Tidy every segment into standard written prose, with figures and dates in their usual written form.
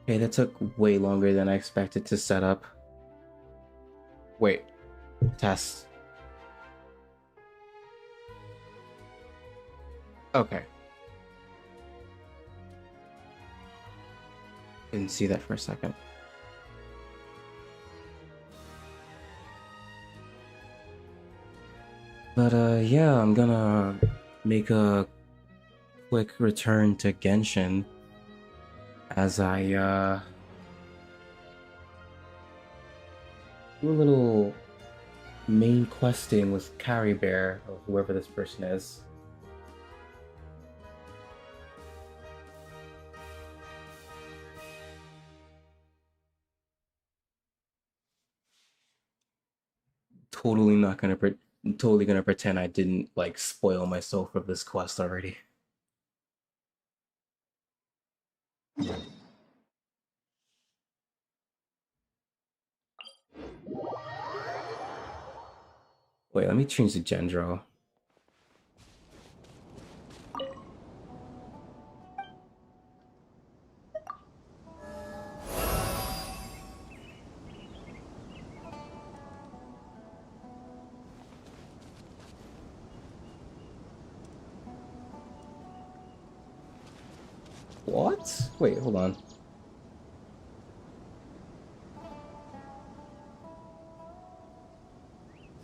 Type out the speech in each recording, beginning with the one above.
Okay, that took way longer than I expected to set up. Wait, test. Okay. Didn't see that for a second. But yeah, I'm gonna make a quick return to Genshin as I do a little main questing with Caribert or whoever this person is. Totally not gonna totally gonna pretend I didn't like spoil myself for this quest already. Wait, let me change the Gendro. What? Wait, hold on.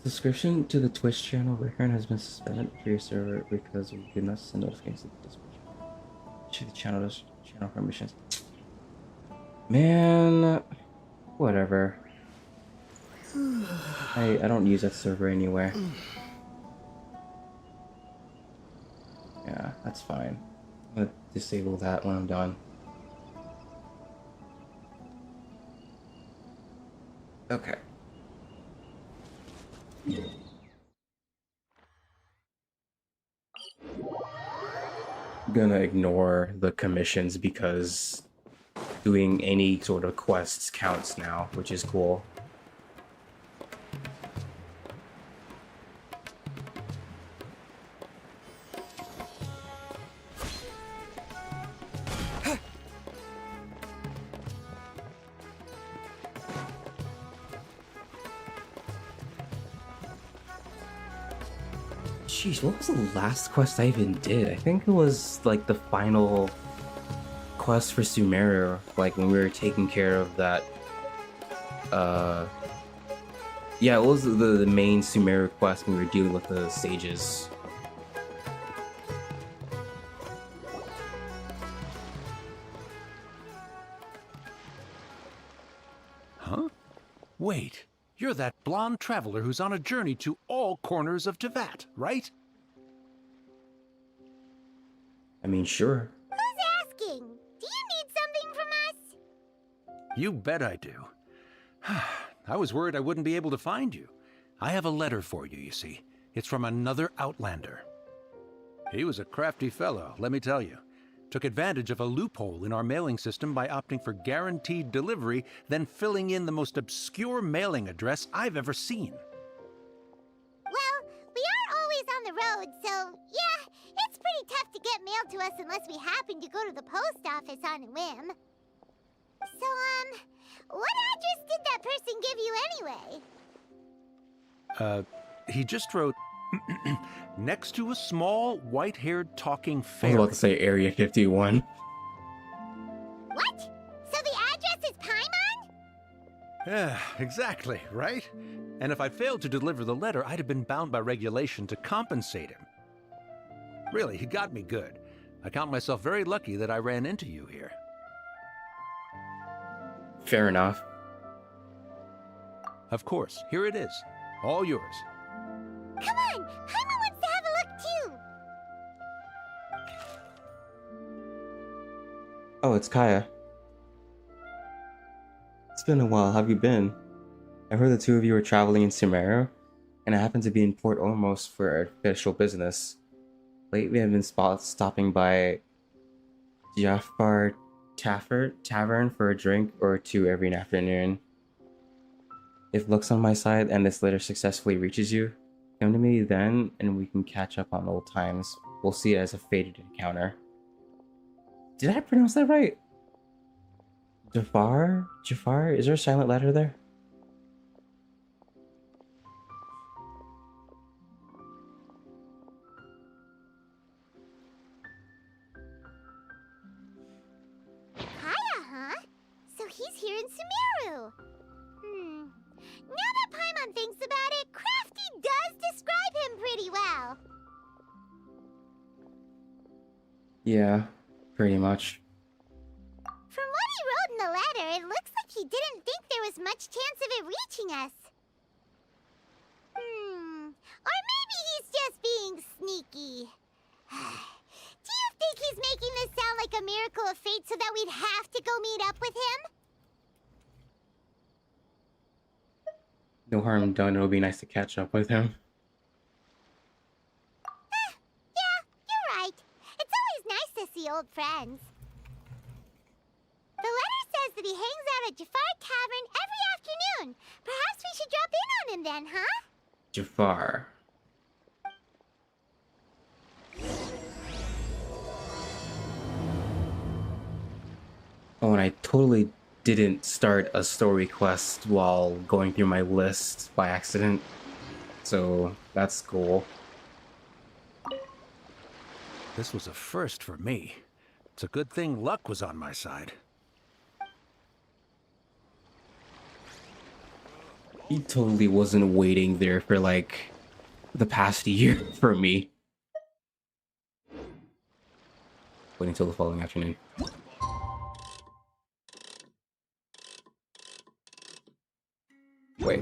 Subscription to the Twitch channel return has been suspended for your server because we did not send notifications to the Discord. Check the channel permissions. Man, whatever. I don't use that server anywhere. Yeah, that's fine. I'm gonna disable that when I'm done. Okay. Gonna ignore the commissions because doing any sort of quests counts now, which is cool. Jeez, what was the last quest I even did? I think it was like the final quest for Sumeru, like when we were taking care of that. Yeah, it was the main Sumeru quest when we were dealing with the sages. Huh? Wait, you're that blonde traveler who's on a journey to all corners of Teyvat, right? I mean, sure. Who's asking? Do you need something from us? You bet I do. I was worried I wouldn't be able to find you. I have a letter for you, you see. It's from another Outlander. He was a crafty fellow, let me tell you. Took advantage of a loophole in our mailing system by opting for guaranteed delivery, then filling in the most obscure mailing address I've ever seen. Well, we aren't always on the road, so yeah, it's pretty tough to get mail to us unless we happen to go to the post office on a whim. So, what address did that person give you anyway? He just wrote, next to a small, white-haired talking I was fairy. about to say Area 51. What? So the address is Paimon? Yeah, exactly, right? And if I failed to deliver the letter, I'd have been bound by regulation to compensate him. Really, he got me good. I count myself very lucky that I ran into you here. Fair enough. Of course, here it is. All yours. Come on, Paimon wants to have a look too. Oh, it's Kaya. It's been a while. How have you been? I heard the two of you were traveling in Sumeru, and I happen to be in Port Ormos for official business. Lately, I've been stopping by Jafar Tavern for a drink or two every afternoon. If luck's on my side and this letter successfully reaches you, come to me then and we can catch up on old times. We'll see it as a fated encounter. Did I pronounce that right? Jafar? Jafar? Is there a silent letter there? Kaya, huh? So he's here in Sumeru. Now that Paimon thinks about it, Crafty does describe him pretty well. Yeah, pretty much. From what he wrote in the letter, it looks like he didn't think there was much chance of it reaching us. Or maybe he's just being sneaky. Do you think he's making this sound like a miracle of fate so that we'd have to go meet up with him? No harm done, it'll be nice to catch up with him. Yeah, you're right. It's always nice to see old friends. The letter says that he hangs out at Jafar Tavern every afternoon. Perhaps we should drop in on him then, huh? Jafar. Oh, and I totally didn't start a story quest while going through my list by accident. So that's cool. This was a first for me. It's a good thing luck was on my side. He totally wasn't waiting there for like the past year for me. Waiting until the following afternoon. Wait.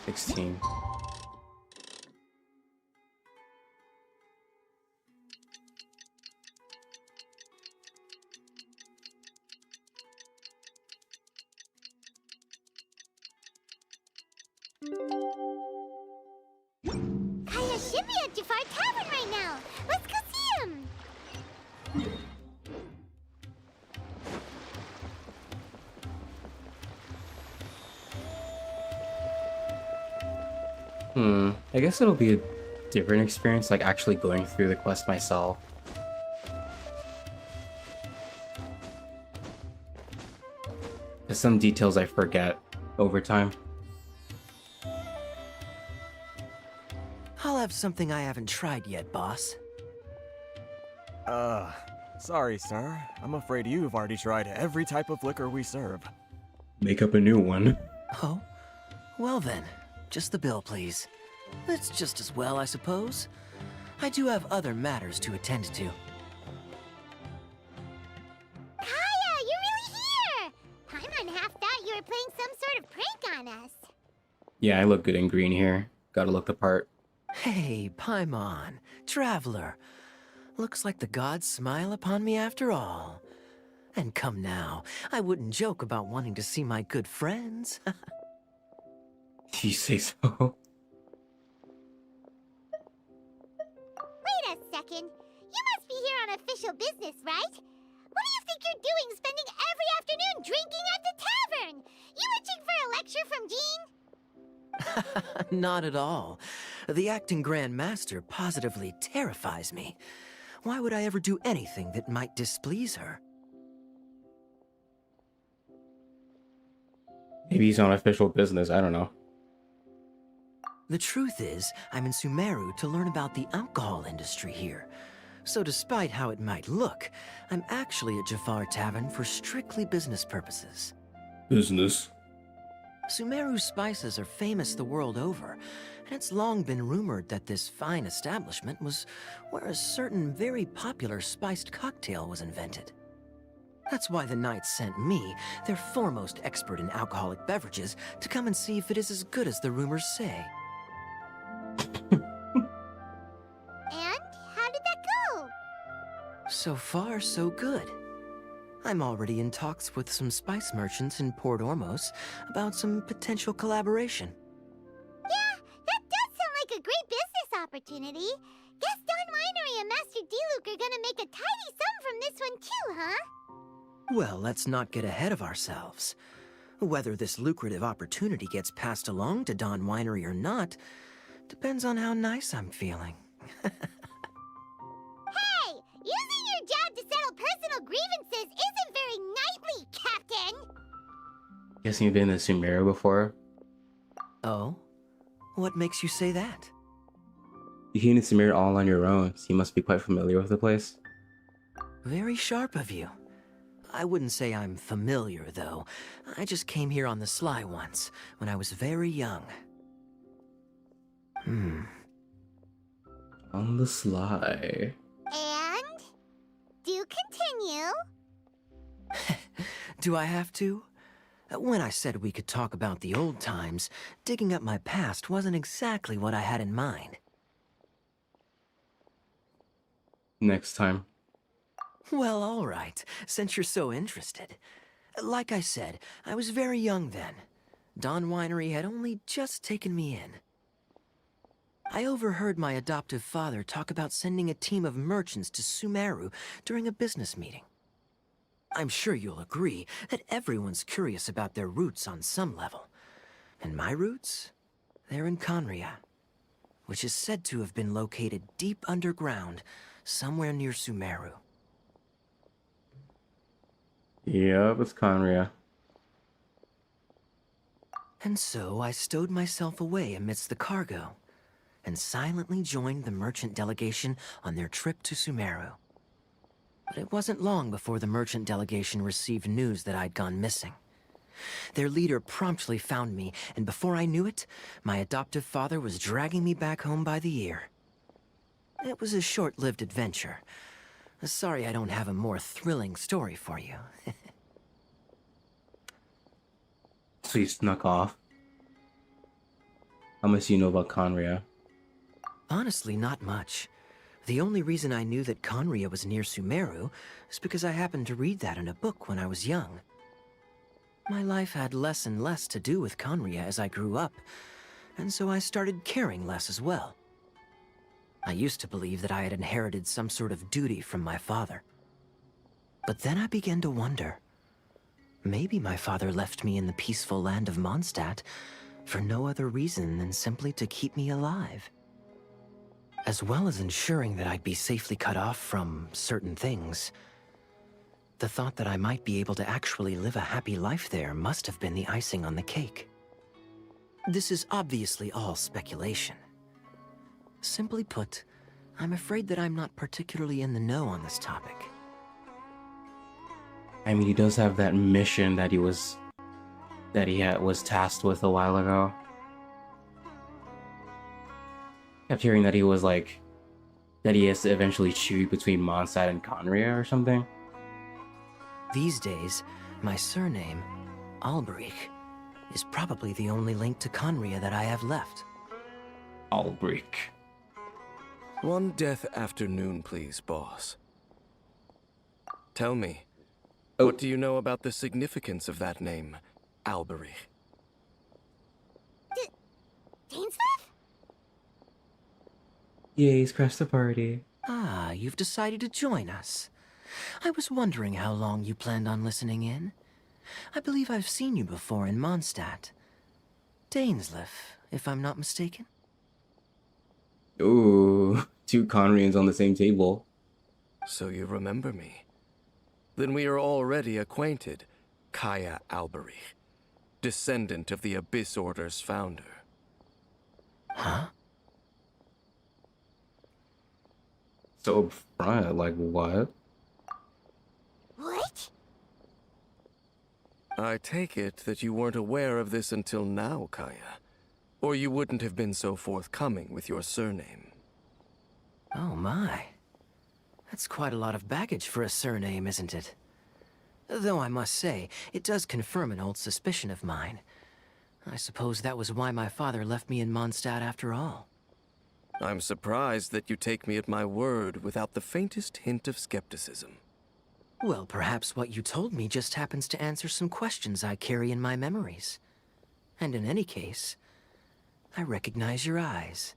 16. Kaya should be at Jafar Tavern right now. Let's go see him. I guess it'll be a different experience, like actually going through the quest myself. There's some details I forget over time. I'll have something I haven't tried yet, boss. Sorry, sir. I'm afraid you've already tried every type of liquor we serve. Make up a new one. Oh? Well then, just the bill, please. It's just as well, I suppose. I do have other matters to attend to. Kaya, you're really here! Paimon half thought you were playing some sort of prank on us. Yeah, I look good in green here. Gotta look the part. Hey, Paimon, traveler. Looks like the gods smile upon me after all. And come now, I wouldn't joke about wanting to see my good friends. You say so? Wait a second. You must be here on official business, right? What do you think you're doing spending every afternoon drinking at the tavern? You itching for a lecture from Jean? Not at all. The acting Grand Master positively terrifies me. Why would I ever do anything that might displease her? Maybe he's on official business, I don't know. The truth is, I'm in Sumeru to learn about the alcohol industry here. So despite how it might look, I'm actually at Jafar Tavern for strictly business purposes. Business? Sumeru's spices are famous the world over, and it's long been rumored that this fine establishment was where a certain very popular spiced cocktail was invented. That's why the Knights sent me, their foremost expert in alcoholic beverages, to come and see if it is as good as the rumors say. And how did that go? So far, so good. I'm already in talks with some spice merchants in Port Ormos about some potential collaboration. Yeah, that does sound like a great business opportunity. Guess Don Winery and Master D-Luke are gonna make a tidy sum from this one too, huh? Well, let's not get ahead of ourselves. Whether this lucrative opportunity gets passed along to Don Winery or not depends on how nice I'm feeling. Hey, using your job to settle personal grievances isn't very knightly, Captain! Guessing you've been to Sumeru before? Oh? What makes you say that? You came to Sumeru all on your own, so you must be quite familiar with the place. Very sharp of you. I wouldn't say I'm familiar, though. I just came here on the sly once, when I was very young. On the sly. And? Do continue. Do I have to? When I said we could talk about the old times, digging up my past wasn't exactly what I had in mind. Next time. Well, all right, since you're so interested. Like I said, I was very young then. Dawn Winery had only just taken me in. I overheard my adoptive father talk about sending a team of merchants to Sumeru during a business meeting. I'm sure you'll agree that everyone's curious about their roots on some level. And my roots? They're in Conria, which is said to have been located deep underground, somewhere near Sumeru. Yep, it's Conria. And so I stowed myself away amidst the cargo, and silently joined the merchant delegation on their trip to Sumeru. But it wasn't long before the merchant delegation received news that I'd gone missing. Their leader promptly found me, and before I knew it, my adoptive father was dragging me back home by the ear. It was a short-lived adventure. Sorry I don't have a more thrilling story for you. So you snuck off. How much do you know about Conria? Honestly, not much. The only reason I knew that Conria was near Sumeru is because I happened to read that in a book when I was young. My life had less and less to do with Conria as I grew up, and so I started caring less as well. I used to believe that I had inherited some sort of duty from my father. But then I began to wonder. Maybe my father left me in the peaceful land of Mondstadt for no other reason than simply to keep me alive. As well as ensuring that I'd be safely cut off from certain things. The thought that I might be able to actually live a happy life there must have been the icing on the cake. This is obviously all speculation. Simply put, I'm afraid that I'm not particularly in the know on this topic. I mean, he does have that mission that was tasked with a while ago. Kept hearing that he was like, that he has to eventually choose between Mondstadt and Conria or something. These days, my surname, Alberich, is probably the only link to Conria that I have left. Alberich. One death afternoon, please, boss. Tell me, what do you know about the significance of that name, Alberich? Dainsleif? Yay, he's crashed the party. Ah, you've decided to join us. I was wondering how long you planned on listening in. I believe I've seen you before in Mondstadt. Dainsleif, if I'm not mistaken. Ooh, two Conrians on the same table. So you remember me. Then we are already acquainted, Kaya Alberich, descendant of the Abyss Order's founder. Huh? So upfront, like what? What? I take it that you weren't aware of this until now, Kaya. Or you wouldn't have been so forthcoming with your surname. Oh my. That's quite a lot of baggage for a surname, isn't it? Though I must say, it does confirm an old suspicion of mine. I suppose that was why my father left me in Mondstadt after all. I'm surprised that you take me at my word without the faintest hint of skepticism. Well, perhaps what you told me just happens to answer some questions I carry in my memories. And in any case, I recognize your eyes.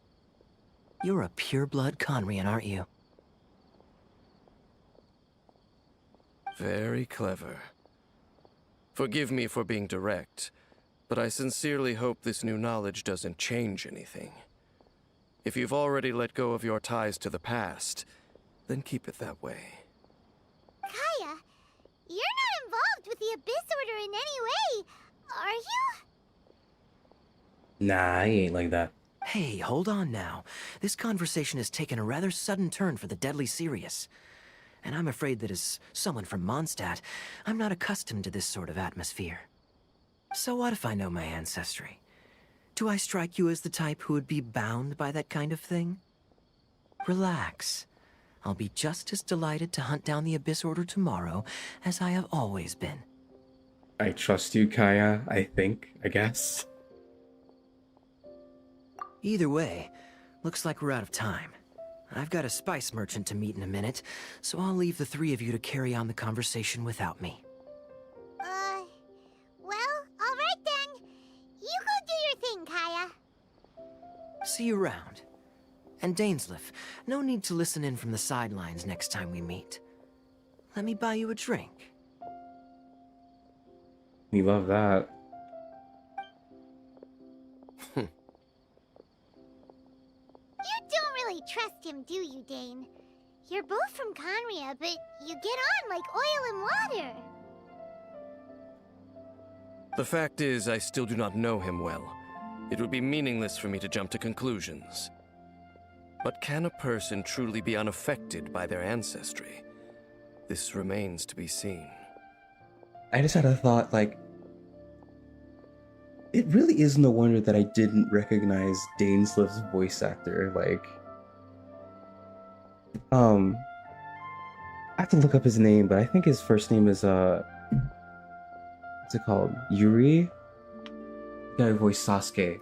You're a pure-blood Conrian, aren't you? Very clever. Forgive me for being direct, but I sincerely hope this new knowledge doesn't change anything. If you've already let go of your ties to the past, then keep it that way. Kaya, you're not involved with the Abyss Order in any way, Are you? Nah, he ain't like that. Hey, hold on now. This conversation has taken a rather sudden turn for the deadly serious. And I'm afraid that as someone from Mondstadt, I'm not accustomed to this sort of atmosphere. So what if I know my ancestry? Do I strike you as the type who would be bound by that kind of thing? Relax. I'll be just as delighted to hunt down the Abyss Order tomorrow as I have always been. I trust you, Kaya, I guess. Either way, looks like we're out of time. I've got a spice merchant to meet in a minute, so I'll leave the three of you to carry on the conversation without me. Well, alright then. You go do your thing, Kaya. See you around. And Dainsleif, no need to listen in from the sidelines next time we meet. Let me buy you a drink. We love that. You don't really trust him, do you, Dane? You're both from Conria, but you get on like oil and water. The fact is, I still do not know him well. It would be meaningless for me to jump to conclusions. But can a person truly be unaffected by their ancestry? This remains to be seen. I just had a thought, like, it really is no wonder that I didn't recognize Dainsleif's voice actor. Like, I have to look up his name, but I think his first name is, what's it called? Yuri? The guy who voiced Sasuke.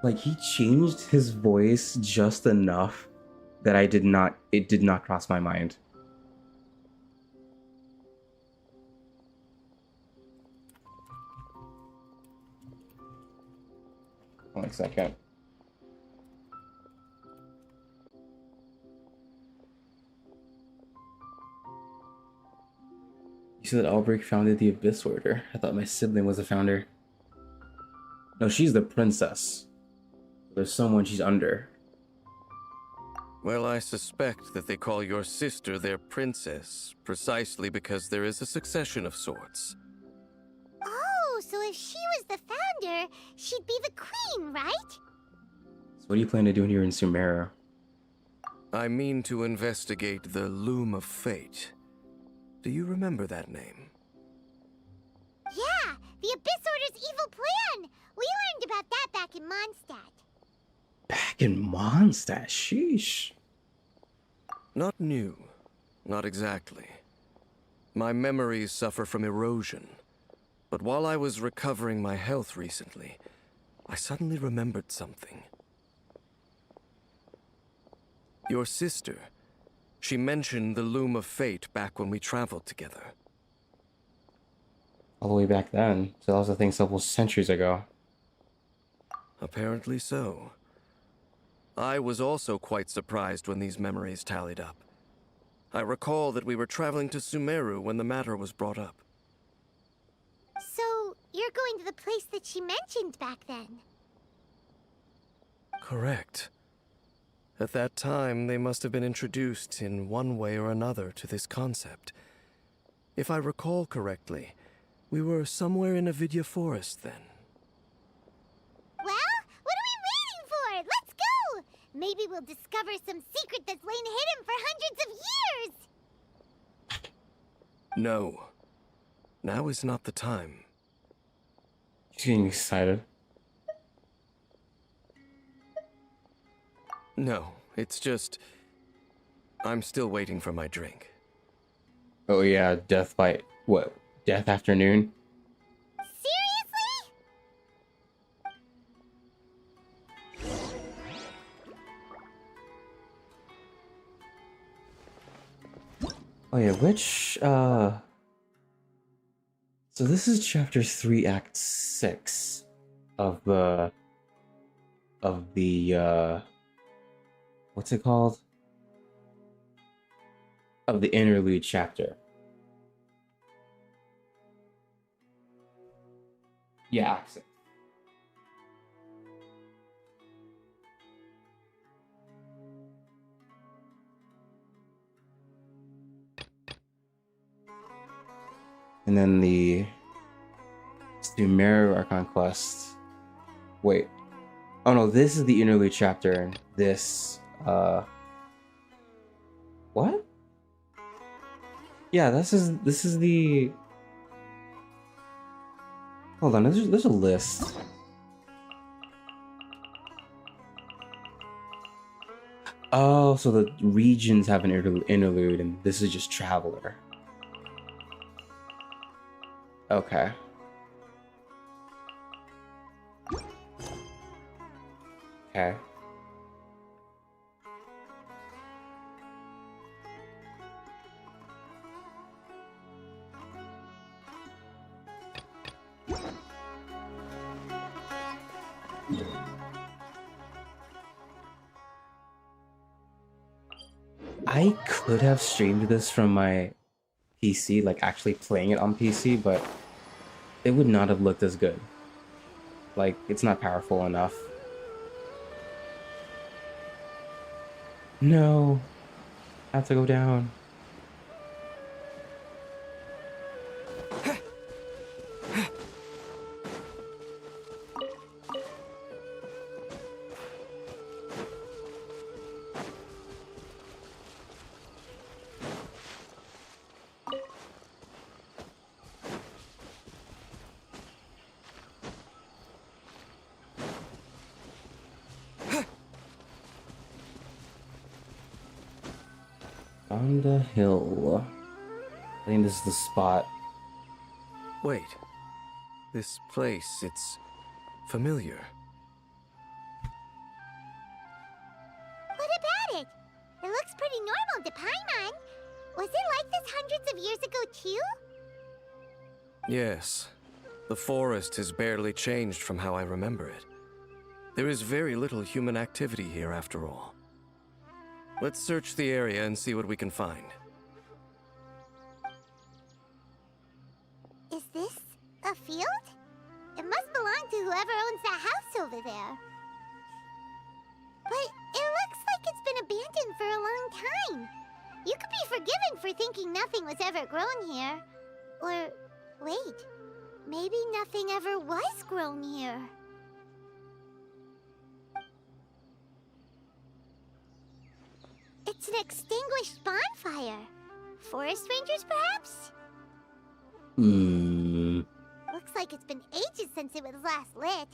Like, he changed his voice just enough that it did not cross my mind. One second. You said Albrecht founded the Abyss Order. I thought my sibling was the founder. No, she's the princess. There's someone she's under. Well, I suspect that they call your sister their princess, precisely because there is a succession of sorts. Oh, so if she was the founder, she'd be the queen, right? So what do you plan to do here in Sumeru? I mean to investigate the Loom of Fate. Do you remember that name? Yeah, the Abyss Order's evil plan! We learned about that back in Mondstadt. Back in Mondstadt, sheesh. Not new. Not exactly. My memories suffer from erosion. But while I was recovering my health recently, I suddenly remembered something. Your sister. She mentioned the Loom of Fate back when we traveled together. All the way back then. So that was a thing several centuries ago. Apparently so. I was also quite surprised when these memories tallied up. I recall that we were traveling to Sumeru when the matter was brought up. So, you're going to the place that she mentioned back then? Correct. At that time, they must have been introduced in one way or another to this concept. If I recall correctly, we were somewhere in Avidya Forest then. Well, what are we waiting for? Let's go! Maybe we'll discover some secret that's lain hidden for hundreds of years! No. Now is not the time. She's getting excited. No, it's just... I'm still waiting for my drink. Oh yeah, death by... what? Death afternoon? Seriously? Oh yeah, which, So this is chapter 3, act 6 of the, what's it called? Of the interlude chapter. Yeah, act 6. And then the Sumeru Archon Quest. Wait. Oh no, this is the interlude chapter, and this, what? Yeah, this is the... Hold on, there's a list. Oh, so the regions have an interlude, and this is just Traveler. Okay. Okay. I could have streamed this from my PC, like actually playing it on PC, but it would not have looked as good. Like, it's not powerful enough. No. I have to go down. On the hill. I think this is the spot. Wait. This place, it's familiar. What about it? It looks pretty normal to Paimon. Was it like this hundreds of years ago too? Yes. The forest has barely changed from how I remember it. There is very little human activity here after all. Let's search the area and see what we can find. Is this a field? It must belong to whoever owns that house over there. But it looks like it's been abandoned for a long time. You could be forgiven for thinking nothing was ever grown here. Or, wait, maybe nothing ever was grown here. It's an extinguished bonfire. Forest rangers, perhaps? Looks like it's been ages since it was last lit.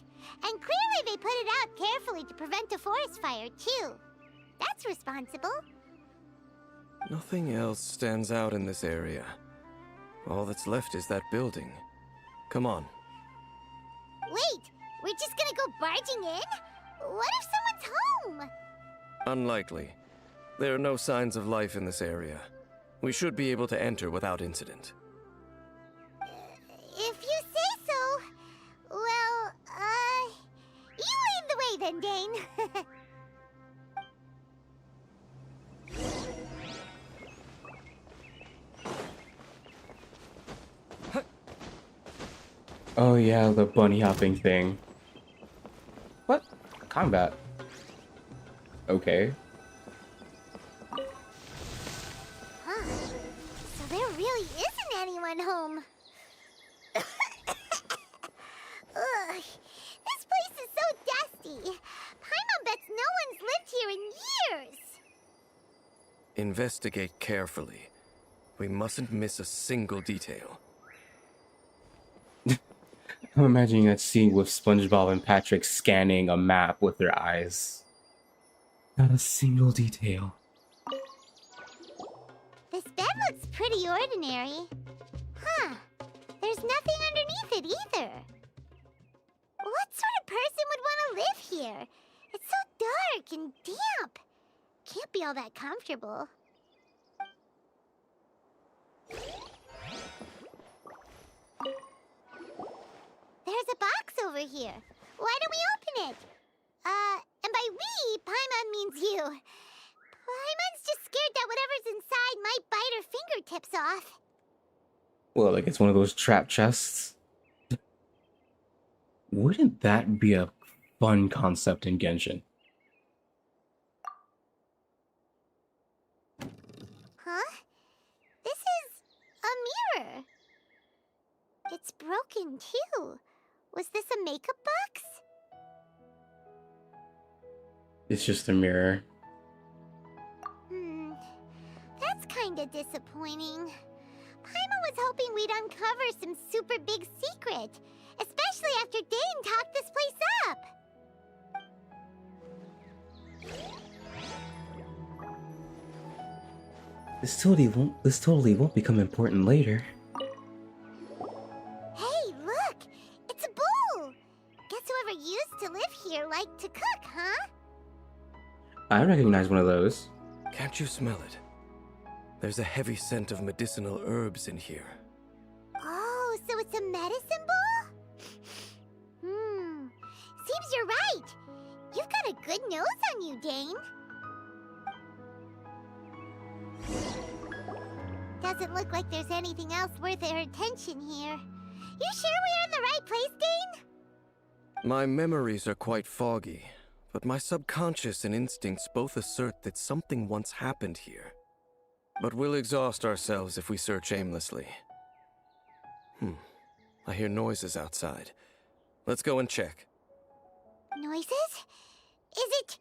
And clearly they put it out carefully to prevent a forest fire, too. That's responsible. Nothing else stands out in this area. All that's left is that building. Come on. Wait, we're just gonna go barging in? What if someone's home? Unlikely. There are no signs of life in this area. We should be able to enter without incident. If you say so. Well, you lead the way then, Dane. Oh yeah, the bunny hopping thing. What? Combat. Okay. Huh. So there really isn't anyone home. Ugh. This place is so dusty. Paimon bets no one's lived here in years. Investigate carefully. We mustn't miss a single detail. I'm imagining that scene with SpongeBob and Patrick scanning a map with their eyes. Not a single detail. This bed looks pretty ordinary. Huh. There's nothing underneath it either. What sort of person would want to live here? It's so dark and damp. Can't be all that comfortable. There's a box over here. Why don't we open it? And by we, Paimon means you. Paimon's just scared that whatever's inside might bite her fingertips off. Well, like it's one of those trap chests. Wouldn't that be a fun concept in Genshin? Huh? This is a mirror. It's broken too. Was this a makeup box? It's just a mirror. That's kinda disappointing. Paimon was hoping we'd uncover some super big secret, especially after Dane talked this place up. This totally won't become important later. Hey, look! It's a bowl! Guess whoever used to live here liked to cook, huh? I recognize one of those. Can't you smell it? There's a heavy scent of medicinal herbs in here. Oh, so it's a medicine bowl? Seems you're right. You've got a good nose on you, Dane. Doesn't look like there's anything else worth our attention here. You sure we're in the right place, Dane? My memories are quite foggy, but my subconscious and instincts both assert that something once happened here. But we'll exhaust ourselves if we search aimlessly. I hear noises outside. Let's go and check. Noises? Is it...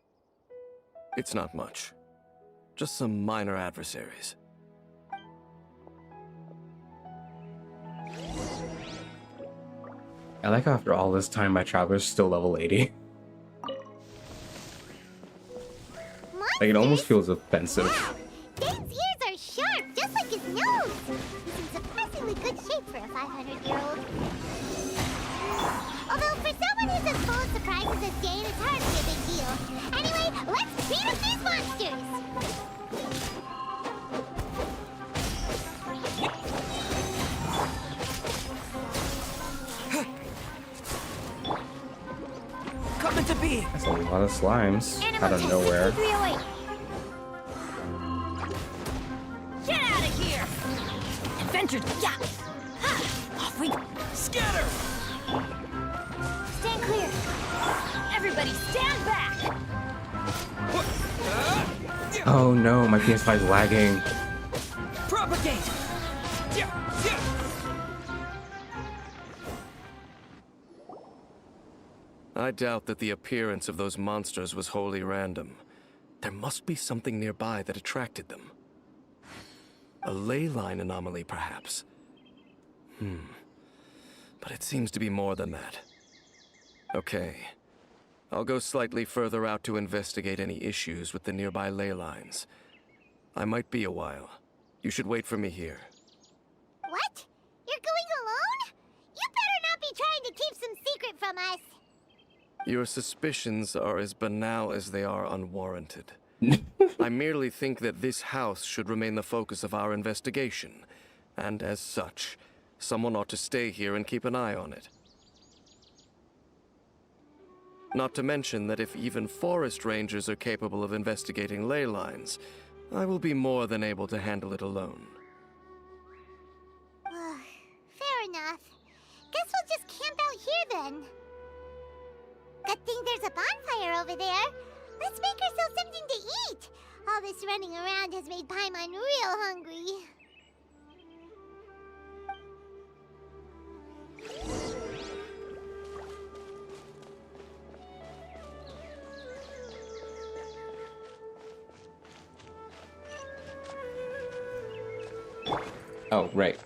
It's not much. Just some minor adversaries. I like how after all this time my traveler's still level 80. Like it almost feels offensive. Wow! Dane's ears are sharp, just like his nose! He's in surprisingly good shape for a 500-year-old. Although, for someone who's as full of surprises as Dane, it's hardly a big deal. Anyway, let's beat up these monsters! Coming to be. That's a lot of slimes out of nowhere. Get out of here! Adventure, yeah! Ha! Off we go! Scatter! Stand clear! Everybody stand back! Oh no, my PS5 is lagging. Propagate! I doubt that the appearance of those monsters was wholly random. There must be something nearby that attracted them. A ley line anomaly, perhaps. But it seems to be more than that. Okay. I'll go slightly further out to investigate any issues with the nearby ley lines. I might be a while. You should wait for me here. What? You're going alone? You better not be trying to keep some secret from us. Your suspicions are as banal as they are unwarranted. I merely think that this house should remain the focus of our investigation, and as such, someone ought to stay here and keep an eye on it. Not to mention that if even forest rangers are capable of investigating ley lines, I will be more than able to handle it alone. Fair enough. Guess we'll just camp out here then. Good thing there's a bonfire over there. Let's make ourselves something to eat. All this running around has made Paimon real hungry. Oh, right.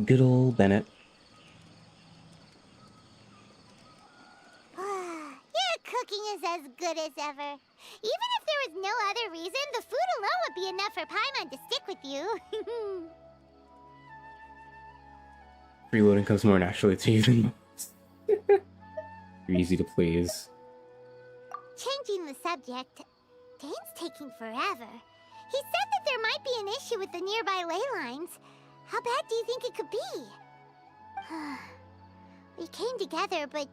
Good old Bennett. Your cooking is as good as ever. Even if there was no other reason, the food alone would be enough for Paimon to stick with you. Reloading comes more naturally to you than most. You're easy to please. Changing the subject, Dane's taking forever. He said that there might be an issue with the nearby ley lines. How bad do you think it could be? We came together, but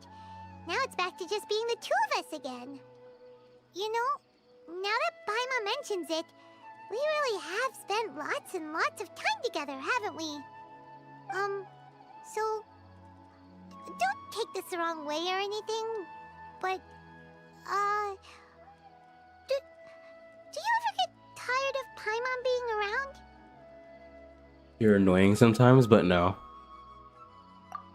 now it's back to just being the two of us again. You know, now that Paimon mentions it, we really have spent lots and lots of time together, haven't we? So, don't take this the wrong way or anything, but, do you ever get You're annoying sometimes, but no.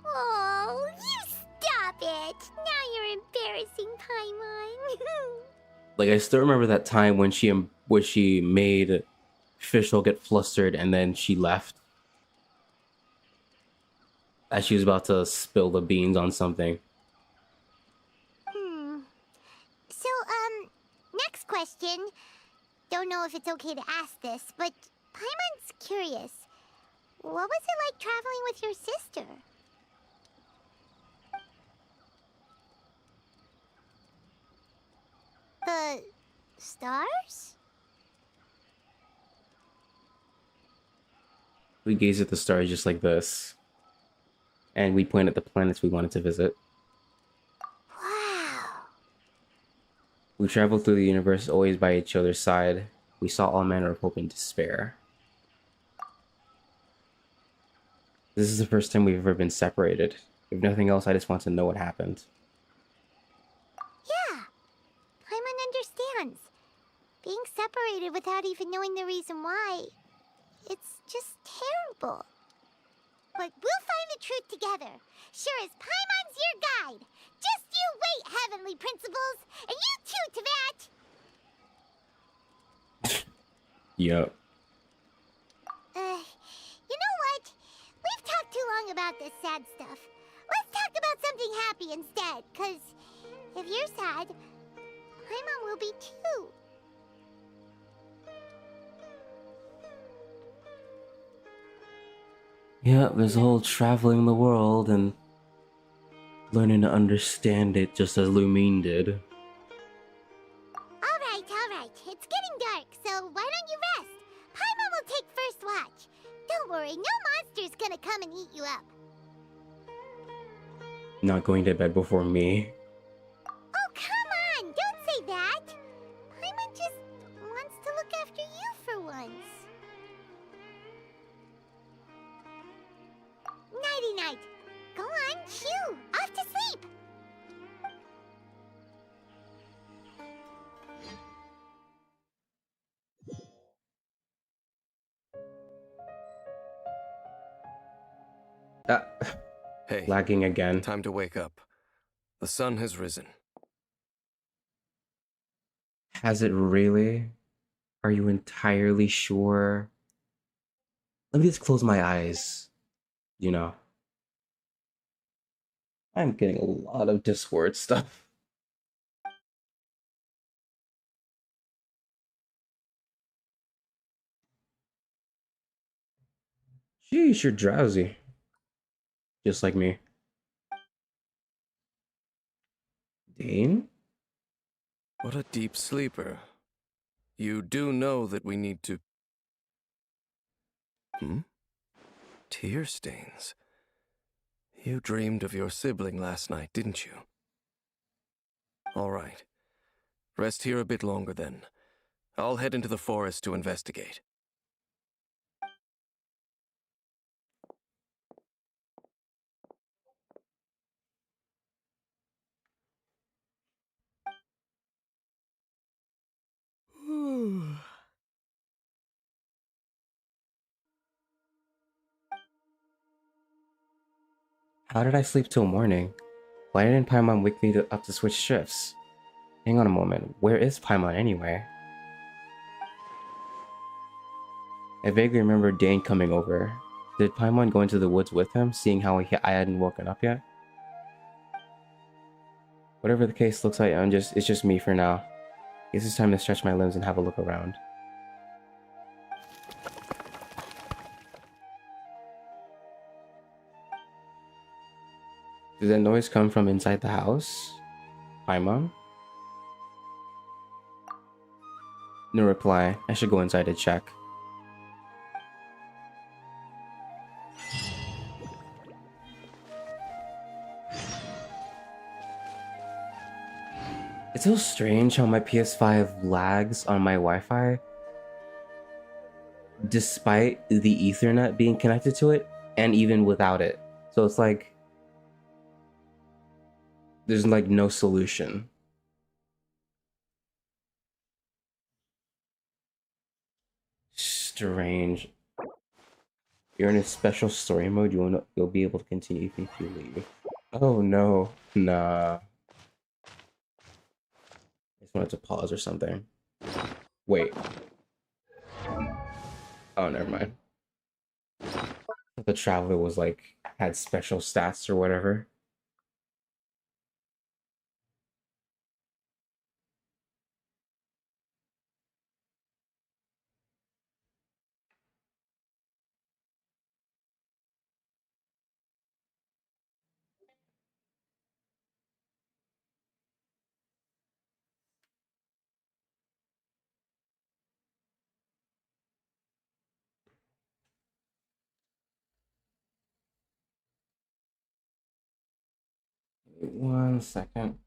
Oh, you stop it! Now you're embarrassing, Paimon. Like, I still remember that time when she made Fischl get flustered and then she left. As she was about to spill the beans on something. So, next question. Don't know if it's okay to ask this, but Paimon's curious. What was it like traveling with your sister? The stars? We gazed at the stars just like this. And we pointed at the planets we wanted to visit. Wow. We traveled through the universe always by each other's side. We saw all manner of hope and despair. This is the first time we've ever been separated. If nothing else, I just want to know what happened. Yeah. Paimon understands. Being separated without even knowing the reason why. It's just terrible. But we'll find the truth together. Sure as Paimon's your guide. Just you wait, Heavenly Principles. And you too, Teyvat. Yup. You know what? We've talked too long about this sad stuff. Let's talk about something happy instead, 'cause if you're sad, Paimon will be too. Yeah, there's a whole traveling the world and learning to understand it just as Lumine did. Alright. It's getting dark, so why don't you rest? Paimon will take first watch. Don't worry, no monster's gonna come and eat you up. Not going to bed before me. Oh, come on! Don't say that! Paimon just wants to look after you for once. Nighty-night. Go on, shoo! Off to sleep! Ah, Hey, lagging again. time to wake up. The sun has risen. Has it really? Are you entirely sure? Let me just close my eyes. You know. I'm getting a lot of Discord stuff. Sheesh, you're drowsy. Just like me. Dane? What a deep sleeper. You do know that we need to... Tear stains. You dreamed of your sibling last night, didn't you? All right. Rest here a bit longer then. I'll head into the forest to investigate. How did I sleep till morning? Why didn't Paimon wake me up to switch shifts? Hang on a moment, where is Paimon anyway? I vaguely remember Dane coming over. Did Paimon go into the woods with him, seeing how I hadn't woken up yet? Whatever the case, looks like it's just me for now. Guess it's time to stretch my limbs and have a look around. Did that noise come from inside the house? Paimon? No reply. I should go inside to check. It's so strange how my PS5 lags on my Wi-Fi despite the Ethernet being connected to it and even without it. So it's like there's like no solution. Strange. You're in a special story mode. You'll be able to continue even if you leave. Oh no, nah. I just wanted to pause or something. Wait. Oh, never mind. The traveler was like had special stats or whatever. Wait 1 second.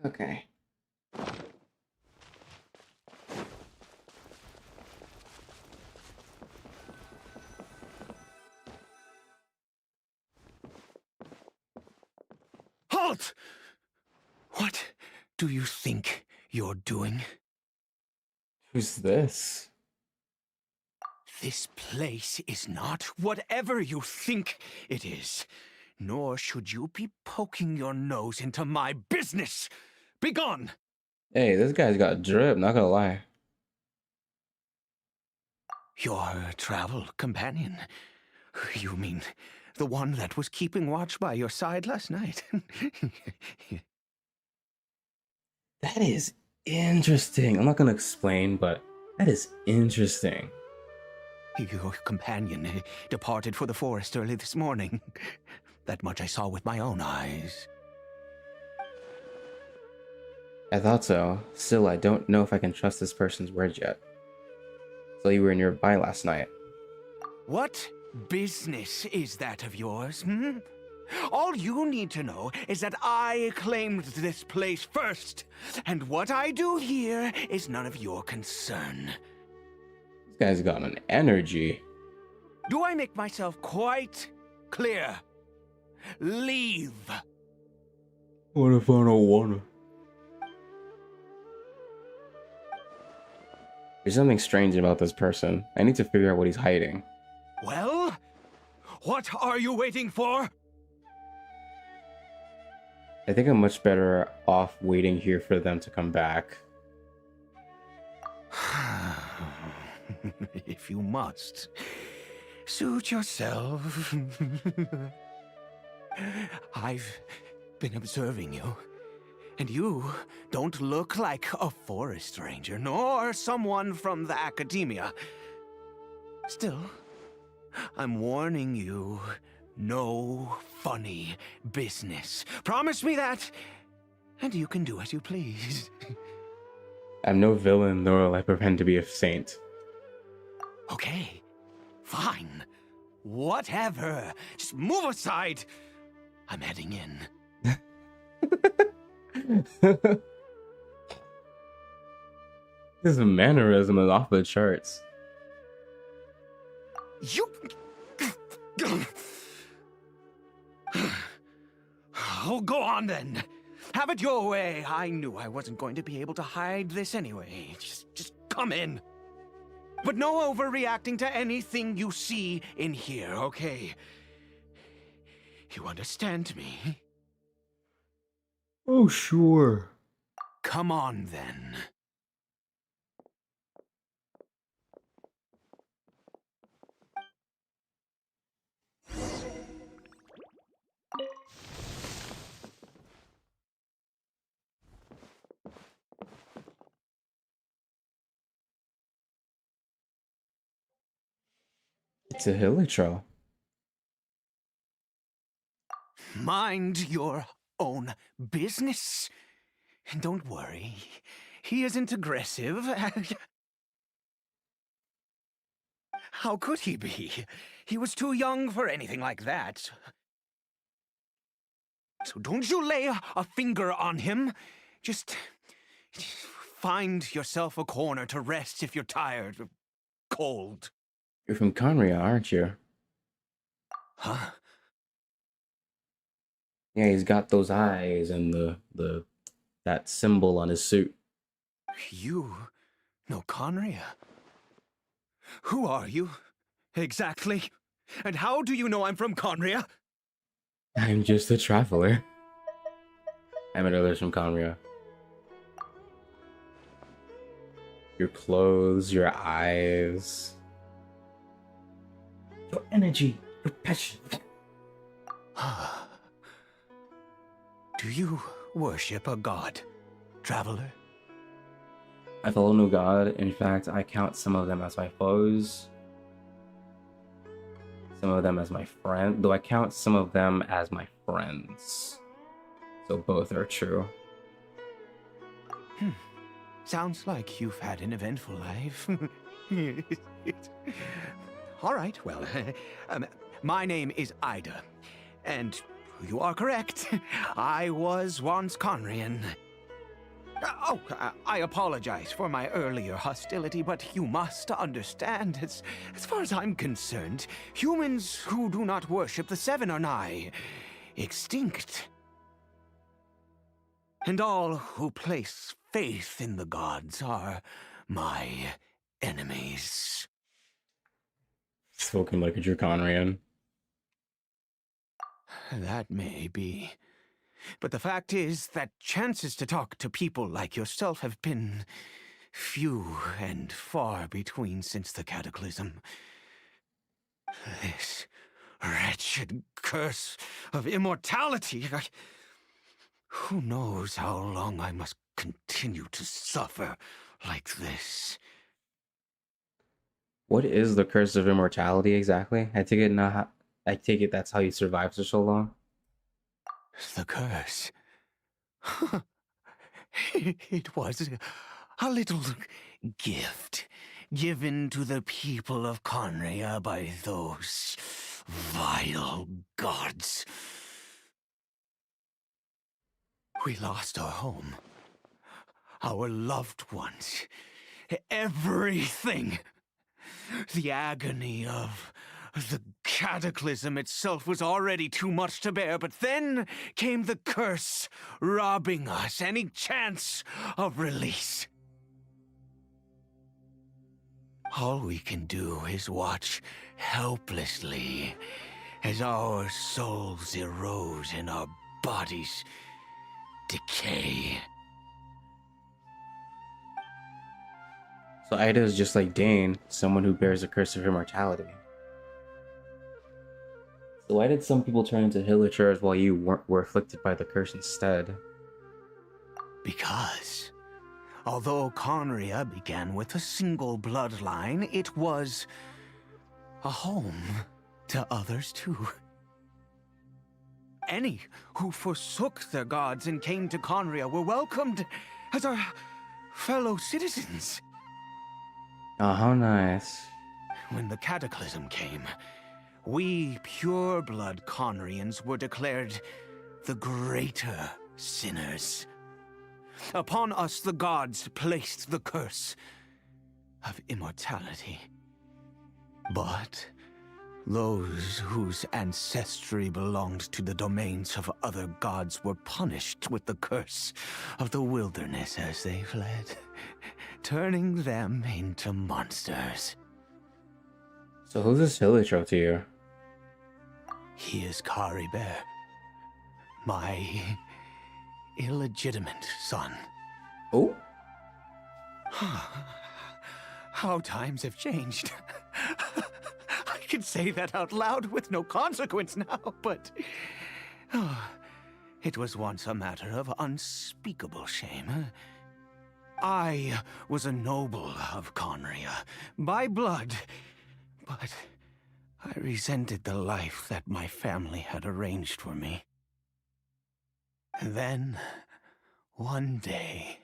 Okay. Halt! What do you think you're doing? Who's this? This place is not whatever you think it is. Nor should you be poking your nose into my business. Begone! Hey, this guy's got drip, not gonna lie. Your travel companion. You mean the one that was keeping watch by your side last night? That is interesting. I'm not gonna explain, but that is interesting. Your companion departed for the forest early this morning. That much I saw with my own eyes. I thought so. Still, I don't know if I can trust this person's words yet. So you were nearby last night. What business is that of yours, hmm? All you need to know is that I claimed this place first, and what I do here is none of your concern. This guy's got an energy. Do I make myself quite clear? Leave. What if I don't wanna? There's something strange about this person. I need to figure out what he's hiding. Well, what are you waiting for? I think I'm much better off waiting here for them to come back. If you must, suit yourself. I've been observing you, and you don't look like a forest ranger, nor someone from the academia. Still, I'm warning you, no funny business. Promise me that, and you can do as you please. I'm no villain, nor will I pretend to be a saint. Okay, fine. Whatever. Just move aside. I'm heading in. His mannerism is off the charts. You... Oh, go on then. Have it your way. I knew I wasn't going to be able to hide this anyway. Just come in. But no overreacting to anything you see in here, okay? You understand me? Oh, sure. Come on then. It's a hilichurl. Mind your own business. And don't worry, he isn't aggressive. How could he be? He was too young for anything like that. So don't you lay a finger on him. Just find yourself a corner to rest if you're tired or cold. You're from Conria, aren't you? Huh? Yeah, he's got those eyes and that symbol on his suit. You know Conria? Who are you, exactly? And how do you know I'm from Conria? I'm just a traveler. I met others from Conria. Your clothes, your eyes, your energy, your passion. Do you worship a god, traveler? I follow no god. In fact, I count some of them as my foes. Some of them as my friend, though I count some of them as my friends. So both are true. Sounds like you've had an eventful life. All right, well, my name is Ida, and you are correct. I was once Conrian. I apologize for my earlier hostility, but you must understand, as far as I'm concerned, humans who do not worship the Seven are nigh extinct. And all who place faith in the gods are my enemies. Spoken like a Draconian. That may be. But the fact is that chances to talk to people like yourself have been few and far between since the cataclysm. This wretched curse of immortality. Who knows how long I must continue to suffer like this? What is the curse of immortality exactly? I take it that's how you survive for so long. The curse. It was a little gift given to the people of Conria by those vile gods. We lost our home, our loved ones, everything. The agony of the cataclysm itself was already too much to bear, but then came the curse, robbing us any chance of release. All we can do is watch helplessly as our souls erode and our bodies decay. So Ida is just like Dane, someone who bears the curse of immortality. So why did some people turn into hilichurls while you were afflicted by the curse instead? Because, although Conria began with a single bloodline, it was a home to others too. Any who forsook their gods and came to Conria were welcomed as our fellow citizens. Oh, how nice. When the cataclysm came, we pure-blood Conrians were declared the greater sinners. Upon us the gods placed the curse of immortality. But those whose ancestry belonged to the domains of other gods were punished with the curse of the wilderness as they fled, turning them into monsters. So who's this Hilichurl to you? He is Caribert, my illegitimate son. Oh? How times have changed. I can say that out loud with no consequence now, but it was once a matter of unspeakable shame. I was a noble of Conria, by blood, but I resented the life that my family had arranged for me. And then, one day,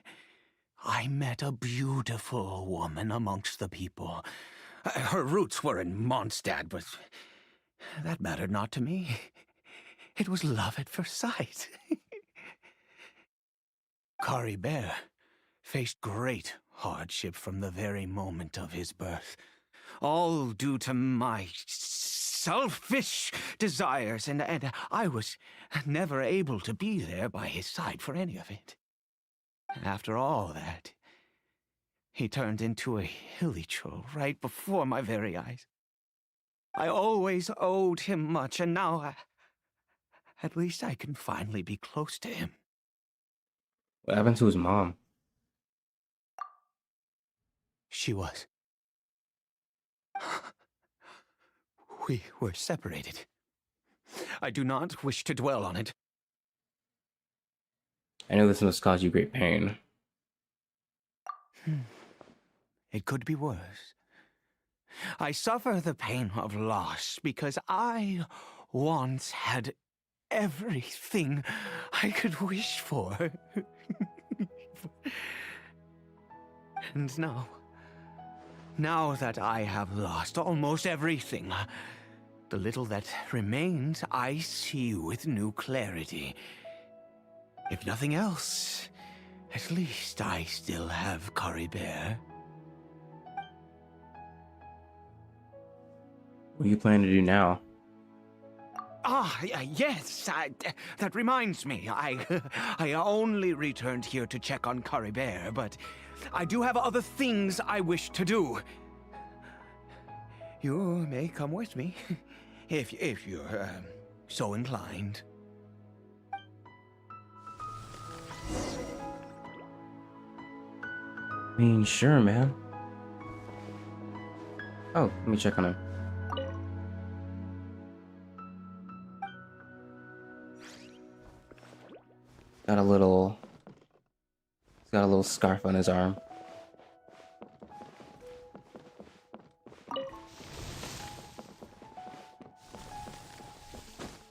I met a beautiful woman amongst the people. Her roots were in Mondstadt, but that mattered not to me. It was love at first sight. Caribert faced great hardship from the very moment of his birth, all due to my selfish desires, and I was never able to be there by his side for any of it. After all that, he turned into a Hilichurl right before my very eyes. I always owed him much, and now at least I can finally be close to him. What happened to his mom? She was. We were separated. I do not wish to dwell on it. I know this must cause you great pain. It could be worse. I suffer the pain of loss because I once had everything I could wish for. And now that I have lost almost everything, the little that remains I see with new clarity. If nothing else, at least I still have Caribert. What are you planning to do now? Yes, that reminds me. I only returned here to check on Caribert, but I do have other things I wish to do. You may come with me, if you're so inclined. I mean, sure, man. Oh, let me check on him. He's got a little scarf on his arm.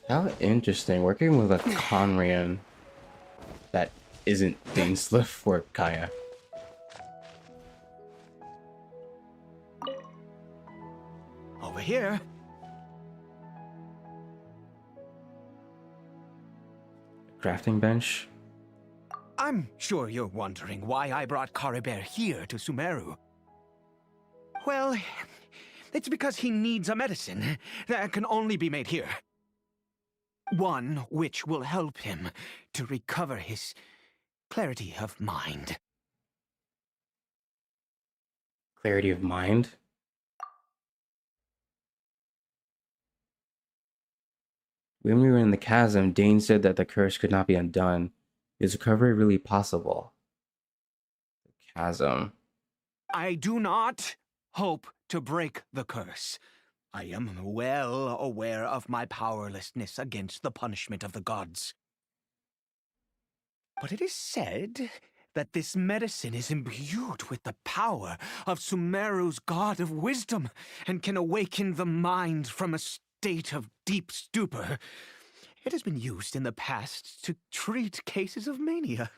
How interesting, working with a Conrian that isn't Dainsliff for Kaya. Over here. Crafting bench. I'm sure you're wondering why I brought Caribert here to Sumeru. Well, it's because he needs a medicine that can only be made here. One which will help him to recover his clarity of mind. Clarity of mind? When we were in the chasm, Dane said that the curse could not be undone. Is recovery really possible? The chasm. I do not hope to break the curse. I am well aware of my powerlessness against the punishment of the gods. But it is said that this medicine is imbued with the power of Sumeru's god of wisdom and can awaken the mind from a state of deep stupor. It has been used in the past to treat cases of mania.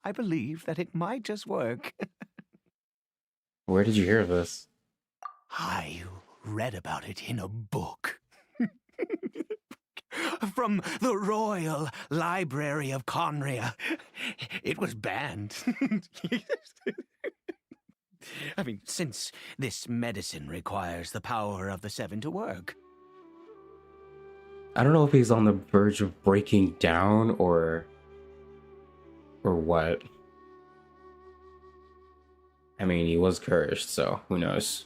I believe that it might just work. Where did you hear of this? I read about it in a book. From the Royal Library of Conria. It was banned. I mean, since this medicine requires the power of the Seven to work. I don't know if he's on the verge of breaking down or what. I mean, he was cursed, so who knows?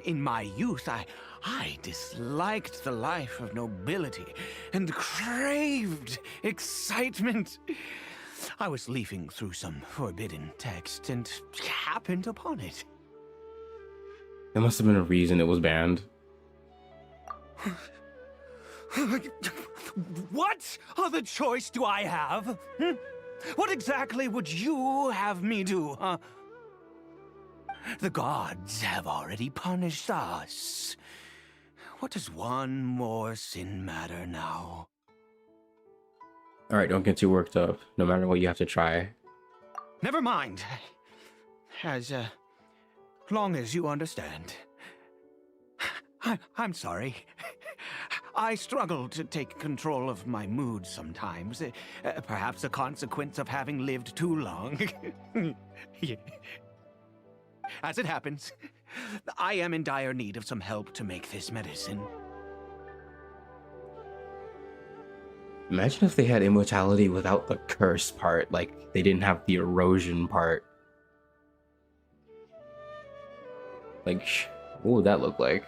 In my youth, I disliked the life of nobility and craved excitement. I was leafing through some forbidden text and happened upon it. There must have been a reason it was banned. What other choice do I have? What exactly would you have me do, huh? The gods have already punished us. What does one more sin matter now? Alright, don't get too worked up. No matter what, you have to try. Never mind. As long as you understand. I'm sorry. I struggle to take control of my mood sometimes. Perhaps a consequence of having lived too long. As it happens, I am in dire need of some help to make this medicine. Imagine if they had immortality without the curse part, like they didn't have the erosion part. Like, what would that look like?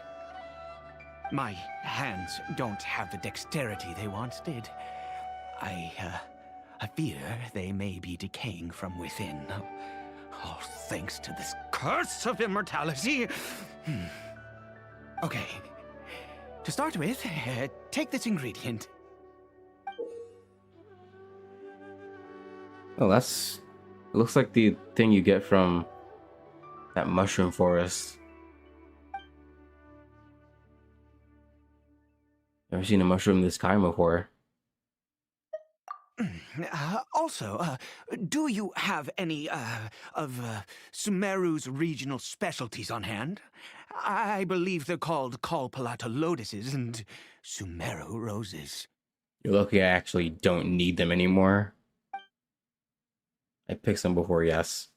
My hands don't have the dexterity they once did. I fear they may be decaying from within. All thanks to this curse of immortality. Okay. To start with, take this ingredient. Oh, it looks like the thing you get from that mushroom forest. Never seen a mushroom this kind before. Also, do you have any, of Sumeru's regional specialties on hand? I believe they're called Kalpalata lotuses and Sumeru roses. You're lucky I actually don't need them anymore. I picked some before, yes.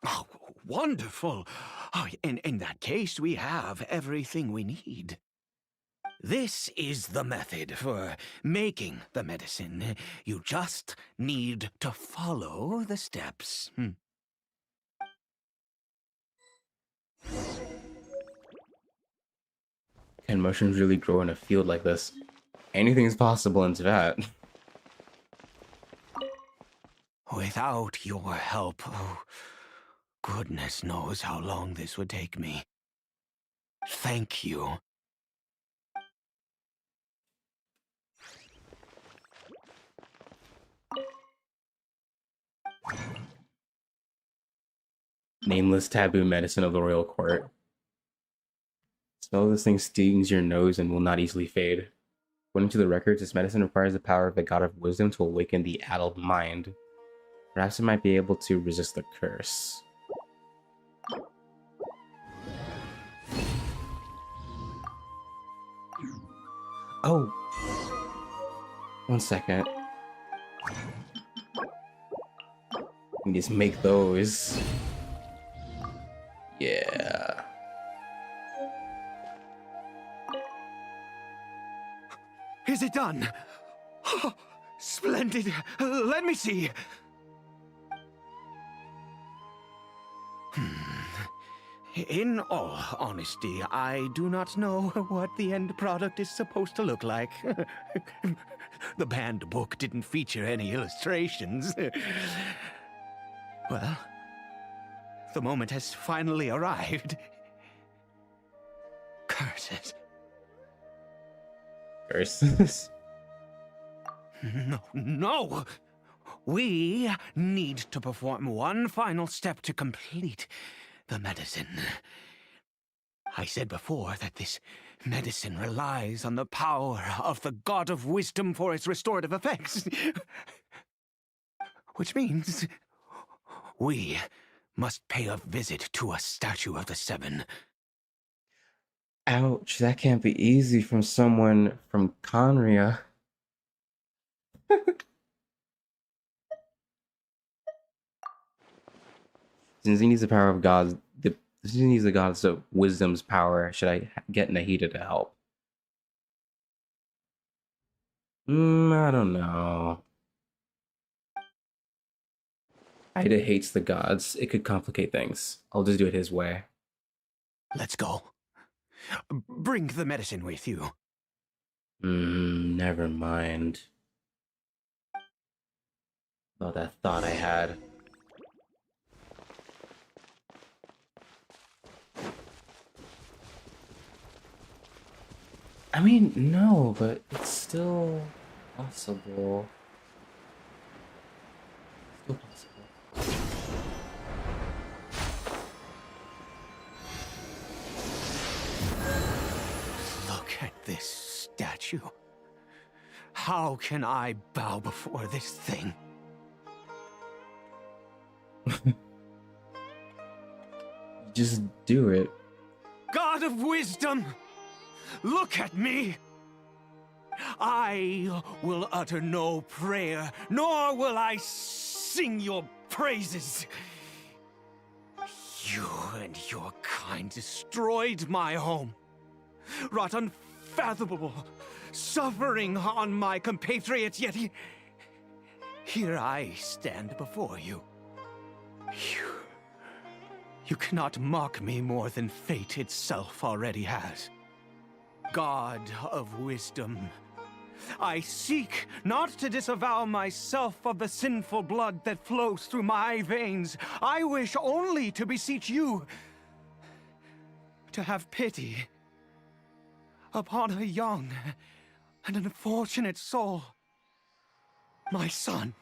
Oh, wonderful. Oh, in that case, we have everything we need. This is the method for making the medicine. You just need to follow the steps. Can mushrooms really grow in a field like this? Anything's possible in Tibet. Without your help, oh, goodness knows how long this would take me. Thank you. Nameless taboo medicine of the royal court. Smell this thing stings your nose and will not easily fade. According to the records, this medicine requires the power of the god of wisdom to awaken the addled mind. Perhaps it might be able to resist the curse. Oh! 1 second. We just make those. Yeah. Is it done? Oh, splendid. Let me see. In all honesty, I do not know what the end product is supposed to look like. The banned book didn't feature any illustrations. Well, the moment has finally arrived. Curses. Curses? No! We need to perform one final step to complete the medicine. I said before that this medicine relies on the power of the God of Wisdom for its restorative effects. Which means we must pay a visit to a statue of the Seven. Ouch, that can't be easy from someone from Conria. Since he needs the power of gods, since he needs the gods of wisdom's power, should I get Nahida to help? I don't know. Ida hates the gods. It could complicate things. I'll just do it his way. Let's go. Bring the medicine with you. Never mind. Oh, that thought I had. I mean, no, but it's still possible. Still possible. Look at this statue. How can I bow before this thing? Just do it. God of Wisdom! Look at me! I will utter no prayer, nor will I sing your praises. You and your kind destroyed my home, wrought unfathomable suffering on my compatriots, yet here I stand before you. You cannot mock me more than fate itself already has. God of Wisdom, I seek not to disavow myself of the sinful blood that flows through my veins. I wish only to beseech you to have pity upon a young and unfortunate soul. My son,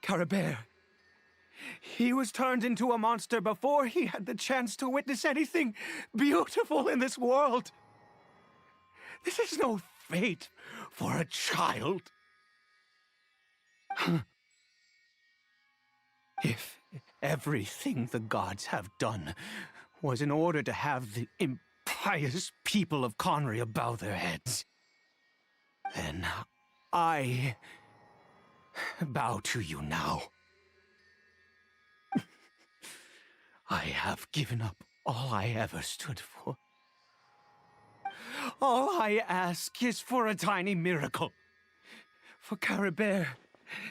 Caribert. He was turned into a monster before he had the chance to witness anything beautiful in this world. This is no fate for a child. If everything the gods have done was in order to have the impious people of Conria bow their heads, then I bow to you now. I have given up all I ever stood for. All I ask is for a tiny miracle. For Caribert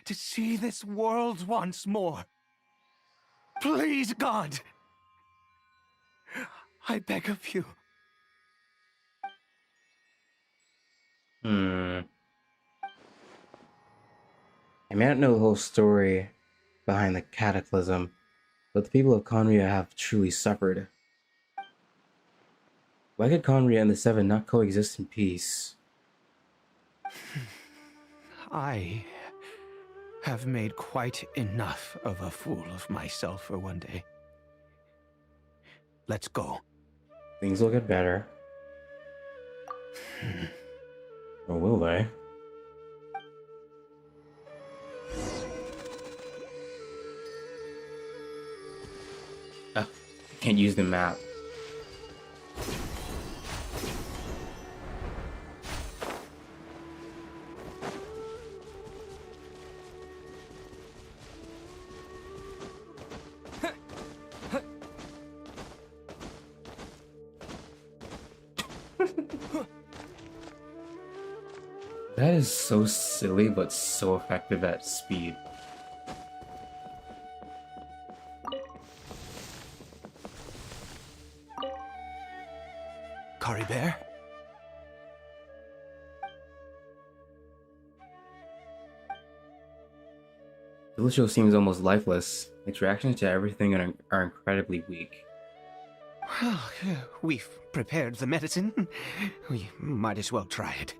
to see this world once more. Please, God. I beg of you. I may not know the whole story behind the cataclysm, but the people of Conria have truly suffered. Why could Conria and the Seven not coexist in peace? I have made quite enough of a fool of myself for one day. Let's go. Things will get better. Or will they? Can't use the map. That is so silly, but so effective at speed. Caribert? Thelxie seems almost lifeless. Its reactions to everything are incredibly weak. Well, we've prepared the medicine. We might as well try it.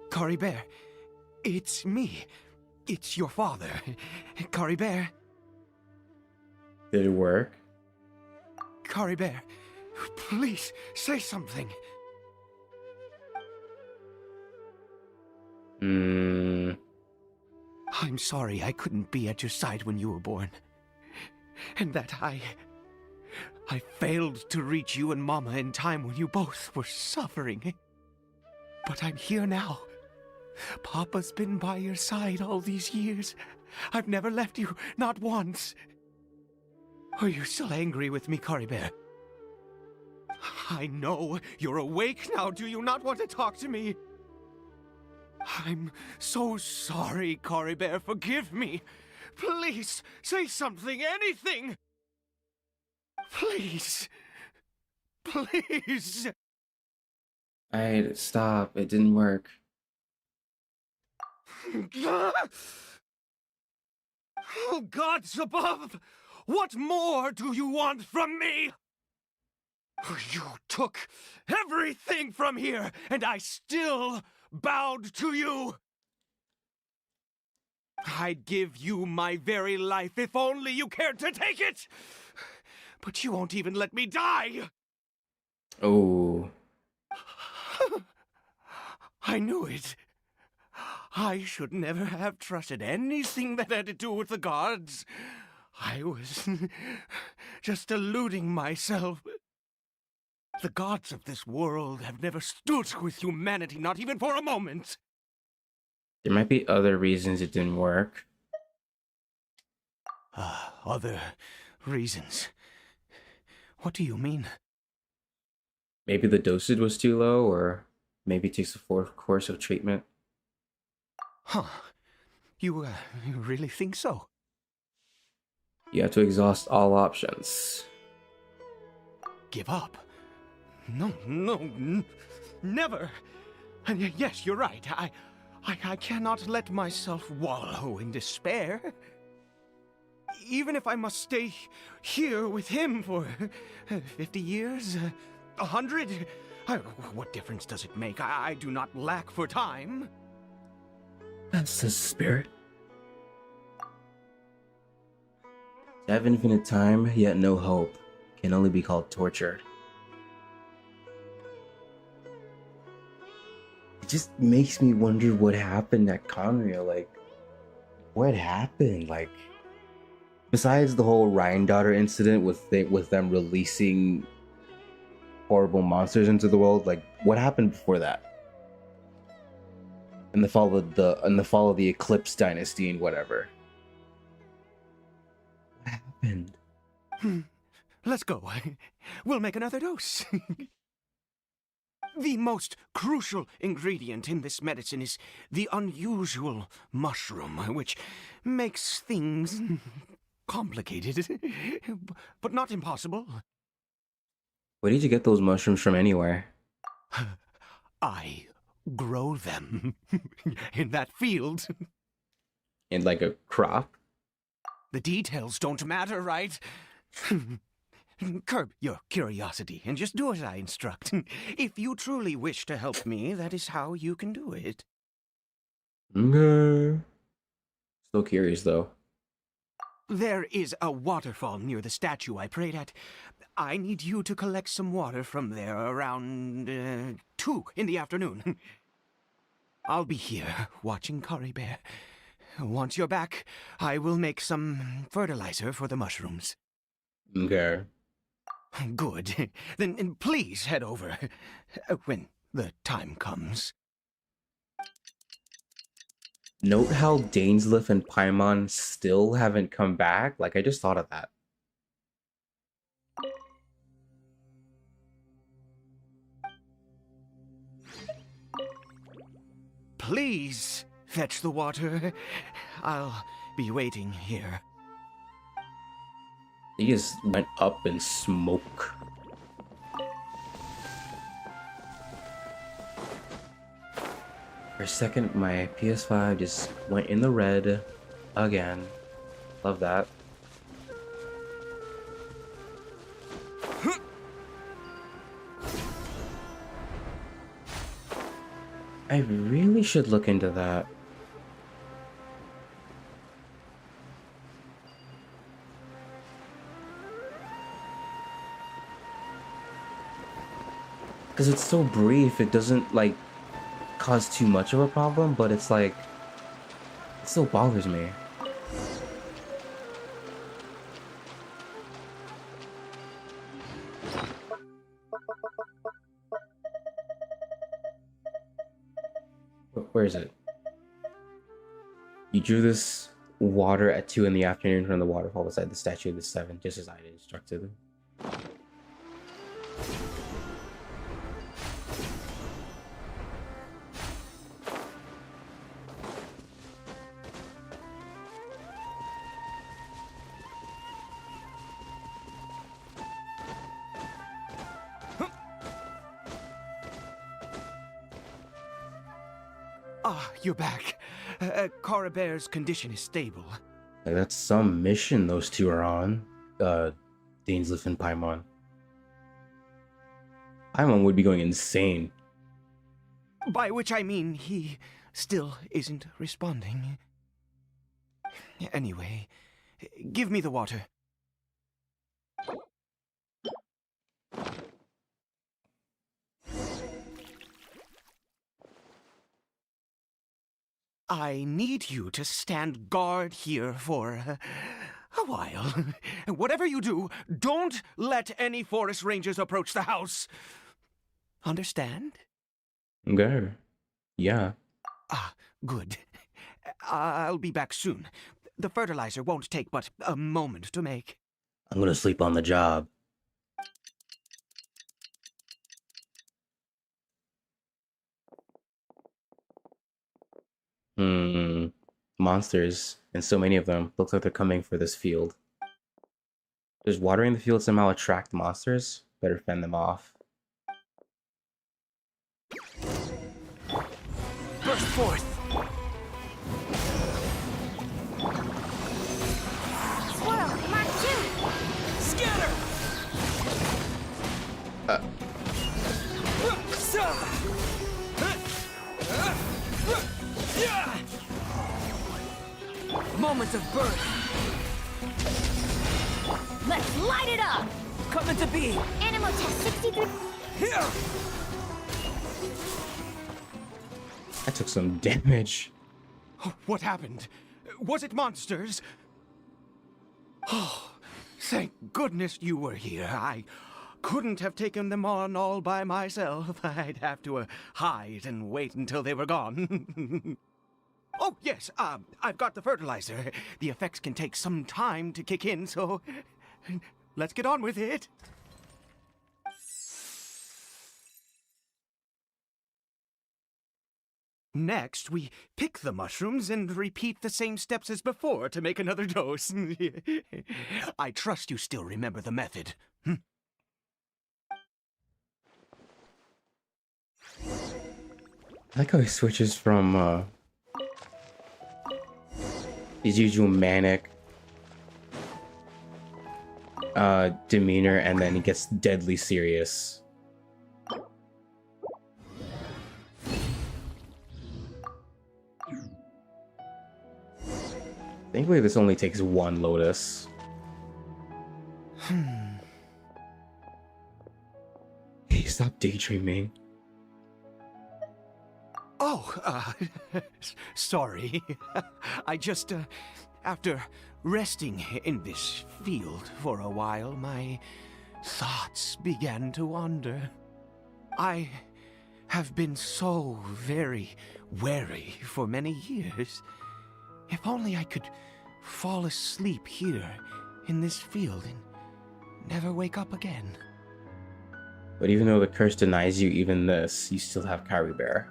Caribert, it's me. It's your father. Caribert, Did it work? Caribert, please say something. I'm sorry I couldn't be at your side when you were born. And that I failed to reach you and Mama in time when you both were suffering. But I'm here now. Papa's been by your side all these years. I've never left you, not once. Are you still angry with me, Caribert? I know you're awake now. Do you not want to talk to me? I'm so sorry, Caribert. Forgive me. Please, say something, anything. Please. Please. Alright, stop. It didn't work. Oh, gods above! What more do you want from me? You took everything from here, and I still bowed to you. I'd give you my very life if only you cared to take it. But you won't even let me die. Oh. I knew it. I should never have trusted anything that had to do with the gods. I was just deluding myself. The gods of this world have never stood with humanity, not even for a moment. There might be other reasons it didn't work. Other reasons? What do you mean? Maybe the dosage was too low, or maybe it takes a fourth course of treatment. Huh. You really think so? You have to exhaust all options. Give up? No, never. And yes, you're right. I cannot let myself wallow in despair. Even if I must stay here with him for 50 years, 100, what difference does it make? I do not lack for time. That's the spirit. To have infinite time, yet no hope, can only be called torture. It just makes me wonder what happened at Conria. Like, what happened? Like, besides the whole Ryan daughter incident with them releasing horrible monsters into the world, like, what happened before that? In the fall of the Eclipse Dynasty and whatever. What happened? Let's go. We'll make another dose. The most crucial ingredient in this medicine is the unusual mushroom, which makes things complicated, but not impossible. Where did you get those mushrooms from anywhere? I grow them in that field. In like a crop? The details don't matter, right? Curb your curiosity and just do as I instruct. If you truly wish to help me, that is how you can do it. Okay. Still curious though. There is a waterfall near the statue I prayed at. I need you to collect some water from there around 2 in the afternoon. I'll be here watching Caribert. Once you're back, I will make some fertilizer for the mushrooms. Okay. Good. Then please head over when the time comes. Note how Dainsleif and Paimon still haven't come back. Like, I just thought of that. Please fetch the water. I'll be waiting here. He just went up in smoke. For a second, my PS5 just went in the red again. Love that. I really should look into that. Because it's so brief, it doesn't like cause too much of a problem, but it's like it still bothers me. Where is it? You drew this water at 2 in the afternoon from the waterfall beside the statue of the Seven, just as I had instructed. Ah, you're back. Caribert's condition is stable. Like, that's some mission those two are on. Dainsleif and Paimon. Paimon would be going insane. By which I mean he still isn't responding. Anyway, give me the water. I need you to stand guard here for a while. Whatever you do, don't let any forest rangers approach the house. Understand? Okay. Yeah. Ah, good. I'll be back soon. The fertilizer won't take but a moment to make. I'm gonna sleep on the job. Monsters, and so many of them. Looks like they're coming for this field. Does watering the field somehow attract monsters? Better fend them off. Burst forth! Squirrel, Mark 2! Scatter! Moment of birth! Let's light it up! Coming to be! Animal test 63. Here! I took some damage. What happened? Was it monsters? Oh, thank goodness you were here. I couldn't have taken them on all by myself. I'd have to hide and wait until they were gone. Oh, yes, I've got the fertilizer. The effects can take some time to kick in, so let's get on with it. Next, we pick the mushrooms and repeat the same steps as before to make another dose. I trust you still remember the method. I like how he switches from his usual manic demeanor, and then he gets deadly serious. Thankfully, this only takes one lotus. Hey, stop daydreaming. Oh, sorry. I just, after resting in this field for a while, my thoughts began to wander. I have been so very wary for many years. If only I could fall asleep here in this field and never wake up again. But even though the curse denies you even this, you still have Caribert.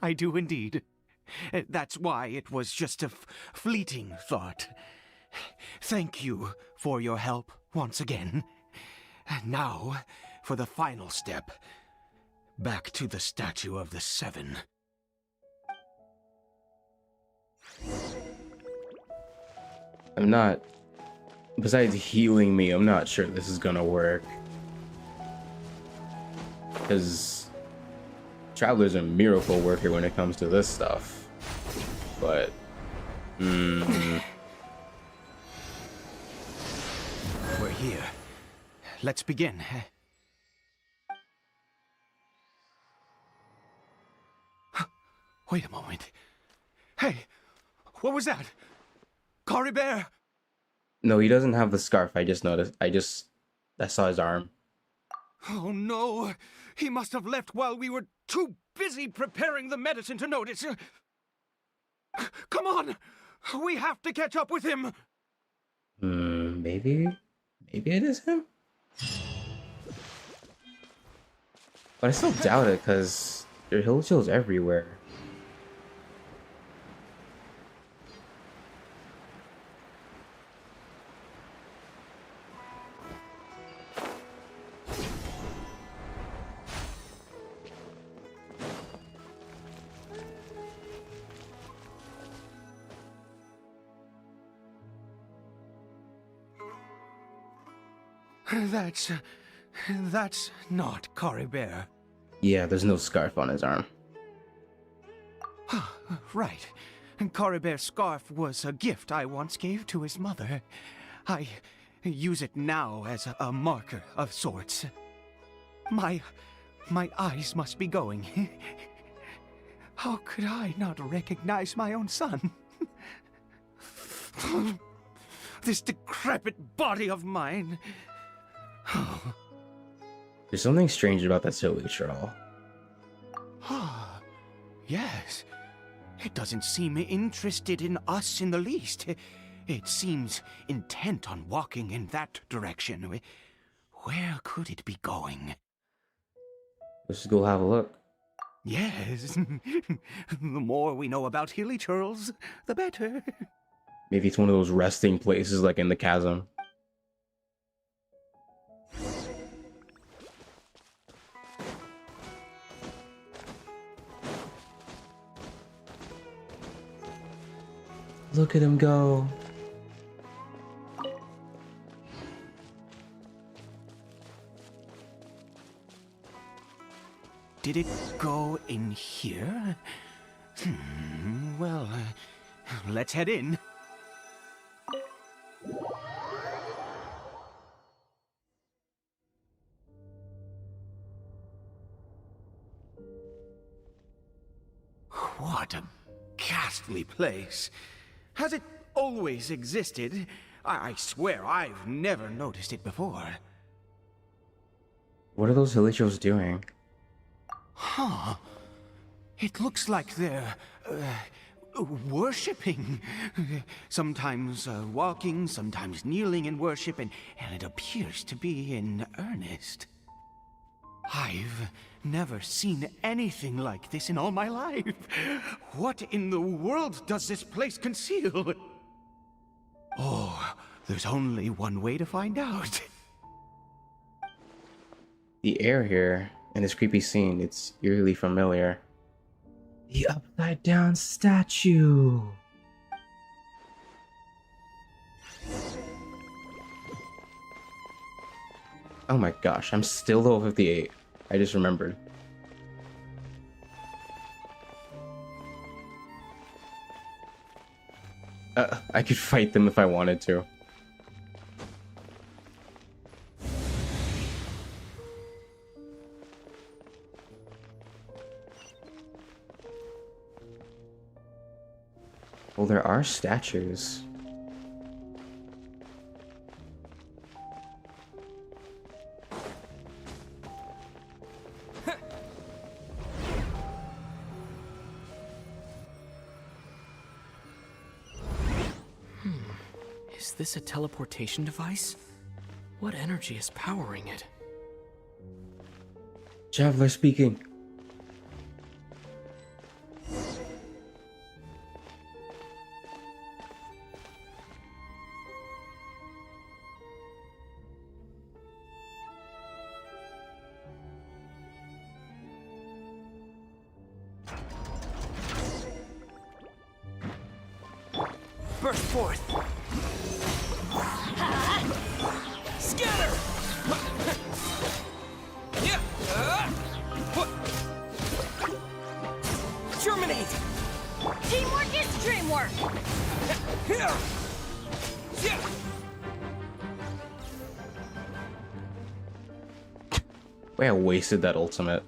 I do indeed. That's why it was just a fleeting thought. Thank you for your help once again. Now, for the final step. Back to the statue of the Seven. I'm not... Besides healing me, I'm not sure this is gonna work. Because... Traveler's a miracle worker when it comes to this stuff. But... We're here. Let's begin. Wait a moment. Hey, what was that? Caribert! No, he doesn't have the scarf. I just noticed. I saw his arm. Oh no! He must have left while we were too busy preparing the medicine to notice. Come on! We have to catch up with him! Maybe it is him? But I still doubt it, because there are hill chills everywhere. That's not Caribert. Yeah, there's no scarf on his arm. Right. Caribert's scarf was a gift I once gave to his mother. I use it now as a marker of sorts. My eyes must be going. How could I not recognize my own son? This decrepit body of mine. There's something strange about that silly troll. Yes. It doesn't seem interested in us in the least. It seems intent on walking in that direction. Where could it be going? Let's go have a look. Yes. The more we know about hilly churls, the better. Maybe it's one of those resting places like in the chasm. Look at him go. Did it go in here? Well, let's head in. What a ghastly place. Has it always existed? I swear I've never noticed it before. What are those villagers doing? Huh. It looks like they're, worshipping. Sometimes walking, sometimes kneeling in worship, and it appears to be in earnest. I've never seen anything like this in all my life. What in the world does this place conceal? Oh, there's only one way to find out. The air here in this creepy scene, it's eerily familiar. The upside down statue. Oh my gosh, I'm still level 58. I just remembered. I could fight them if I wanted to. Well, there are statues. Is this a teleportation device? What energy is powering it? Traveler speaking. Burst forth! Scatter! Germinate! Teamwork is dreamwork! Way I wasted that ultimate.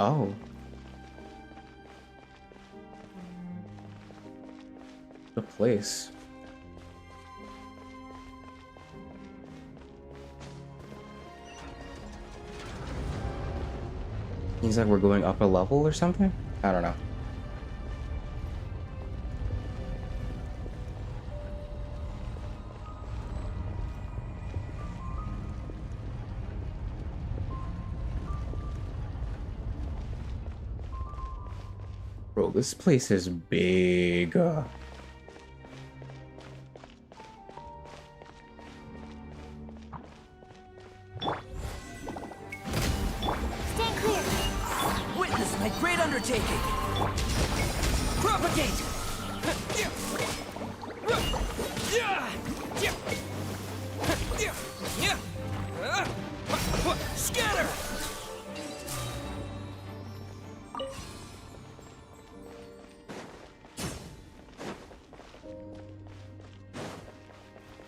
Oh. The place. Seems like we're going up a level or something? I don't know. Bro, this place is big. Stand clear. Witness my great undertaking! Propagate! Scatter!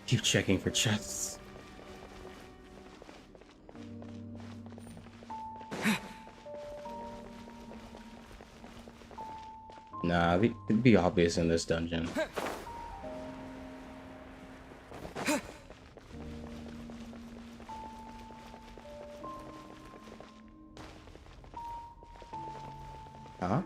Keep checking for chests. Nah, it'd be obvious in this dungeon. Huh?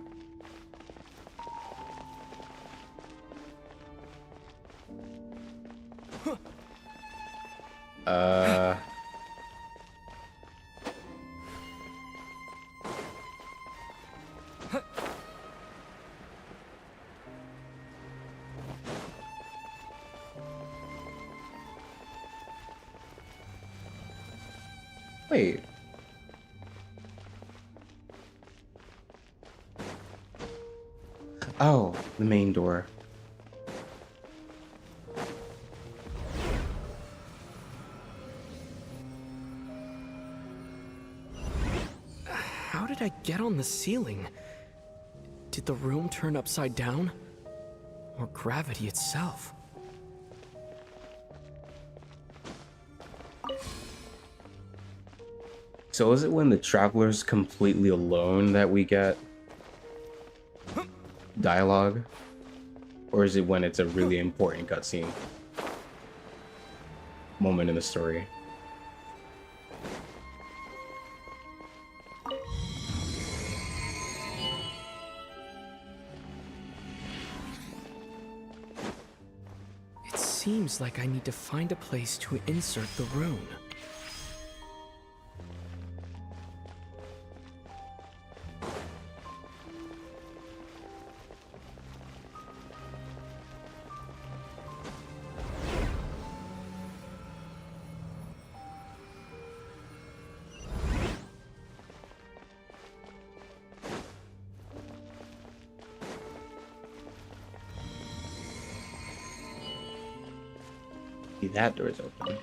Wait. Oh, the main door. How did I get on the ceiling? Did the room turn upside down? Or gravity itself? So is it when the traveler's completely alone that we get dialogue? Or is it when it's a really important cutscene moment in the story? It seems like I need to find a place to insert the rune. See, that door's open.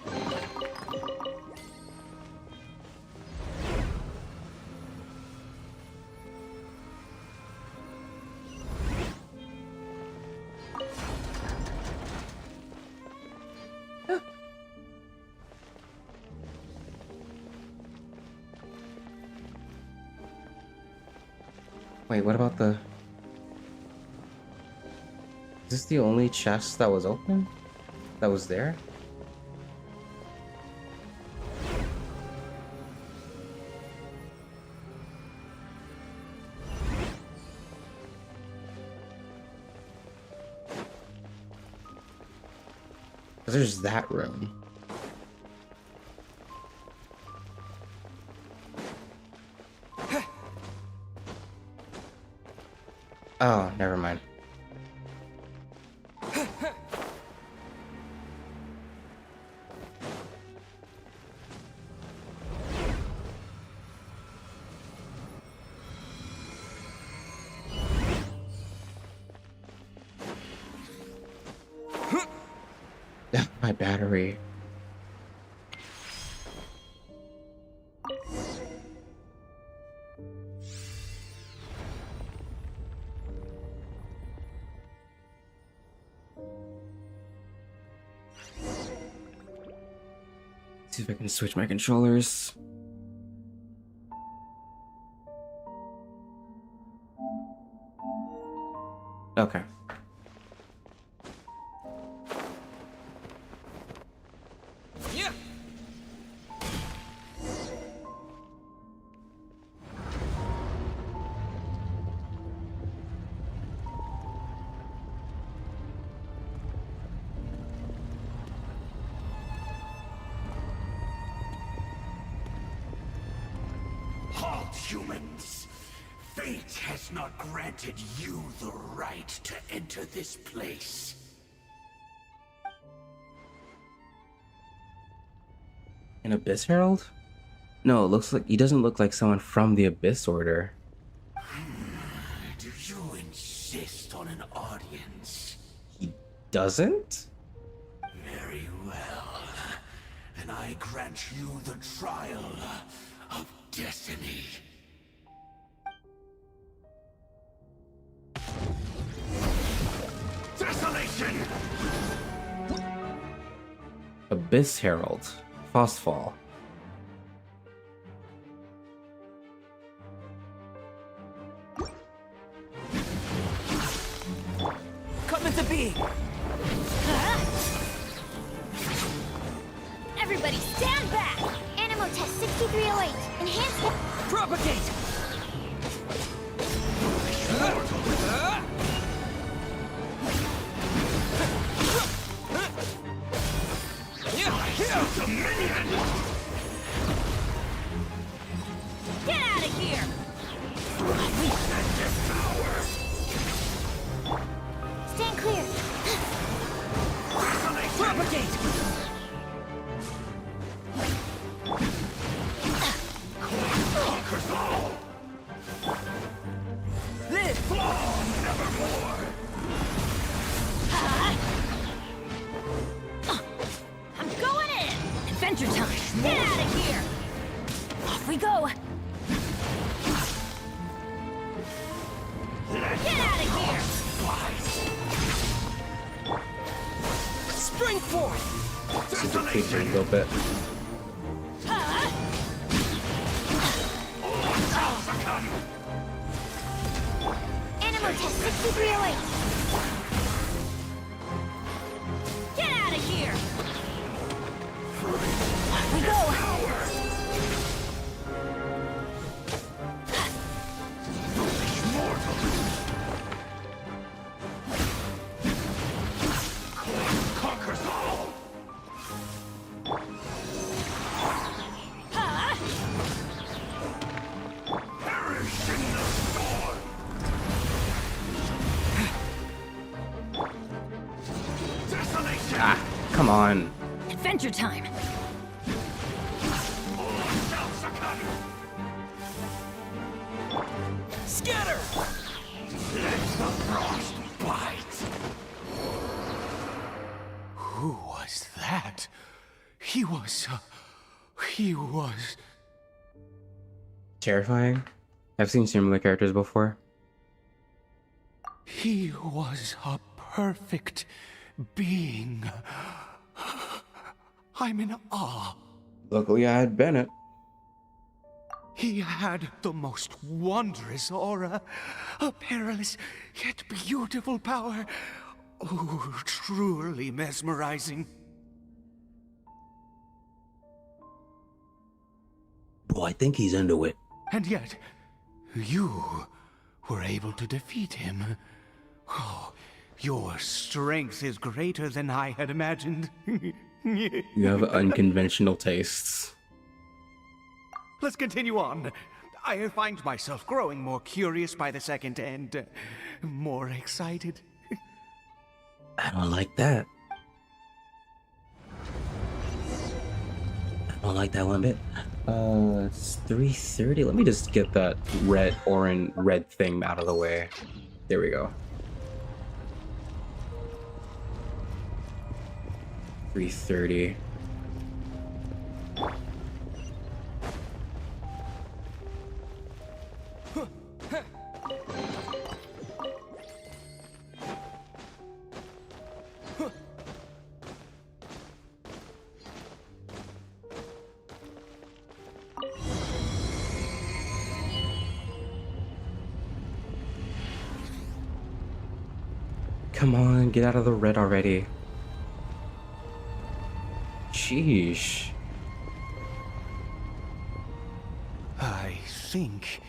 Wait, what about the... Is this the only chest that was open? That was there? There's that room. Oh, never mind. My battery. See if I can switch my controllers. Okay. Yeah. Halt, humans! Fate has not granted you the right to enter this place. An Abyss Herald? No, it looks like he doesn't look like someone from the Abyss Order. Do you insist on an audience? He doesn't? Very well. Then I grant you the trial of destiny. Desolation! Abyss Herald. Frostfall. Come into being! Everybody stand back! Animal test 6308. Enhanced... Propagate! Get out of here! Stand clear. Propagate! Conquers all! Live! Nevermore! I'm going in! Adventure time! Get out of here! Off we go! Get out of here! Spring forth! This is a creature a little bit. Animal test 6308. Get out of here! Off we go. Conquers all! Perish in the storm! Desolation! Ah, come on. Adventure time! Thelxie! Scatter! Let the frost bite! Who was that? He was... Terrifying. I've seen similar characters before. He was a perfect being. I'm in awe. Luckily, I had Bennett. He had the most wondrous aura, a perilous yet beautiful power. Oh, truly mesmerizing. Oh, I think he's into it. And yet, you were able to defeat him. Oh, your strength is greater than I had imagined. You have unconventional tastes. Let's continue on. I find myself growing more curious by the second and more excited. I don't like that. I don't like that one bit. It's 3:30. Let me just get that red thing out of the way. There we go. 3:30. Come on, get out of the red already. Sheesh. I think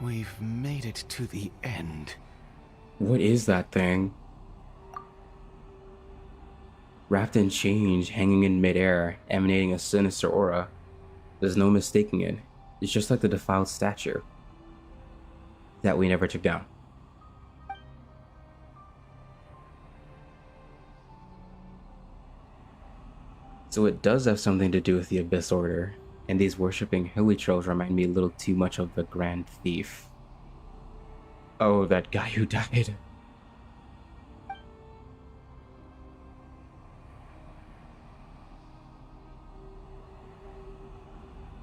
we've made it to the end. What is that thing? Wrapped in change, hanging in midair, emanating a sinister aura. There's no mistaking it. It's just like the defiled statue that we never took down. So it does have something to do with the Abyss Order, and these worshipping hilly trolls remind me a little too much of the Grand Thief. Oh, that guy who died.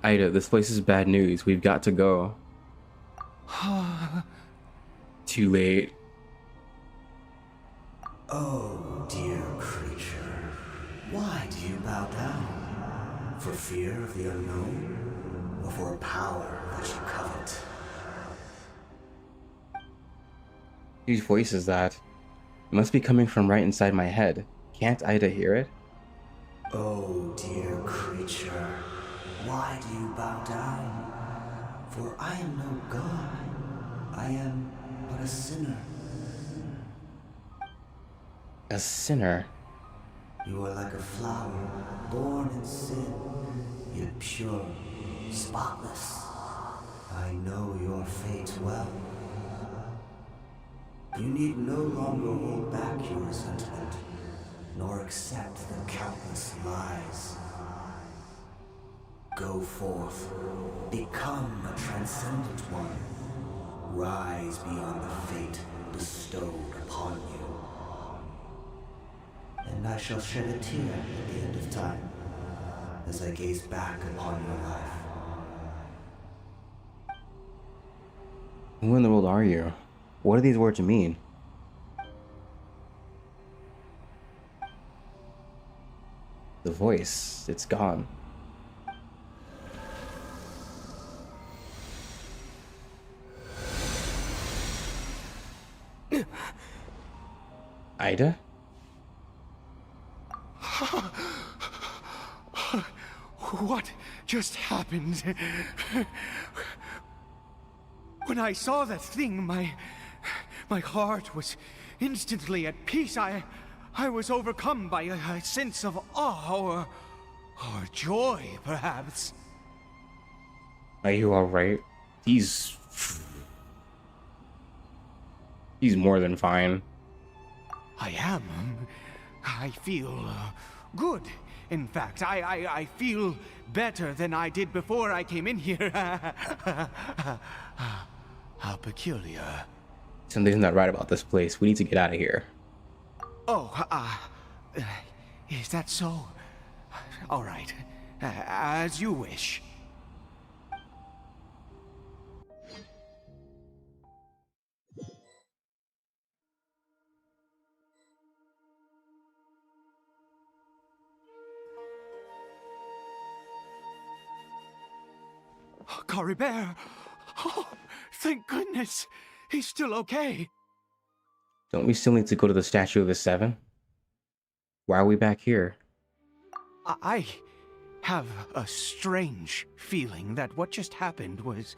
Ida, this place is bad news. We've got to go. Too late. Oh, dear creature. Why do you bow down? For fear of the unknown? Or for a power that you covet? Whose voice is that? It must be coming from right inside my head. Can't Ida hear it? Oh, dear creature. Why do you bow down? For I am no god. I am but a sinner. A sinner? You are like a flower, born in sin, yet pure, spotless. I know your fate well. You need no longer hold back your resentment, nor accept the countless lies. Go forth, become a transcendent one. Rise beyond the fate bestowed upon you. And I shall shed a tear at the end of time, as I gaze back upon your life. Who in the world are you? What do these words mean? The voice, it's gone. Ida? What just happened? When I saw that thing, my heart was instantly at peace. I was overcome by a sense of awe or joy, perhaps. Are you alright? He's more than fine. I am. I feel good. In fact, I feel better than I did before I came in here. How peculiar. Something's not right about this place. We need to get out of here. Oh, is that so? All right. As you wish. Caribert! Oh, thank goodness! He's still okay. Don't we still need to go to the Statue of the Seven? Why are we back here? I have a strange feeling that what just happened was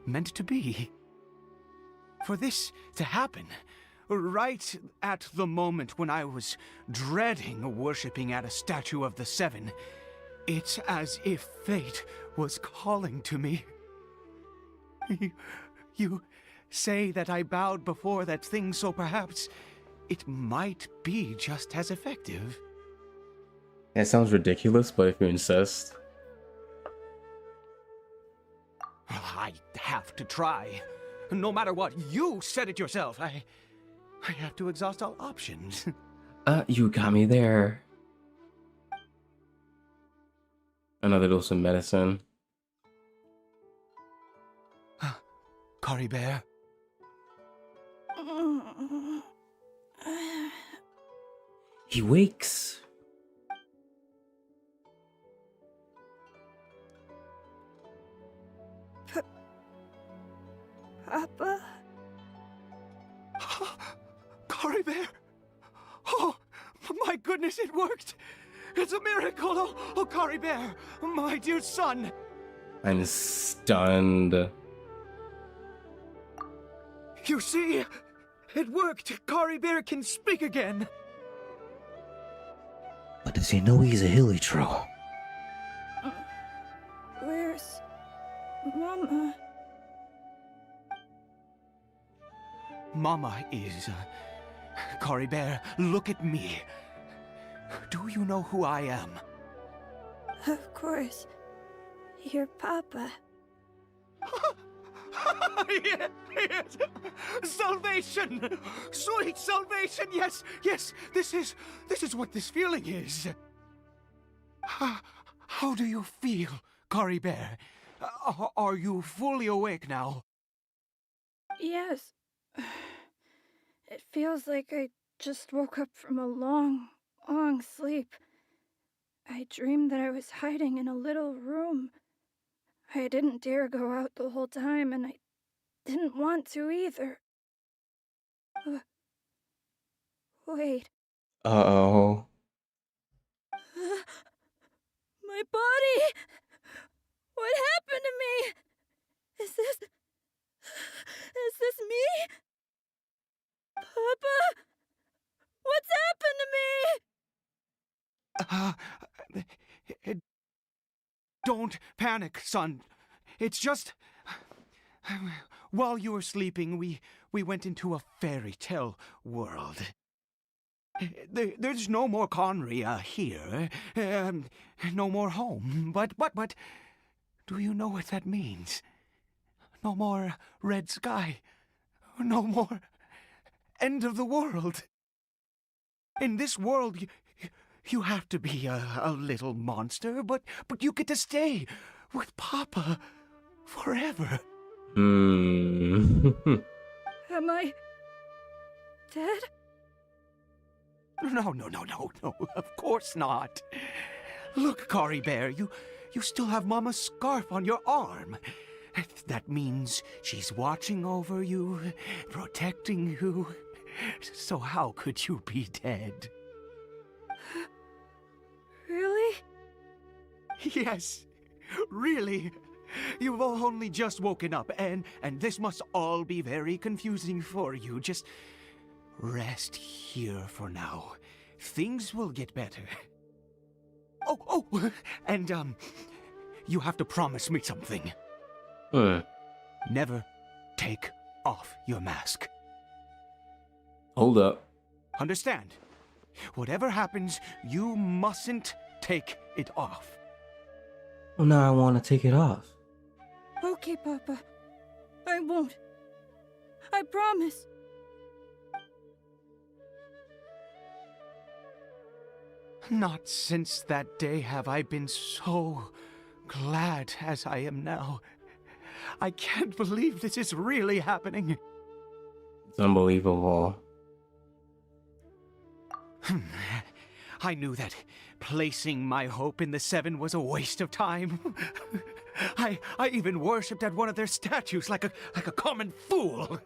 meant to be. For this to happen, right at the moment when I was dreading worshipping at a statue of the Seven, it's as if fate was calling to me. You say that I bowed before that thing, so perhaps it might be just as effective. That sounds ridiculous, but if you insist. I have to try. No matter what, you said it yourself. I have to exhaust all options. You got me there. Another dose of medicine. Caribert? He wakes. Papa? Caribert? goodness, it worked! It's a miracle! Oh, Caribert, my dear son! I'm stunned. You see? It worked! Caribert can speak again! But does he know he's a hilly troll? Where's Mama? Mama is... Caribert, look at me. Do you know who I am? Of course. Your Papa. Yes. Salvation! Sweet salvation! Yes, yes, this is what this feeling is. How do you feel, Caribert? Are you fully awake now? Yes. It feels like I just woke up from a long, long sleep. I dreamed that I was hiding in a little room. I didn't dare go out the whole time, and I didn't want to either. Wait. Uh-oh. My body! What happened to me? Is this me? Papa? What's happened to me? Don't panic, son. It's just... While you were sleeping, we went into a fairy tale world. There's no more Conria here. No more home. But... Do you know what that means? No more red sky. No more end of the world. In this world, you have to be a little monster, but you get to stay with Papa forever. Hmm. Am I dead? No, of course not. Look, Caribert, you still have Mama's scarf on your arm. That means she's watching over you, protecting you. So how could you be dead? Really? Yes, really. You've only just woken up, and this must all be very confusing for you. Just rest here for now. Things will get better. Oh, and you have to promise me something. Never take off your mask. Hold up. Understand? Whatever happens, you mustn't take it off. Well, now I want to take it off. Okay, Papa. I won't. I promise. Not since that day have I been so glad as I am now. I can't believe this is really happening. It's unbelievable. I knew that placing my hope in the Seven was a waste of time. I even worshipped at one of their statues like a common fool.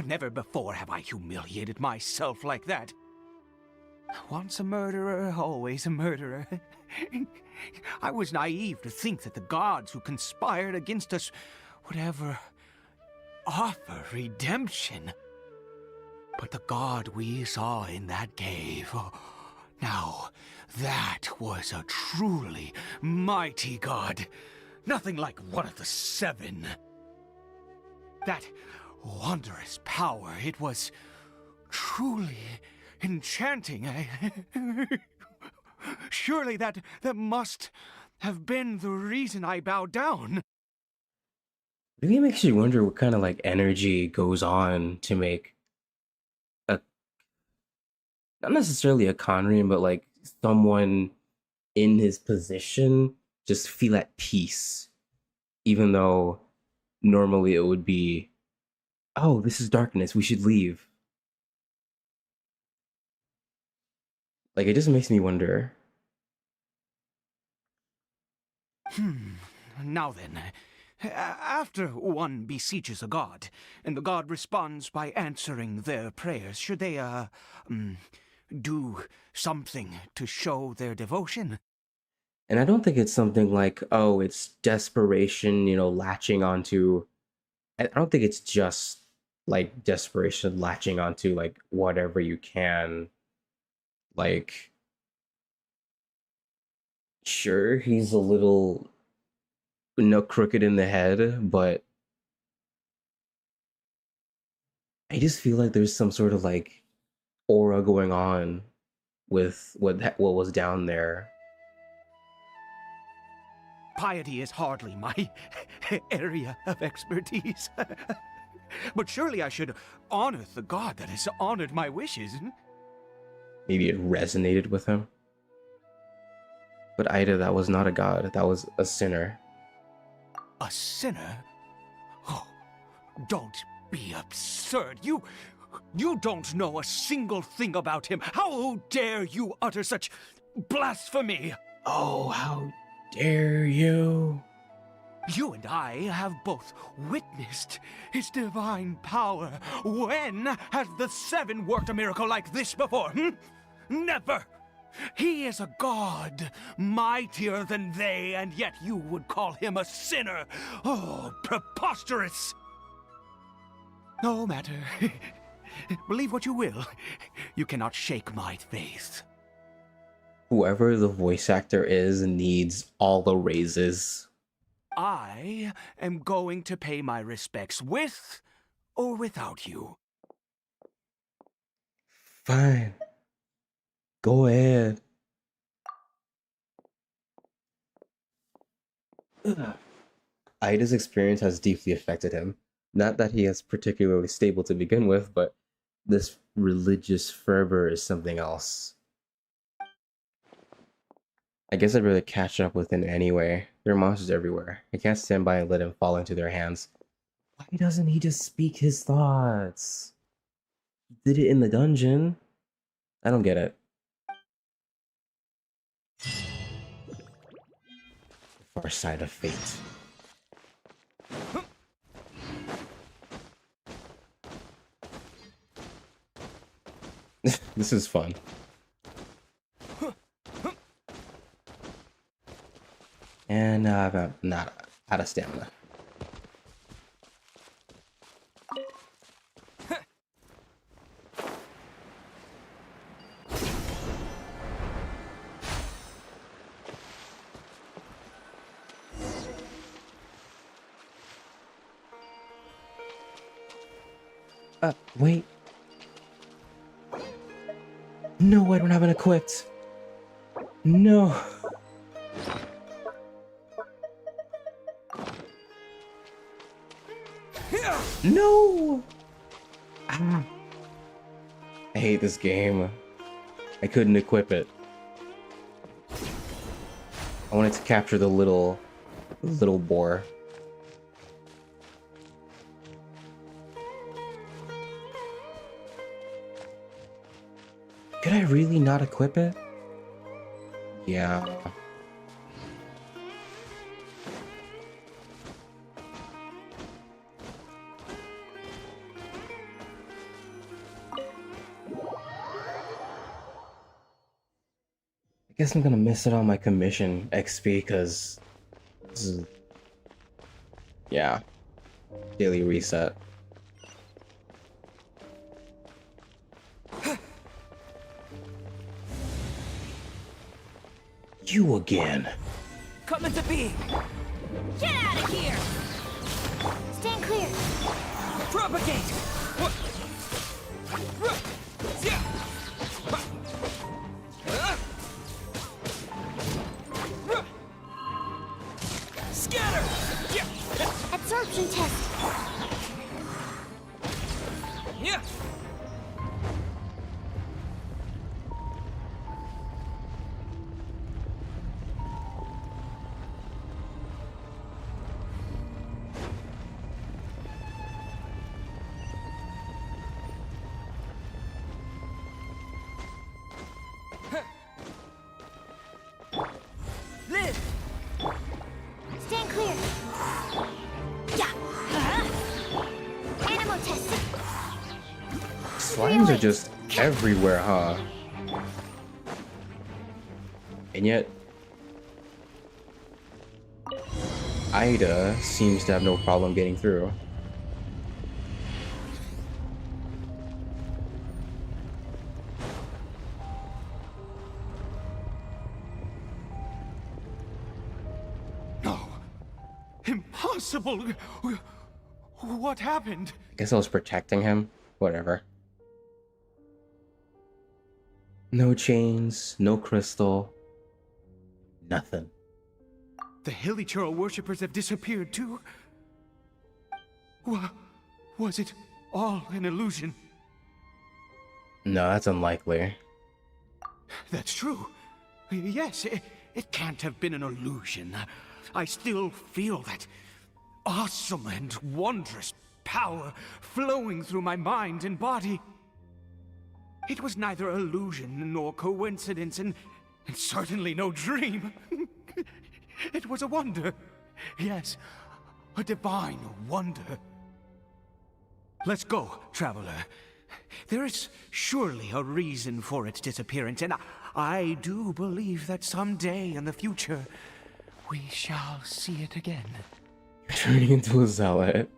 Never before have I humiliated myself like that. Once a murderer, always a murderer. I was naive to think that the gods who conspired against us would ever offer redemption. But the god we saw in that cave, now that was a truly mighty god. Nothing like one of the Seven. That wondrous power, it was truly enchanting. Surely that must have been the reason I bowed down. The game makes you wonder what kind of like energy goes on to make a, not necessarily a Conrian, but like someone in his position just feel at peace, even though normally it would be, oh, this is darkness, we should leave. Like, it just makes me wonder. Now then, after one beseeches a god, and the god responds by answering their prayers, should they, do something to show their devotion. And I don't think it's something like, oh, it's desperation, latching onto. I don't think it's just like desperation latching onto like whatever you can. Like, sure, he's a little crooked in the head, but I just feel like there's some sort of like aura going on with what was down there. Piety is hardly my area of expertise. But surely I should honor the god that has honored my wishes. Maybe it resonated with him. But Ida, that was not a god. That was a sinner. A sinner? Oh, don't be absurd. You don't know a single thing about him. How dare you utter such blasphemy? Oh, how dare you? You and I have both witnessed his divine power. When has the Seven worked a miracle like this before? Never! He is a god, mightier than they, and yet you would call him a sinner. Oh, preposterous! No matter. Believe what you will. You cannot shake my faith. Whoever the voice actor is needs all the raises. I am going to pay my respects with or without you. Fine. Go ahead. Ida's experience has deeply affected him. Not that he is particularly stable to begin with, but this religious fervor is something else. I guess I'd rather catch up with him anyway. There are monsters everywhere. I can't stand by and let him fall into their hands. Why doesn't he just speak his thoughts? He did it in the dungeon. I don't get it. The far side of fate. This is fun. And I'm not out of stamina. Wait. No, I don't have it equipped. No. No! Ah. I hate this game. I couldn't equip it. I wanted to capture the little boar. Could I really not equip it? Yeah. I guess I'm gonna miss it on my commission XP because this is, yeah, daily reset. You again. Come into being. Get out of here! Stand clear. Propagate! Scatter! Absorption test. Yeah. Stand clear. Yeah. Animal test. Slimes are just everywhere, huh? And yet, Ida seems to have no problem getting through. No. Impossible. What happened? I guess I was protecting him. Whatever. No chains, no crystal, nothing. The Hilly Churl worshippers have disappeared too? Was it all an illusion? No, that's unlikely. That's true. Yes, it can't have been an illusion. I still feel that awesome and wondrous power flowing through my mind and body. It was neither illusion nor coincidence, and certainly no dream. It was a wonder. Yes, a divine wonder. Let's go, traveler. There is surely a reason for its disappearance, and I do believe that someday in the future, we shall see it again. Turning into a zealot.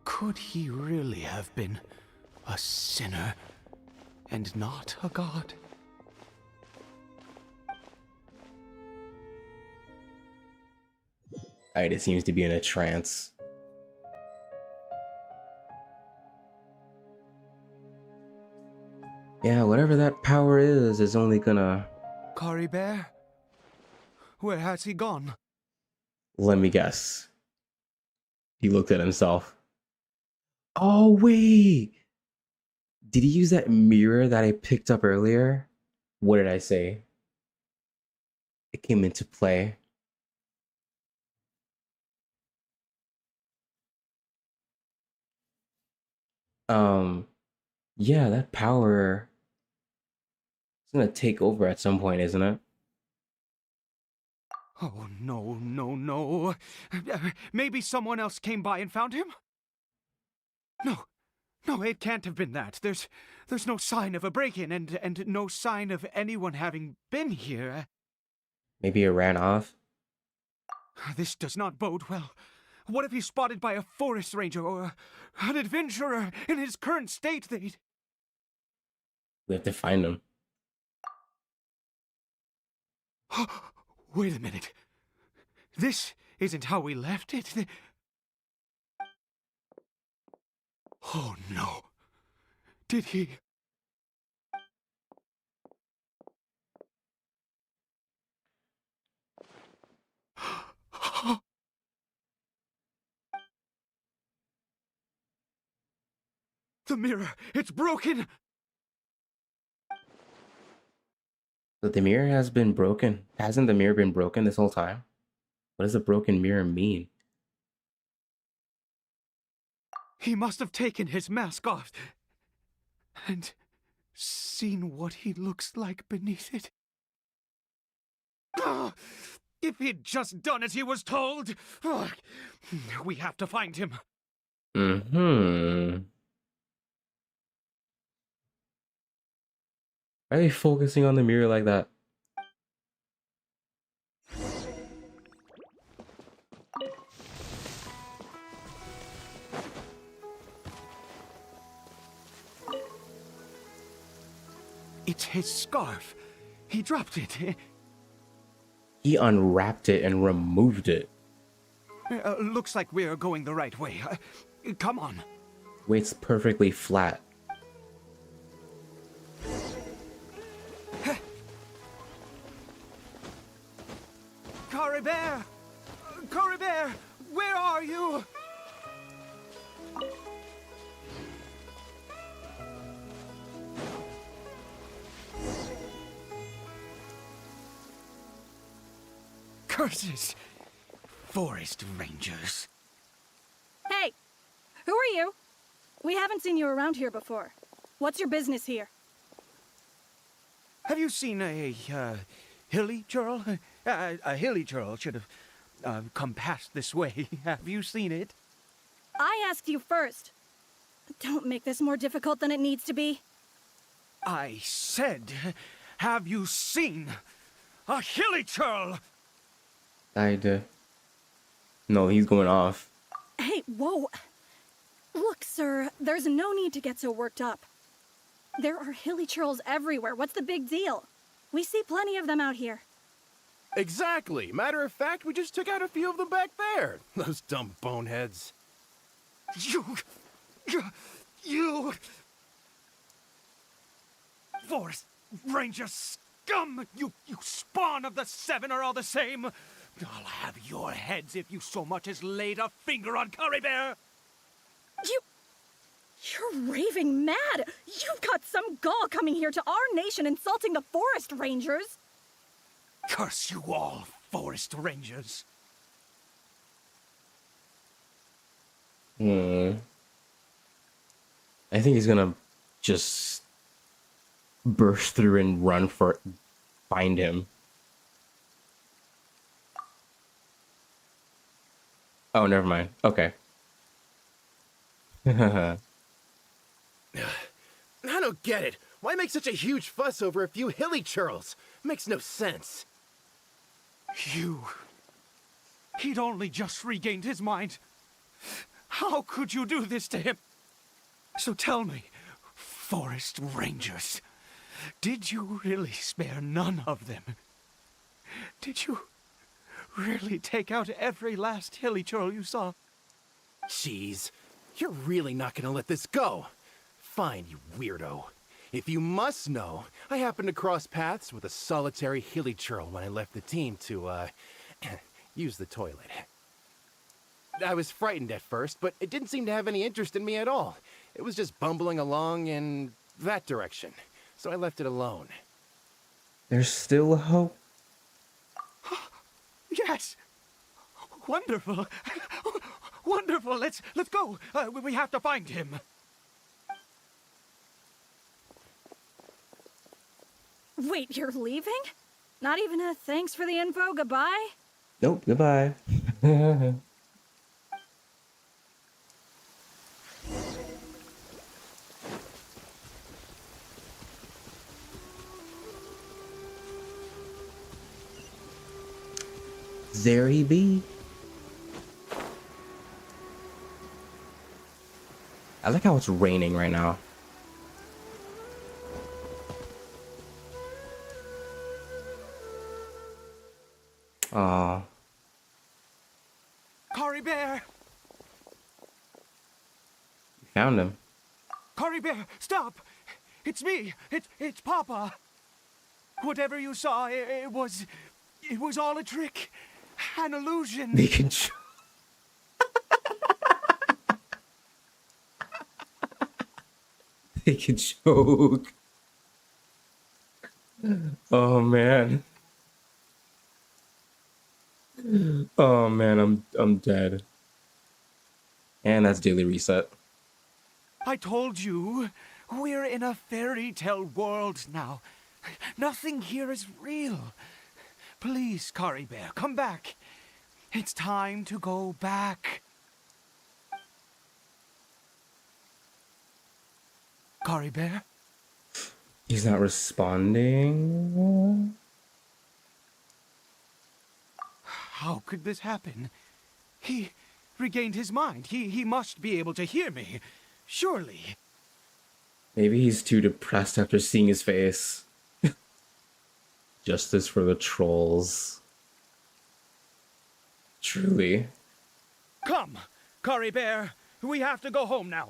Could he really have been a sinner and not a god? Ida seems to be in a trance. Yeah, whatever that power is only gonna... Caribert? Where has he gone? Let me guess. He looked at himself. Oh, wait! Did he use that mirror that I picked up earlier? What did I say? It came into play. Yeah, that power is gonna take over at some point, isn't it? Oh, no. Maybe someone else came by and found him? No, it can't have been that. There's no sign of a break-in and no sign of anyone having been here. Maybe it ran off? This does not bode well. What if he's spotted by a forest ranger or an adventurer in his current state? We have to find him. Wait a minute. This isn't how we left it. Oh no. Did he... The mirror, it's broken! So the mirror has been broken. Hasn't the mirror been broken this whole time? What does a broken mirror mean? He must have taken his mask off and seen what he looks like beneath it. If he'd just done as he was told! We have to find him. Why are they focusing on the mirror like that? It's his scarf. He dropped it. He unwrapped it and removed it. Looks like we're going the right way. Come on. Wait's perfectly flat. Caribert! Caribert! Where are you? Curses! Forest rangers. Hey! Who are you? We haven't seen you around here before. What's your business here? Have you seen a, hilly churl? A hilly churl should have come past this way. Have you seen it? I asked you first. Don't make this more difficult than it needs to be. I said, have you seen a hilichurl? No, he's going off. Hey, whoa. Look, sir, there's no need to get so worked up. There are hilichurls everywhere. What's the big deal? We see plenty of them out here. Exactly. Matter of fact, we just took out a few of them back there. Those dumb boneheads. You... Forest Ranger scum! You spawn of the Seven are all the same! I'll have your heads if you so much as laid a finger on Caribert! You're raving mad! You've got some gall coming here to our nation insulting the Forest Rangers! Curse you all, Forest Rangers! I think he's gonna just burst through and find him. Oh, never mind. Okay. I don't get it. Why make such a huge fuss over a few hilichurls? Makes no sense. He'd only just regained his mind. How could you do this to him? So tell me, Forest Rangers, did you really spare none of them? Did you really take out every last hilichurl you saw? Jeez, you're really not gonna let this go. Fine, you weirdo. If you must know, I happened to cross paths with a solitary hilichurl when I left the team to, use the toilet. I was frightened at first, but it didn't seem to have any interest in me at all. It was just bumbling along in that direction, so I left it alone. There's still hope. Yes! Wonderful! Wonderful! Let's go! We have to find him! Wait, you're leaving? Not even a thanks for the info, goodbye? Nope, goodbye. There he be. I like how it's raining right now. Aw. Caribert! Found him. Caribert, stop! It's me! It's Papa! Whatever you saw, it was all a trick. An illusion. They can They can choke. Oh man. Oh man, I'm dead. And that's daily reset. I told you, we're in a fairy tale world now. Nothing here is real. Please, Caribert, come back. It's time to go back. Caribert? He's not responding. How could this happen? He regained his mind. He must be able to hear me. Surely. Maybe he's too depressed after seeing his face. Justice for the trolls. Truly. Come, Caribert. We have to go home now.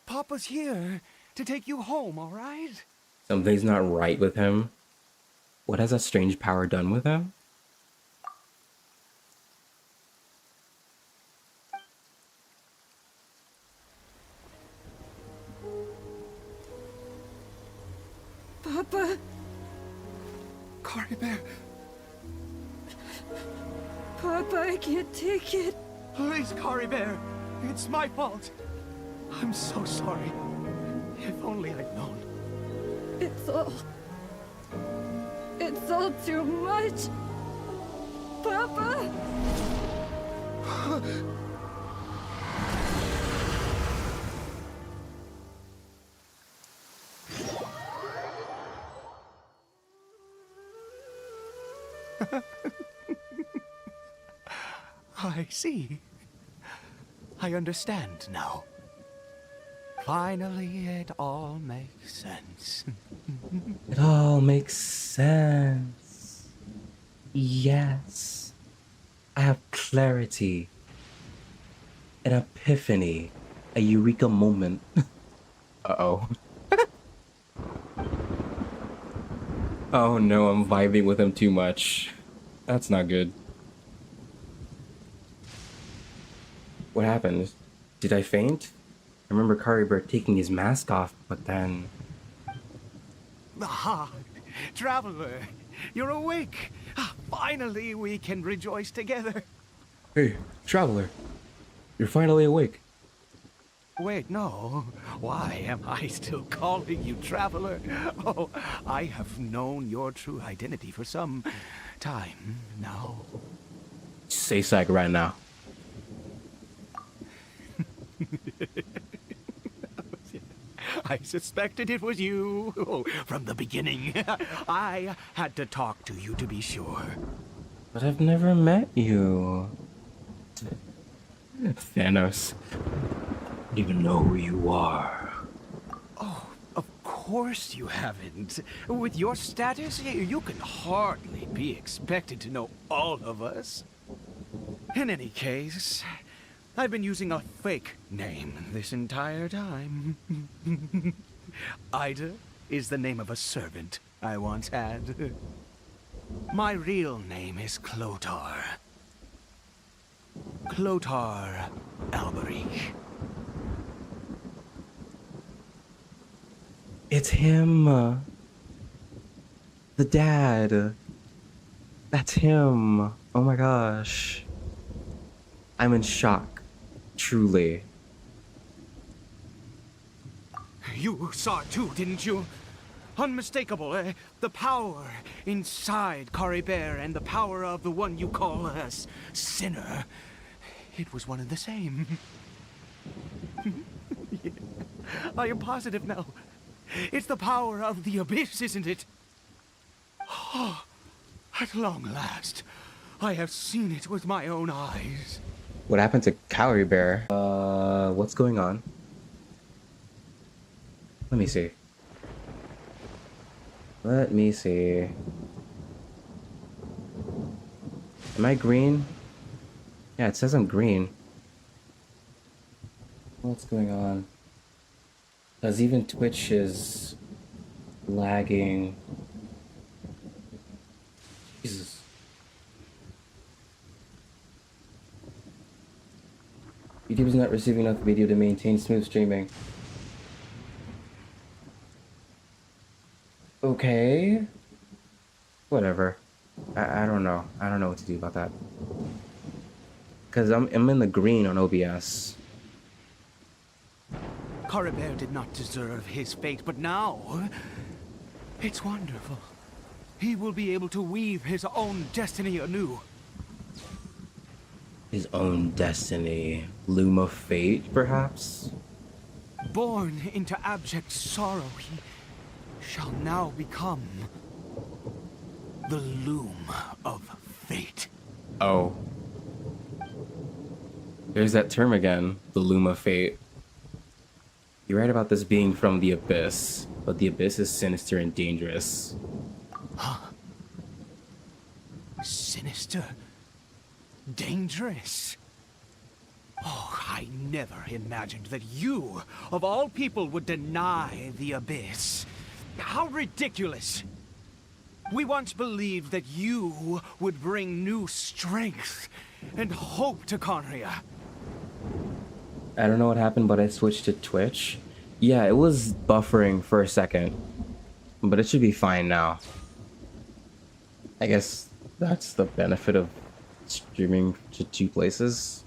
Papa's here to take you home, all right? Something's not right with him. What has that strange power done with him? Papa? Caribert. Papa, I can't take it. Please, Caribert. It's my fault. I'm so sorry. If only I'd known. It's all too much. Papa? I see. I understand now. Finally, it all makes sense. It all makes sense. Yes. I have clarity. An epiphany. A eureka moment. Uh-oh. Oh no, I'm vibing with him too much. That's not good. What happened? Did I faint? I remember Caribert taking his mask off, but then... Ah, traveler, you're awake. Finally, we can rejoice together. Hey, traveler. You're finally awake. Wait, no. Why am I still calling you traveler? Oh, I have known your true identity for some time now. Say psych right now. I suspected it was you. Oh, from the beginning. I had to talk to you to be sure. But I've never met you. Thanos. I don't even know who you are. Oh, of course you haven't. With your status, you can hardly be expected to know all of us. In any case, I've been using a fake name this entire time. Ida is the name of a servant I once had. My real name is Clotar. Clotar Alberich. It's him. The dad. That's him. Oh my gosh. I'm in shock. Truly. You saw it too, didn't you? Unmistakable, the power inside Caribert and the power of the one you call a sinner. It was one and the same. Yeah. I am positive now. It's the power of the abyss, isn't it? Oh, at long last, I have seen it with my own eyes. What happened to Caribert? What's going on? Let me see. Let me see. Am I green? Yeah, it says I'm green. What's going on? Because even Twitch is lagging. Jesus. YouTube is not receiving enough video to maintain smooth streaming. Okay. Whatever. I don't know. I don't know what to do about that. Because I'm in the green on OBS. Caribert did not deserve his fate, but now... it's wonderful. He will be able to weave his own destiny anew. His own destiny. Loom of fate, perhaps? Born into abject sorrow, he shall now become the loom of fate. Oh. There's that term again, the loom of fate. You're right about this being from the abyss, but the abyss is sinister and dangerous. Huh? Sinister? Dangerous? Oh, I never imagined that you, of all people, would deny the abyss. How ridiculous! We once believed that you would bring new strength and hope to Conria. I don't know what happened, but I switched to Twitch. Yeah, it was buffering for a second, but it should be fine now. I guess that's the benefit of streaming to two places.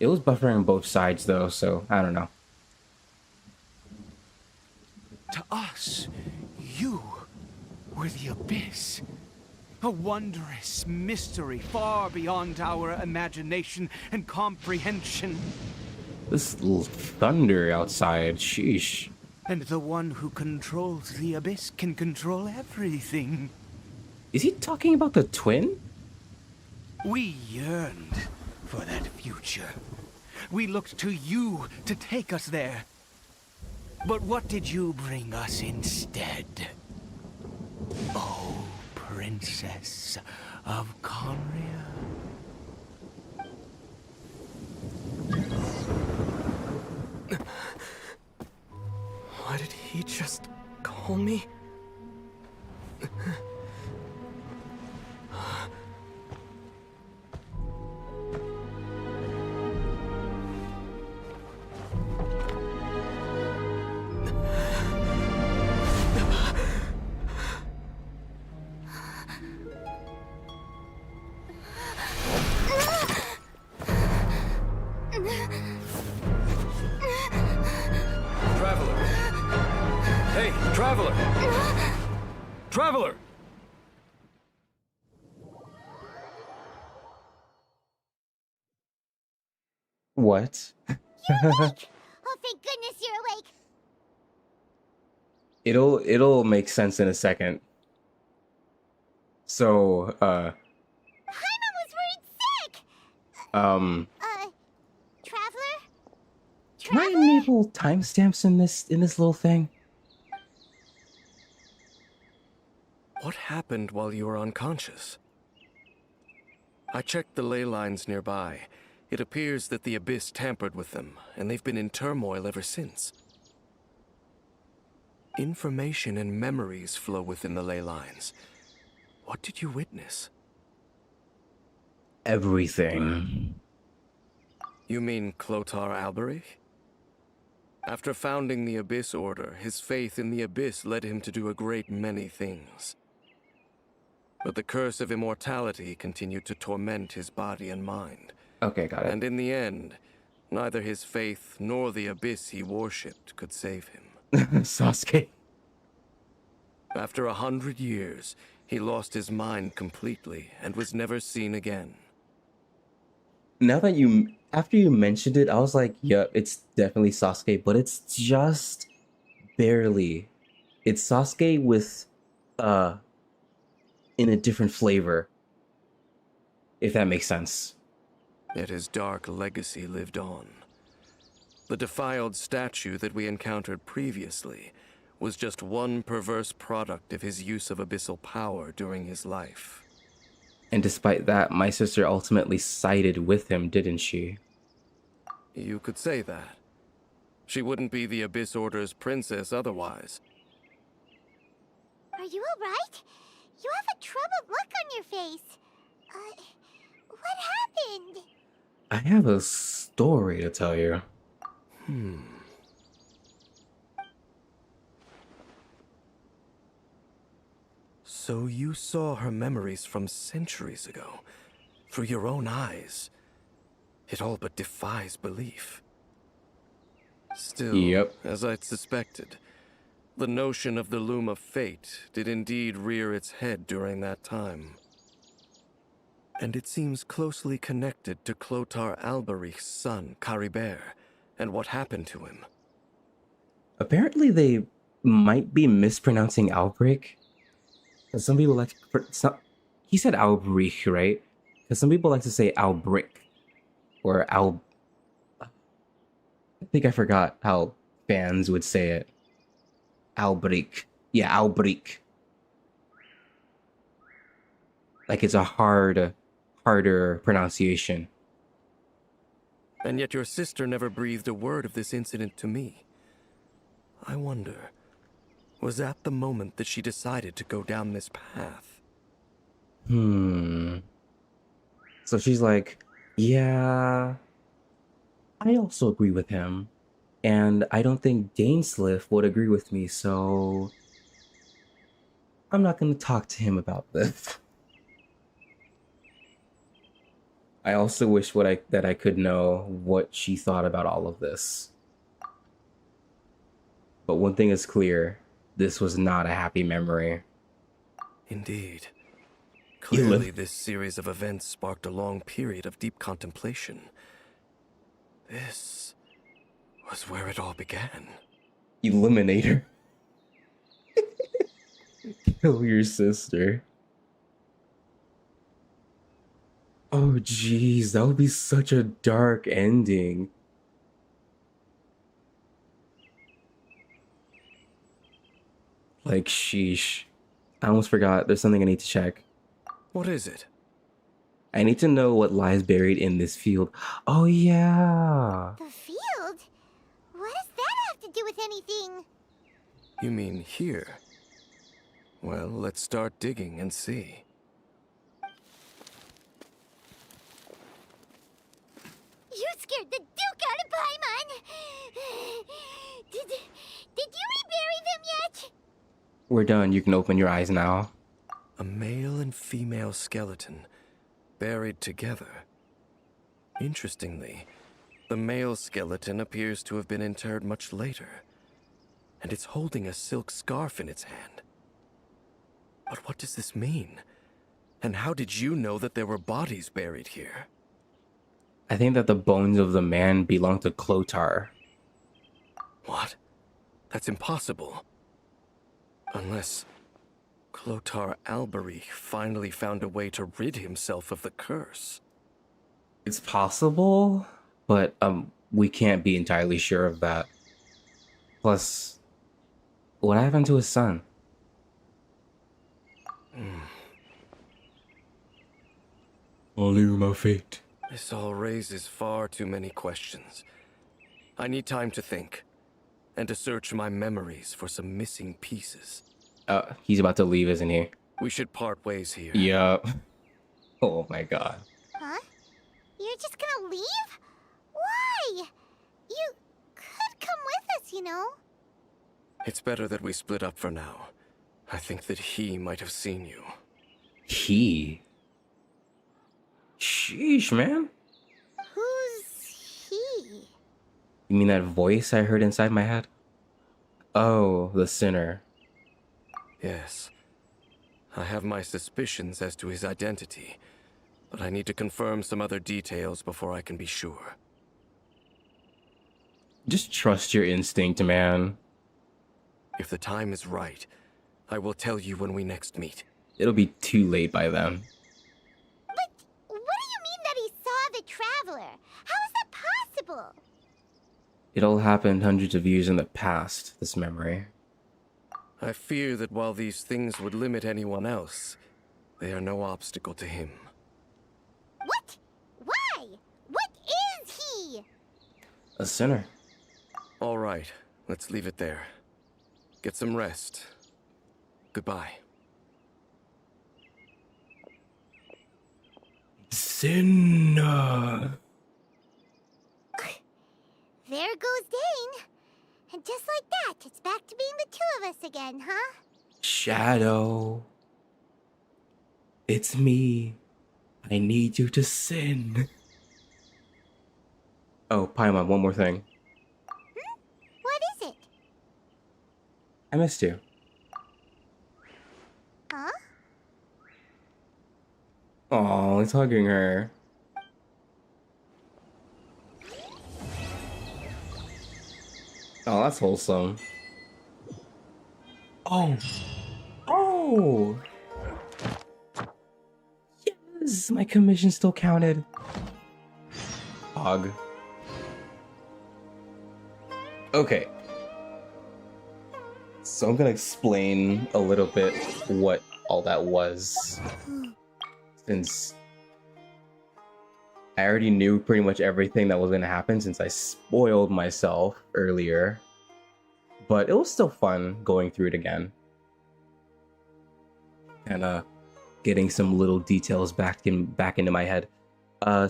It was buffering on both sides though, so I don't know. To us, you were the abyss. A wondrous mystery far beyond our imagination and comprehension. This little thunder outside, sheesh. And the one who controls the abyss can control everything. Is he talking about the twin? We yearned for that future. We looked to you to take us there. But what did you bring us instead? Oh, Princess of Conria. Why did he just call me? Traveler! Hey, Traveler! Traveler! What? Oh, thank goodness you're awake. It'll make sense in a second. So, Paimon was worried sick! um, Traveler? can I enable timestamps in this little thing? What happened while you were unconscious? I checked the ley lines nearby. It appears that the Abyss tampered with them, and they've been in turmoil ever since. Information and memories flow within the ley lines. What did you witness? Everything. You mean Clotar Alberich? After founding the Abyss Order, his faith in the Abyss led him to do a great many things. But the curse of immortality continued to torment his body and mind. Okay, got it. And in the end, neither his faith nor the Abyss he worshipped could save him. Sasuke. After 100 years, he lost his mind completely and was never seen again. Now that after you mentioned it, I was like, yep, it's definitely Sasuke, but it's just barely. It's Sasuke with, in a different flavor. If that makes sense. Yet his dark legacy lived on. The defiled statue that we encountered previously was just one perverse product of his use of abyssal power during his life. And despite that, my sister ultimately sided with him, didn't she? You could say that. She wouldn't be the Abyss Order's princess otherwise. Are you alright? You have a troubled look on your face. What happened? I have a story to tell you. So you saw her memories from centuries ago, through your own eyes. It all but defies belief. Still, Yep. as I'd suspected, the notion of the Loom of Fate did indeed rear its head during that time. And it seems closely connected to Clotar Alberich's son, Caribert, and what happened to him. Apparently they might be mispronouncing Albrecht. Because some people like to... He said Albrecht, right? Because some people like to say Albrecht. Or I think I forgot how fans would say it. Albrecht. Yeah, Albrecht. Like it's a harder pronunciation. And yet your sister never breathed a word of this incident to me. I wonder, was that the moment that she decided to go down this path? So she's like, yeah, I also agree with him. And I don't think Dainsliff would agree with me, so I'm not going to talk to him about this. I also wish that I could know what she thought about all of this. But one thing is clear, this was not a happy memory. Indeed. Clearly, this series of events sparked a long period of deep contemplation. This was where it all began. Eliminator. Kill your sister. Oh, jeez, that would be such a dark ending. Like, sheesh. I almost forgot. There's something I need to check. What is it? I need to know what lies buried in this field. Oh, yeah. The field? What does that have to do with anything? You mean here? Well, let's start digging and see. You scared the Duke out of Paimon! Did you rebury them yet? We're done. You can open your eyes now. A male and female skeleton, buried together. Interestingly, the male skeleton appears to have been interred much later, and it's holding a silk scarf in its hand. But what does this mean? And how did you know that there were bodies buried here? I think that the bones of the man belong to Clotar. What? That's impossible. Unless Clotar Alberich finally found a way to rid himself of the curse. It's possible, but we can't be entirely sure of that. Plus, what happened to his son? Only my fate. This all raises far too many questions. I need time to think, and to search my memories for some missing pieces. He's about to leave, isn't he? We should part ways here. Yup. Oh my god. Huh? You're just gonna leave? Why? You could come with us, you know? It's better that we split up for now. I think that he might have seen you. He? Sheesh, man. Who's he? You mean that voice I heard inside my head? Oh, the sinner. Yes. I have my suspicions as to his identity, but I need to confirm some other details before I can be sure. Just trust your instinct, man. If the time is right, I will tell you when we next meet. It'll be too late by then. But what do you mean that he saw the Traveler? How is that possible? It all happened hundreds of years in the past, this memory. I fear that while these things would limit anyone else, they are no obstacle to him. What? Why? What is he? A sinner. All right, let's leave it there. Get some rest. Goodbye. Sinner. There goes Dane. And just like that, it's back to being the two of us again, huh? Shadow. It's me. I need you to sin. Oh, Paimon, one more thing. What is it? I missed you. Huh? Oh, he's hugging her. Oh, that's wholesome. Oh. Oh. Yes, my commission still counted. Hog. Okay. So I'm gonna explain a little bit what all that was. Since I already knew pretty much everything that was going to happen since I spoiled myself earlier. But it was still fun going through it again. And getting some little details back into my head.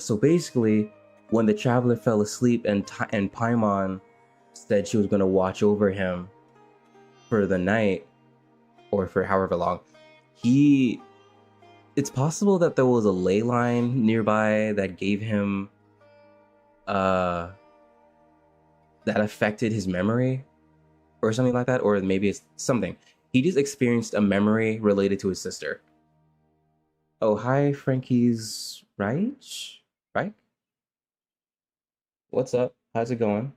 So basically, when the Traveler fell asleep and Paimon said she was going to watch over him for the night, or for however long, it's possible that there was a ley line nearby that gave him, that affected his memory or something like that, or maybe it's something. He just experienced a memory related to his sister. Oh, hi, Frankie's Reich? Right? What's up? How's it going?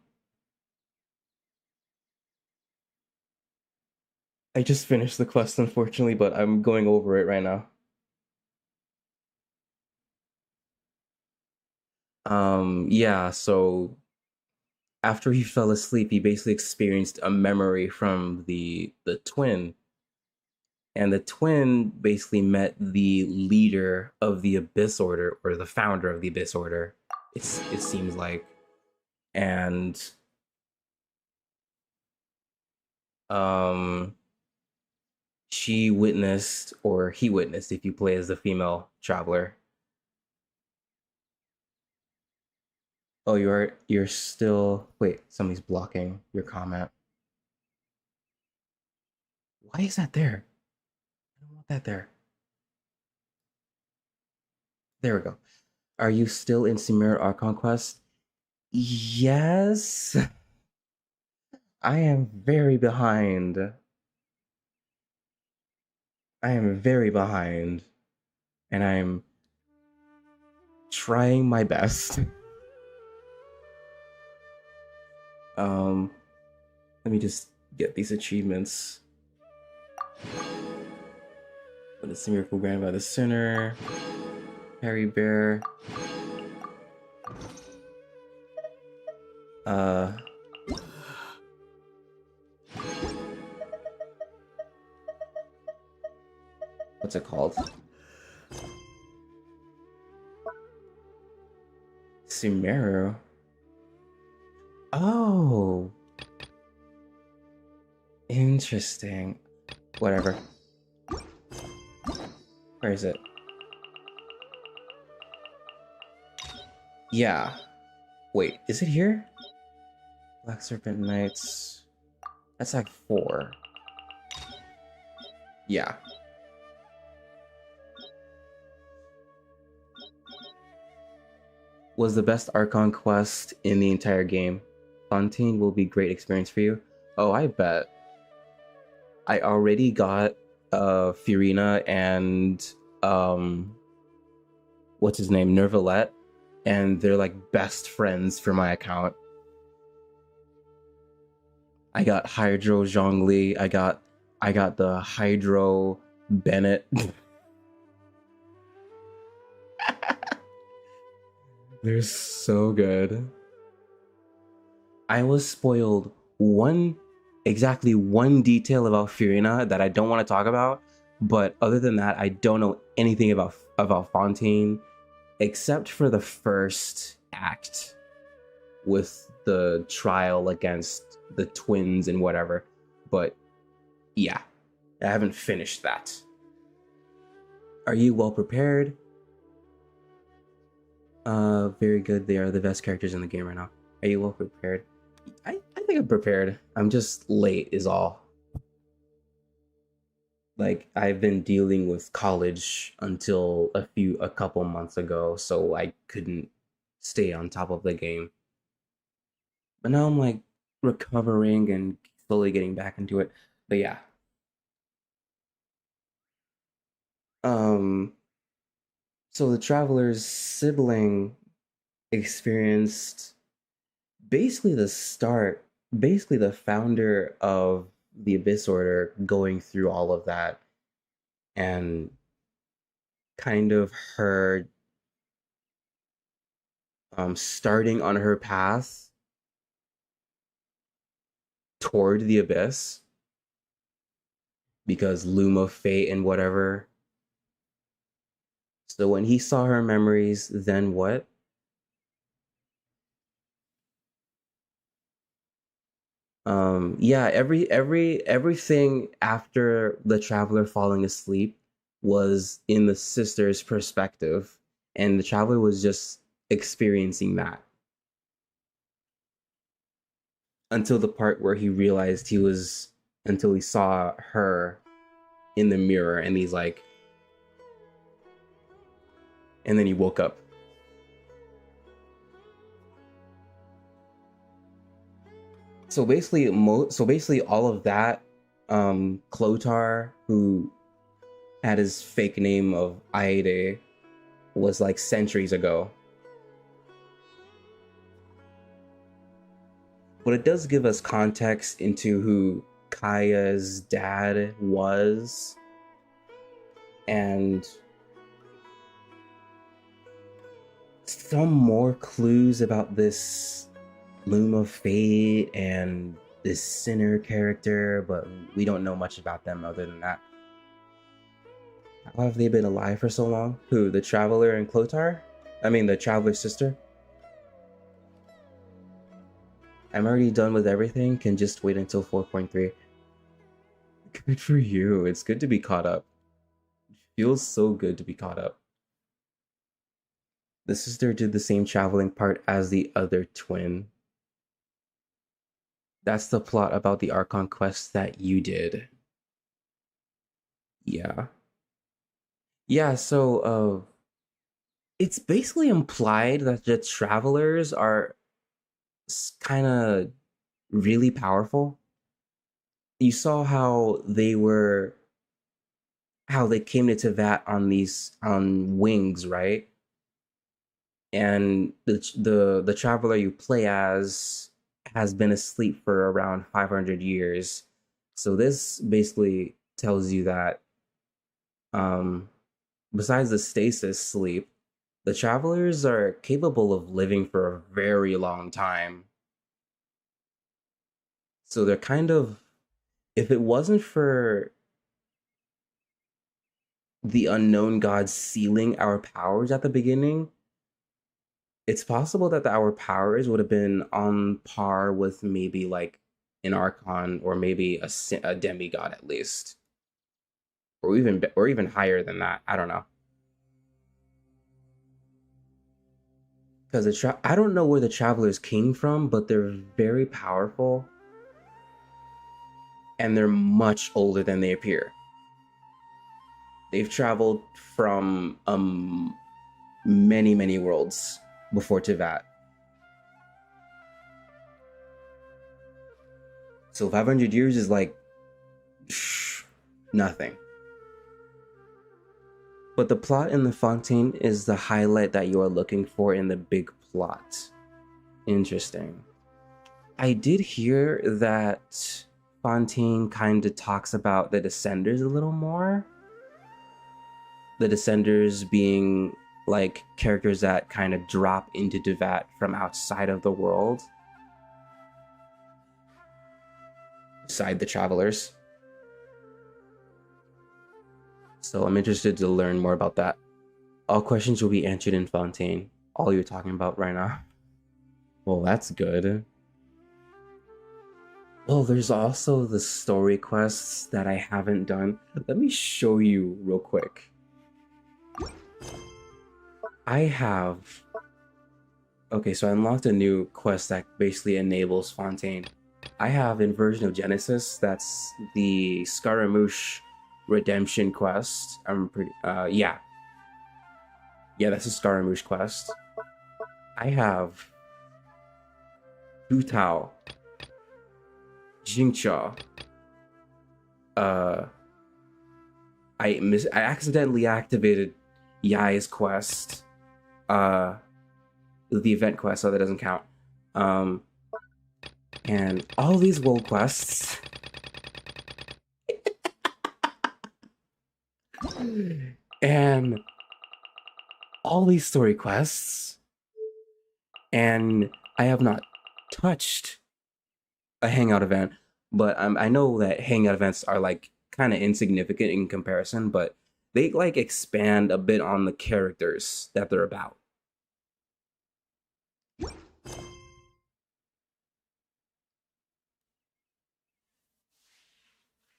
I just finished the quest, unfortunately, but I'm going over it right now. Yeah, so after he fell asleep, he basically experienced a memory from the twin. And the twin basically met the leader of the Abyss Order, or the founder of the Abyss Order. It seems like, and um, she witnessed, or he witnessed, if you play as the female traveler. Oh, you're still, wait, somebody's blocking your comment. Why is that there? I don't want that there. There we go. Are you still in Sumeru Archon Quest? Yes. I am very behind. I am very behind. And I'm trying my best. Let me just get these achievements. But it's a miracle granted by the sinner. Caribert. What's it called? Sumeru. Oh. Interesting. Whatever. Where is it? Yeah. Wait, is it here? Black Serpent Knights. That's like 4. Yeah. Was the best Archon quest in the entire game. Fontaine will be great experience for you. Oh, I bet. I already got Furina and what's his name? Nervalette, and they're like best friends for my account. I got Hydro Zhongli, I got the Hydro Bennett. They're so good. I was spoiled exactly one detail about Furina that I don't want to talk about, but other than that, I don't know anything about Fontaine, except for the first act with the trial against the twins and whatever. But yeah, I haven't finished that. Are you well prepared? Very good. They are the best characters in the game right now. Are you well prepared? I think I'm prepared. I'm just late is all. Like, I've been dealing with college until a couple months ago, so I couldn't stay on top of the game. But now I'm like recovering and slowly getting back into it. But yeah. So the traveler's sibling experienced basically the founder of the Abyss Order going through all of that, and kind of her starting on her path toward the Abyss, because Luma, fate, and whatever. So when he saw her memories, then what? Yeah, everything after the traveler falling asleep was in the sister's perspective, and the traveler was just experiencing that until the part where he realized until he saw her in the mirror, and he's like, and then he woke up. So basically all of that, Clotar, who had his fake name of Aide, was like centuries ago. But it does give us context into who Kaya's dad was, and some more clues about this Loom of Fate and this Sinner character, but we don't know much about them other than that. How have they been alive for so long? Who, the Traveler and Clotar? I mean, the Traveler's sister? I'm already done with everything, can just wait until 4.3. Good for you, it's good to be caught up. It feels so good to be caught up. The sister did the same traveling part as the other twin. That's the plot about the Archon quest that you did. Yeah. Yeah, so, it's basically implied that the travelers are kind of really powerful. You saw how they came to Teyvat on wings, right? And the traveler you play as has been asleep for around 500 years. So this basically tells you that besides the stasis sleep, the travelers are capable of living for a very long time. So they're kind of, if it wasn't for the unknown god sealing our powers at the beginning, it's possible that our powers would have been on par with maybe like an Archon or maybe a demigod at least, or even higher than that. I don't know, because I don't know where the travelers came from, but they're very powerful, and they're much older than they appear. They've traveled from many worlds before Teyvat. So 500 years is like nothing. But the plot in the Fontaine is the highlight that you are looking for in the big plot. Interesting. I did hear that Fontaine kind of talks about the Descenders a little more. The Descenders being like characters that kind of drop into Teyvat from outside of the world. Beside the travelers. So I'm interested to learn more about that. All questions will be answered in Fontaine. All you're talking about right now. Well, that's good. Oh, there's also the story quests that I haven't done. Let me show you real quick. I have... Okay, so I unlocked a new quest that basically enables Fontaine. I have in version of Genesis, that's the Scaramouche Redemption quest. I'm pretty... yeah. Yeah, that's a Scaramouche quest. I have... Hutao. Jingcha. I accidentally activated Yai's quest. The event quest, so that doesn't count. And all these world quests. And all these story quests. And I have not touched a hangout event, but I know that hangout events are like kind of insignificant in comparison, but they like expand a bit on the characters that they're about.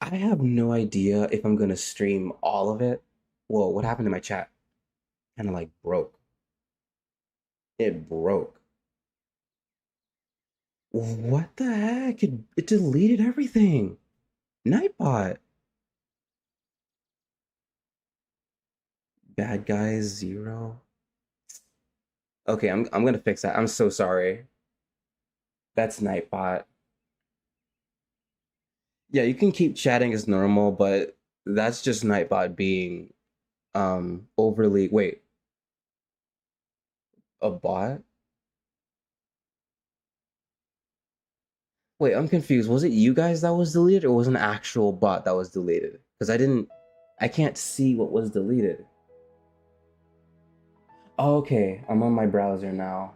I have no idea if I'm gonna stream all of it. Whoa, what happened to my chat? Kind of like broke. It broke. What the heck? It deleted everything. Nightbot. Bad guys 0. Okay, I'm gonna fix that. I'm so sorry. That's Nightbot. Yeah, you can keep chatting as normal, but that's just Nightbot being overly... Wait. A bot? Wait, I'm confused. Was it you guys that was deleted, or was it an actual bot that was deleted? Because I can't see what was deleted. Okay, I'm on my browser now.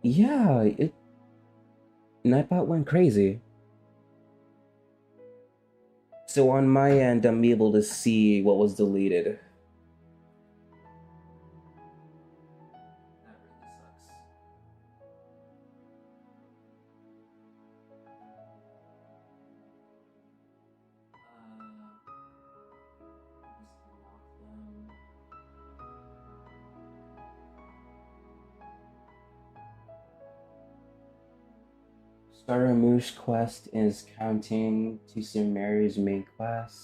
Yeah, Nightbot went crazy. So on my end, I'm able to see what was deleted. Scaramouche quest is counting to Sumeru's main quest.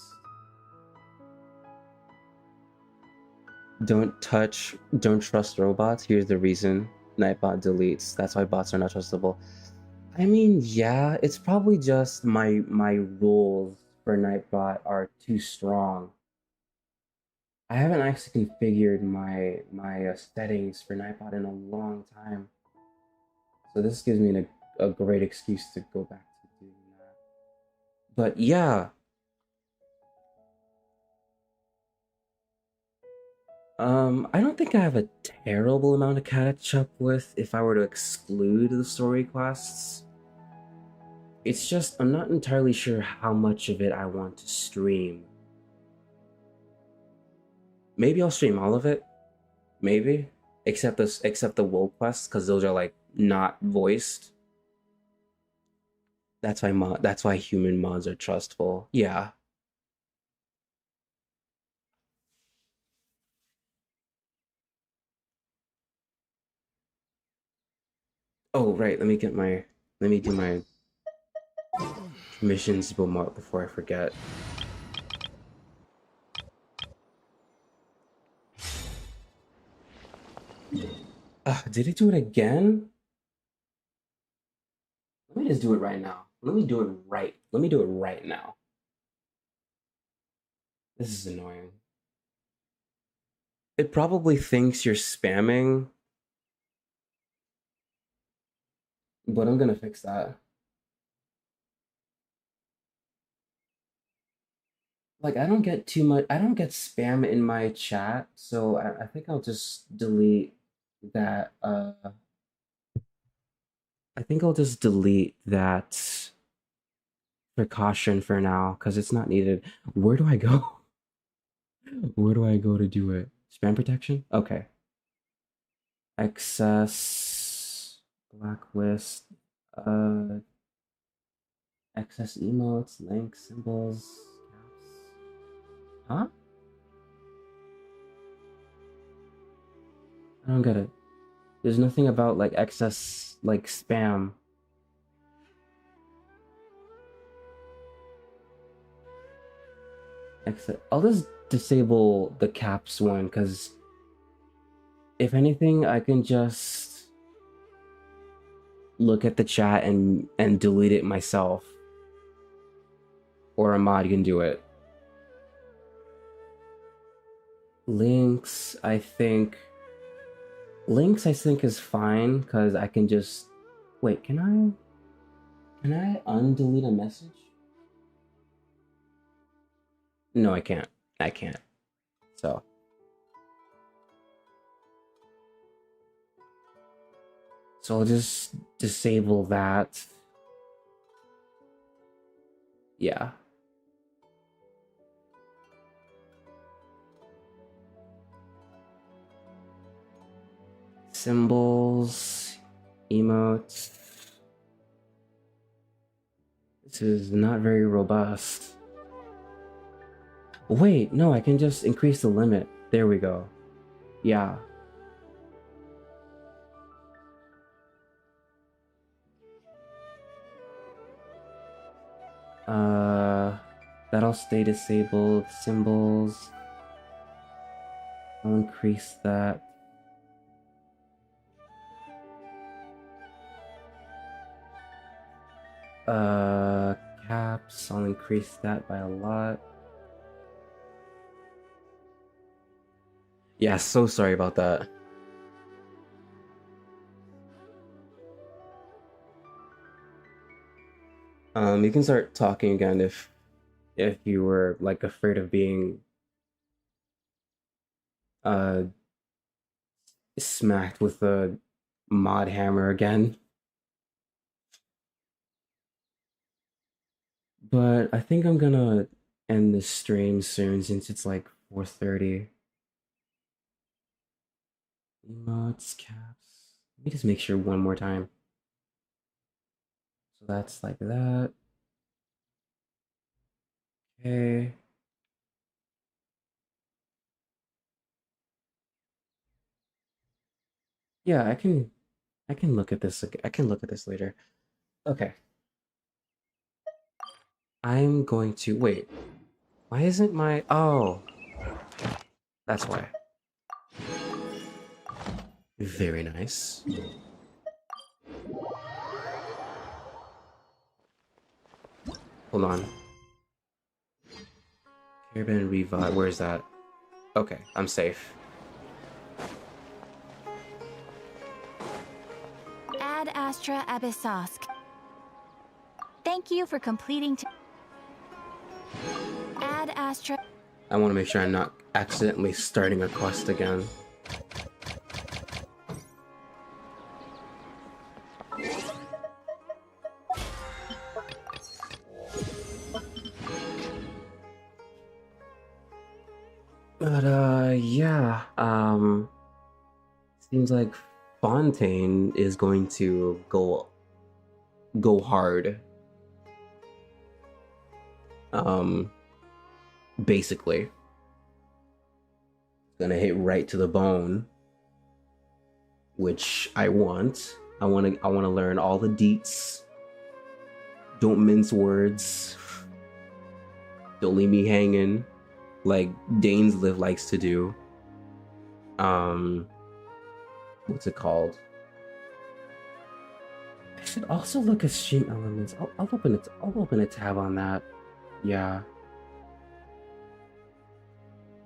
Don't trust robots. Here's the reason. Nightbot deletes. That's why bots are not trustable. I mean, yeah, it's probably just my rules for Nightbot are too strong. I haven't actually configured my settings for Nightbot in a long time. So this gives me a great excuse to go back to doing that. But yeah. I don't think I have a terrible amount to catch up with if I were to exclude the story quests. It's just I'm not entirely sure how much of it I want to stream. Maybe I'll stream all of it. Maybe. Except the wool quests, because those are like not voiced. That's why human mods are trustful. Yeah. Oh right, let me do my missions before I forget. Did it do it again? Let me just do it right now. Let me do it right now. This is annoying. It probably thinks you're spamming, but I'm gonna fix that. Like, I don't get spam in my chat, so I think I'll just delete that, I think I'll just delete that precaution for now, because it's not needed. Where do I go? Where do I go to do it? Spam protection? Okay. Excess, blacklist, excess emotes, links, symbols, caps. Huh? I don't get it. There's nothing about like excess like spam. I'll just disable the caps one, because if anything, I can just look at the chat and delete it myself. Or a mod can do it. Links, I think is fine, because I can just wait, can I undelete a message? No, I can't. So I'll just disable that. Yeah. Symbols, emotes. This is not very robust. Wait, no, I can just increase the limit. There we go. Yeah. That'll stay disabled. Symbols. I'll increase that. Caps, I'll increase that by a lot. Yeah, so sorry about that. You can start talking again if you were like afraid of being smacked with the mod hammer again. But I think I'm gonna end this stream soon since it's like 4:30. Emotes, caps. Let me just make sure one more time. So that's like that. Okay. Yeah, I can look at this. I can look at this later. Okay. I'm going to wait. Why isn't my oh, that's why. Very nice. Hold on. Caribert Revive. Where is that? Okay, I'm safe. Ad Astra Abyssosk. Thank you for completing. Ad Astra. I want to make sure I'm not accidentally starting a quest again. But yeah, seems like Fontaine is going to go hard. Basically, gonna hit right to the bone, which I want. I want to learn all the deets. Don't mince words. Don't leave me hanging, like Dainsliv likes to do. What's it called? I should also look at stream elements. I'll open a tab on that. Yeah.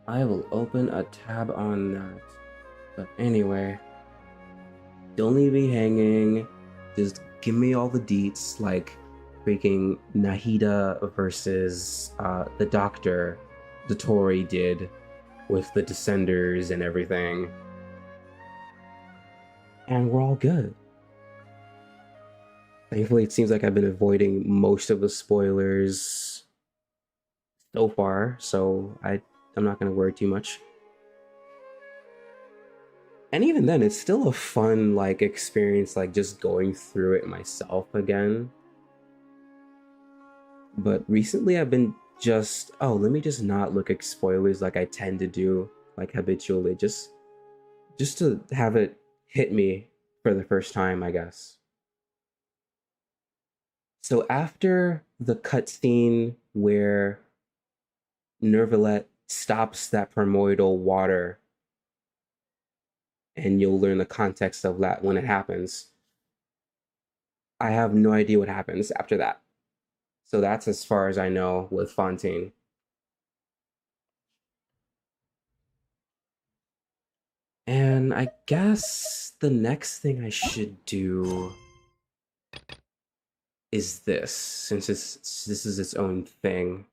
I will open a tab on that. But anyway, don't leave me hanging. Just give me all the deets, like freaking Nahida versus the Doctor, the Tory did with the Descenders and everything. And we're all good. Thankfully, it seems like I've been avoiding most of the spoilers so far, so I'm not going to worry too much. And even then, it's still a fun, like, experience, like, just going through it myself again. But recently I've been just, oh, let me just not look at spoilers like I tend to do, like, habitually, just to have it hit me for the first time, I guess. So after the cutscene where Nervalet stops that primordial water, and you'll learn the context of that when it happens, I have no idea what happens after that. So that's as far as I know with Fontaine. And I guess the next thing I should do is this, since this is its own thing.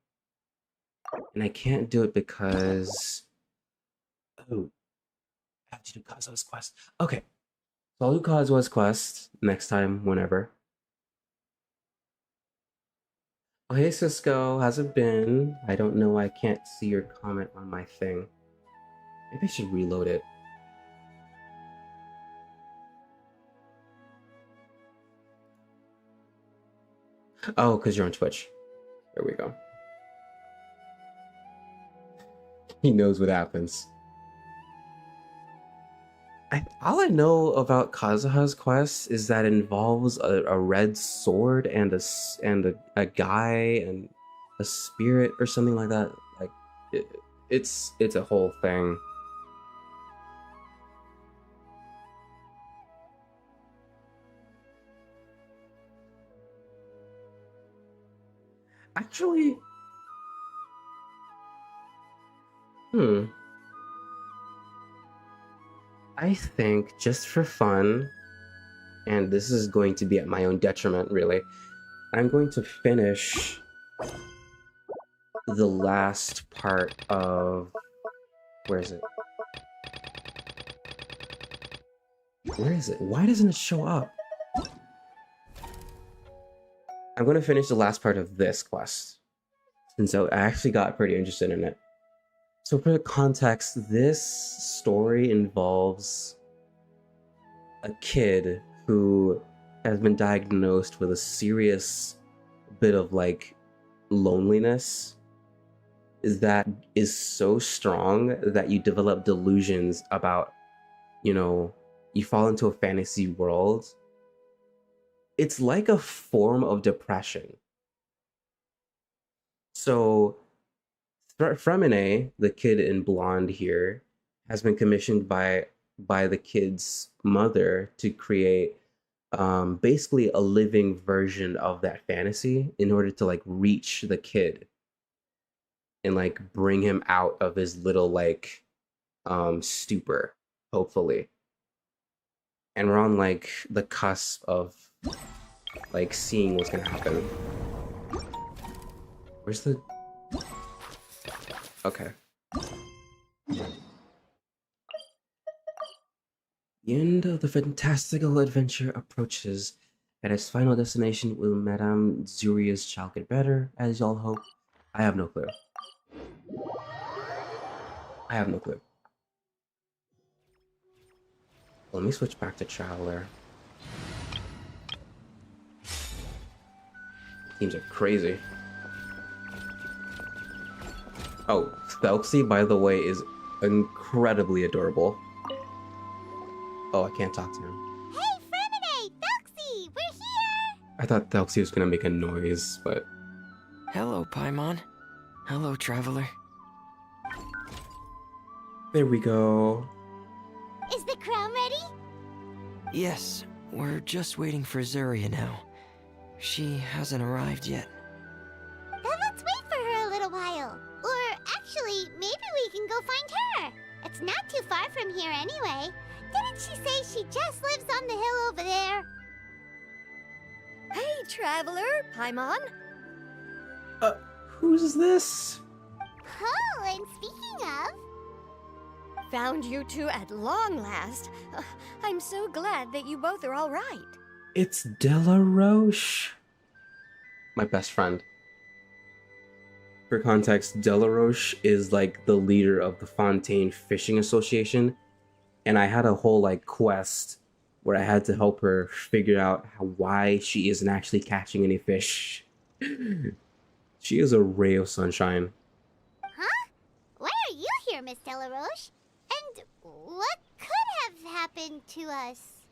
And I can't do it because, oh, I have to do Kazuha's quest. Okay, so I'll do Kazuha's quest next time, whenever. Oh, hey Cisco, how's it been? I don't know, I can't see your comment on my thing. Maybe I should reload it. Oh, because you're on Twitch. There we go. He knows what happens. All I know about Kazuha's quest is that it involves a red sword and a guy and a spirit or something like that. Like it's a whole thing. Actually, I think, just for fun, and this is going to be at my own detriment, really, I'm going to finish the last part of... Where is it? Where is it? Why doesn't it show up? I'm going to finish the last part of this quest, since I actually got pretty interested in it. So for the context, this story involves a kid who has been diagnosed with a serious bit of like loneliness that is so strong that you develop delusions about, you know, you fall into a fantasy world. It's like a form of depression. So Fremine, the kid in blonde here, has been commissioned by the kid's mother to create basically a living version of that fantasy in order to like reach the kid and like bring him out of his little like stupor, hopefully. And we're on like the cusp of like seeing what's gonna happen. Where's the... Okay. The end of the fantastical adventure approaches. At its final destination, will Madame Zuria's child get better, as y'all hope? I have no clue. I have no clue. Let me switch back to Traveler. Teams are crazy. Oh, Thelxie, by the way, is incredibly adorable. Oh, I can't talk to him. Hey, Fremine! Thelxie! We're here! I thought Thelxie was gonna make a noise, but... Hello, Paimon. Hello, Traveler. There we go. Is the crown ready? Yes, we're just waiting for Zuria now. She hasn't arrived yet. Then let's wait for her a little while. Or actually, maybe we can go find her. It's not too far from here anyway. Didn't she say she just lives on the hill over there? Hey, Traveler, Paimon. Who's this? Oh, and speaking of... Found you two at long last. I'm so glad that you both are all right. It's Delaroche. My best friend. For context, Delaroche is like the leader of the Fontaine Fishing Association. And I had a whole like quest where I had to help her figure out why she isn't actually catching any fish. She is a ray of sunshine. Huh? Why are you here, Miss Delaroche? And what could have happened to us?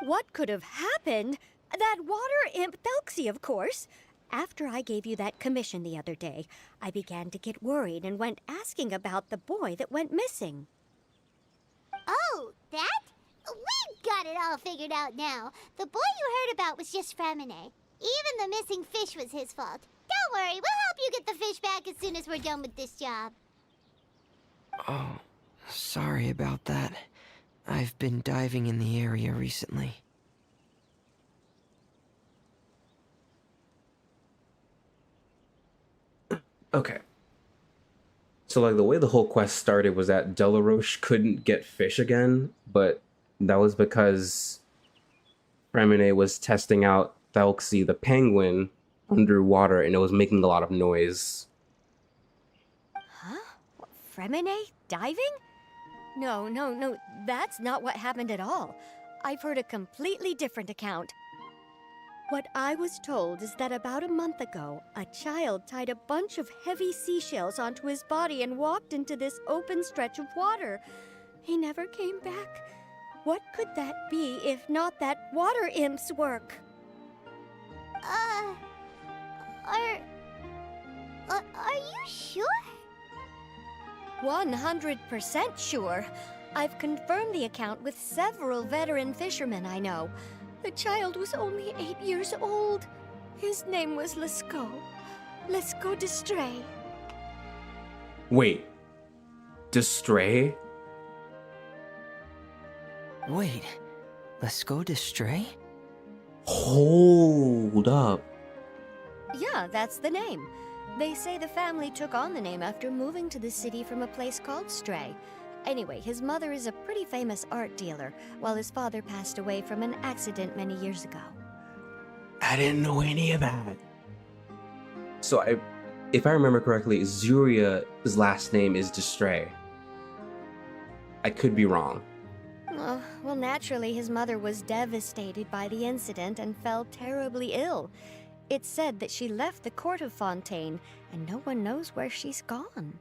What could have happened? That water imp Thelxie, of course. After I gave you that commission the other day, I began to get worried and went asking about the boy that went missing. Oh, that? We've got it all figured out now. The boy you heard about was just Fremine. Even the missing fish was his fault. Don't worry, we'll help you get the fish back as soon as we're done with this job. Oh, sorry about that. I've been diving in the area recently. Okay. So like the way the whole quest started was that Delaroche couldn't get fish again, but that was because Fremine was testing out Thelxie the penguin underwater and it was making a lot of noise. Huh? Fremine? Diving? No, that's not what happened at all. I've heard a completely different account. What I was told is that about a month ago, a child tied a bunch of heavy seashells onto his body and walked into this open stretch of water. He never came back. What could that be if not that water imp's work? Are you sure? 100% sure. I've confirmed the account with several veteran fishermen I know. The child was only 8 years old. His name was Lescaut. Lescaut Destray. Wait. Destray? Wait, Lescaut Destray? Hold up. Yeah, that's the name. They say the family took on the name after moving to the city from a place called Stray. Anyway, his mother is a pretty famous art dealer, while his father passed away from an accident many years ago. I didn't know any of that. So if I remember correctly, Zuria's last name is Destray. I could be wrong. Well, naturally, his mother was devastated by the incident and fell terribly ill. It's said that she left the court of Fontaine, and no one knows where she's gone.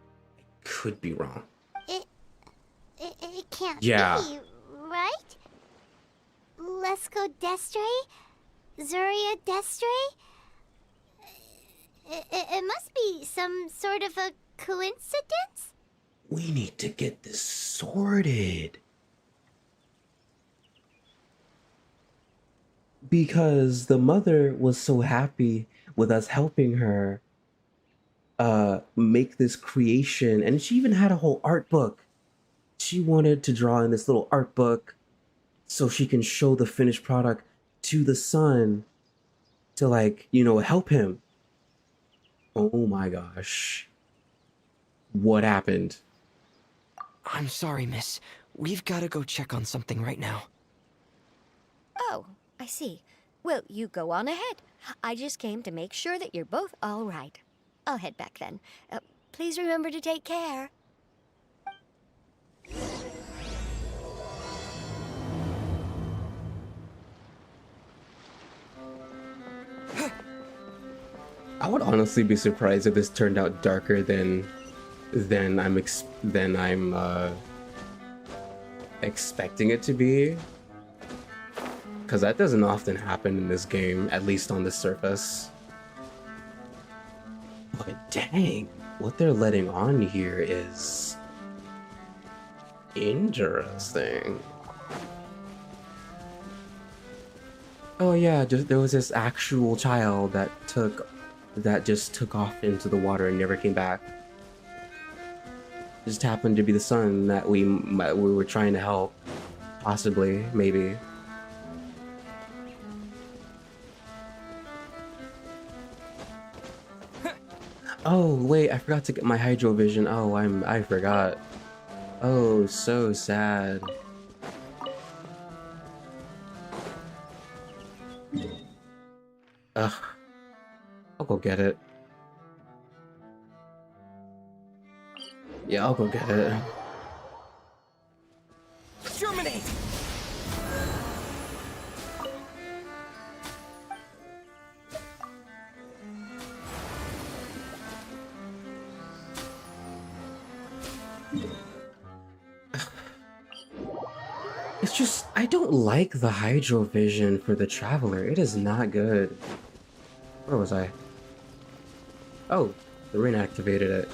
Could be wrong. It can't Yeah. be, right? Lesko Destray? Zuria Destray? It must be some sort of a coincidence? We need to get this sorted. Because the mother was so happy with us helping her make this creation, and she even had a whole art book. She wanted to draw in this little art book so she can show the finished product to the son to, like, you know, help him. Oh my gosh. What happened? I'm sorry, miss. We've got to go check on something right now. Oh, I see. Well, you go on ahead. I just came to make sure that you're both all right. I'll head back then. Please remember to take care. I would honestly be surprised if this turned out darker than I'm expecting it to be, because that doesn't often happen in this game, at least on the surface. But dang, what they're letting on here is interesting. Oh yeah, there was this actual child that just took off into the water and never came back. Just happened to be the son that we were trying to help, possibly, maybe. Oh wait, I forgot to get my hydro vision. Oh, I forgot. Oh, so sad. Ugh. I'll go get it. Yeah, I'll go get it. Germinate! It's just, I don't like the hydro vision for the traveler. It is not good. Where was I? Oh, the rain activated it.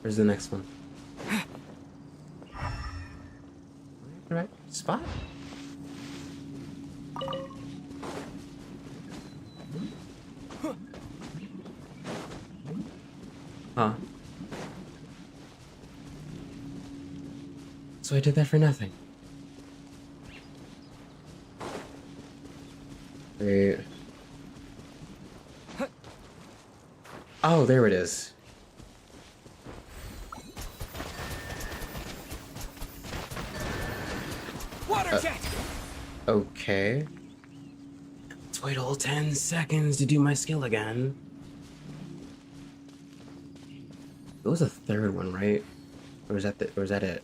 Where's the next one? The right spot? Huh. So I did that for nothing. Wait. Oh, there it is. Water jet! Okay. Let's wait all 10 seconds to do my skill again. There was a third one, right? Or was that it?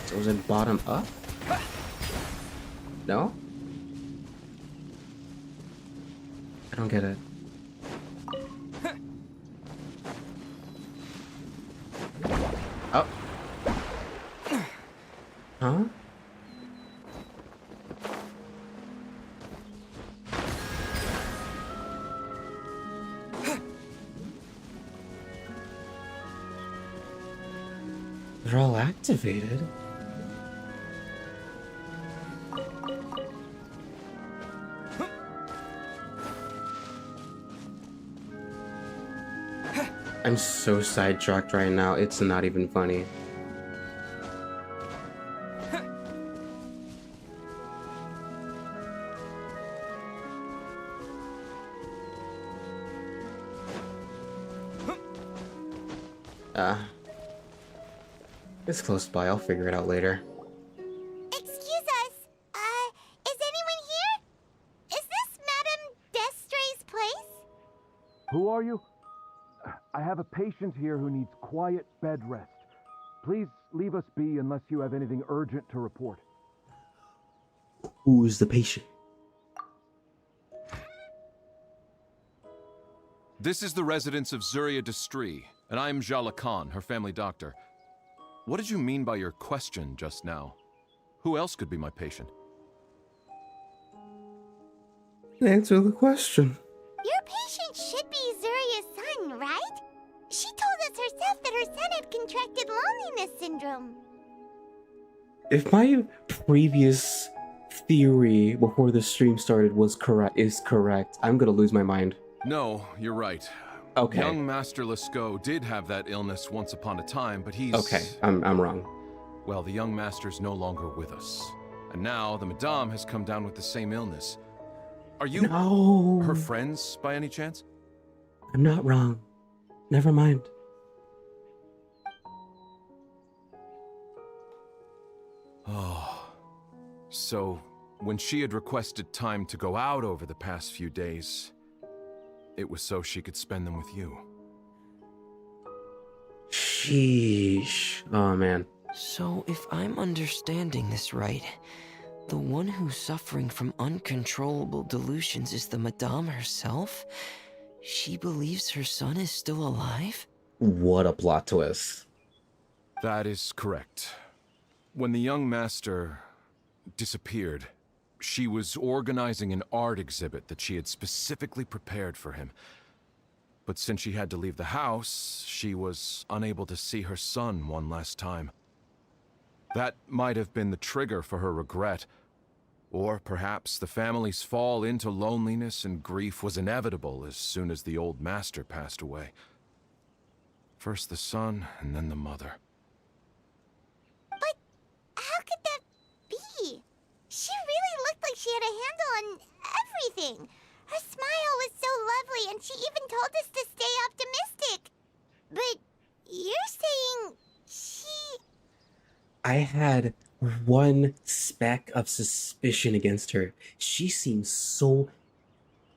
So was it bottom up? No? I don't get it. Oh. Huh? They're all activated. I'm so sidetracked right now, it's not even funny. It's close by. I'll figure it out later. Excuse us. Is anyone here? Is this Madame Destray's place? Who are you? I have a patient here who needs quiet bed rest. Please leave us be unless you have anything urgent to report. Who is the patient? This is the residence of Zuria Destri, and I'm Jala Khan, her family doctor. What did you mean by your question just now? Who else could be my patient? Answer the question. Your patient should be Zuria's son, right? She told us herself that her son had contracted loneliness syndrome. If my previous theory before the stream started is correct, I'm gonna lose my mind. No, you're right. Okay. Young Master Lescaut did have that illness once upon a time, but he's... Okay, I'm wrong. Well, the young master's no longer with us. And now the Madame has come down with the same illness. Are you her friends by any chance? I'm not wrong. Never mind. Oh. So, when she had requested time to go out over the past few days, it was so she could spend them with you. Sheesh. Oh, man. So, if I'm understanding this right, the one who's suffering from uncontrollable delusions is the Madame herself? She believes her son is still alive? What a plot twist. That is correct. When the young master disappeared, she was organizing an art exhibit that she had specifically prepared for him. But since she had to leave the house, she was unable to see her son one last time. That might have been the trigger for her regret. Or perhaps the family's fall into loneliness and grief was inevitable as soon as the old master passed away. First the son, and then the mother. But how could that be? She really looked like she had a handle on everything. Her smile was so lovely, and she even told us to stay optimistic. But you're saying she... I had one speck of suspicion against her. She seems so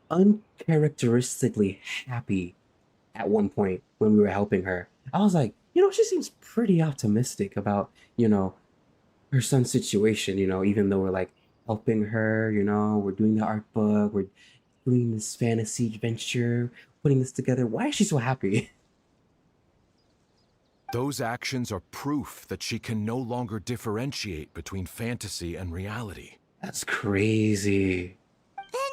uncharacteristically happy at one point when we were helping her. I was like, she seems pretty optimistic about, her son's situation, even though we're like helping her, we're doing the art book, we're doing this fantasy adventure, putting this together. Why is she so happy? Those actions are proof that she can no longer differentiate between fantasy and reality. That's crazy. Then,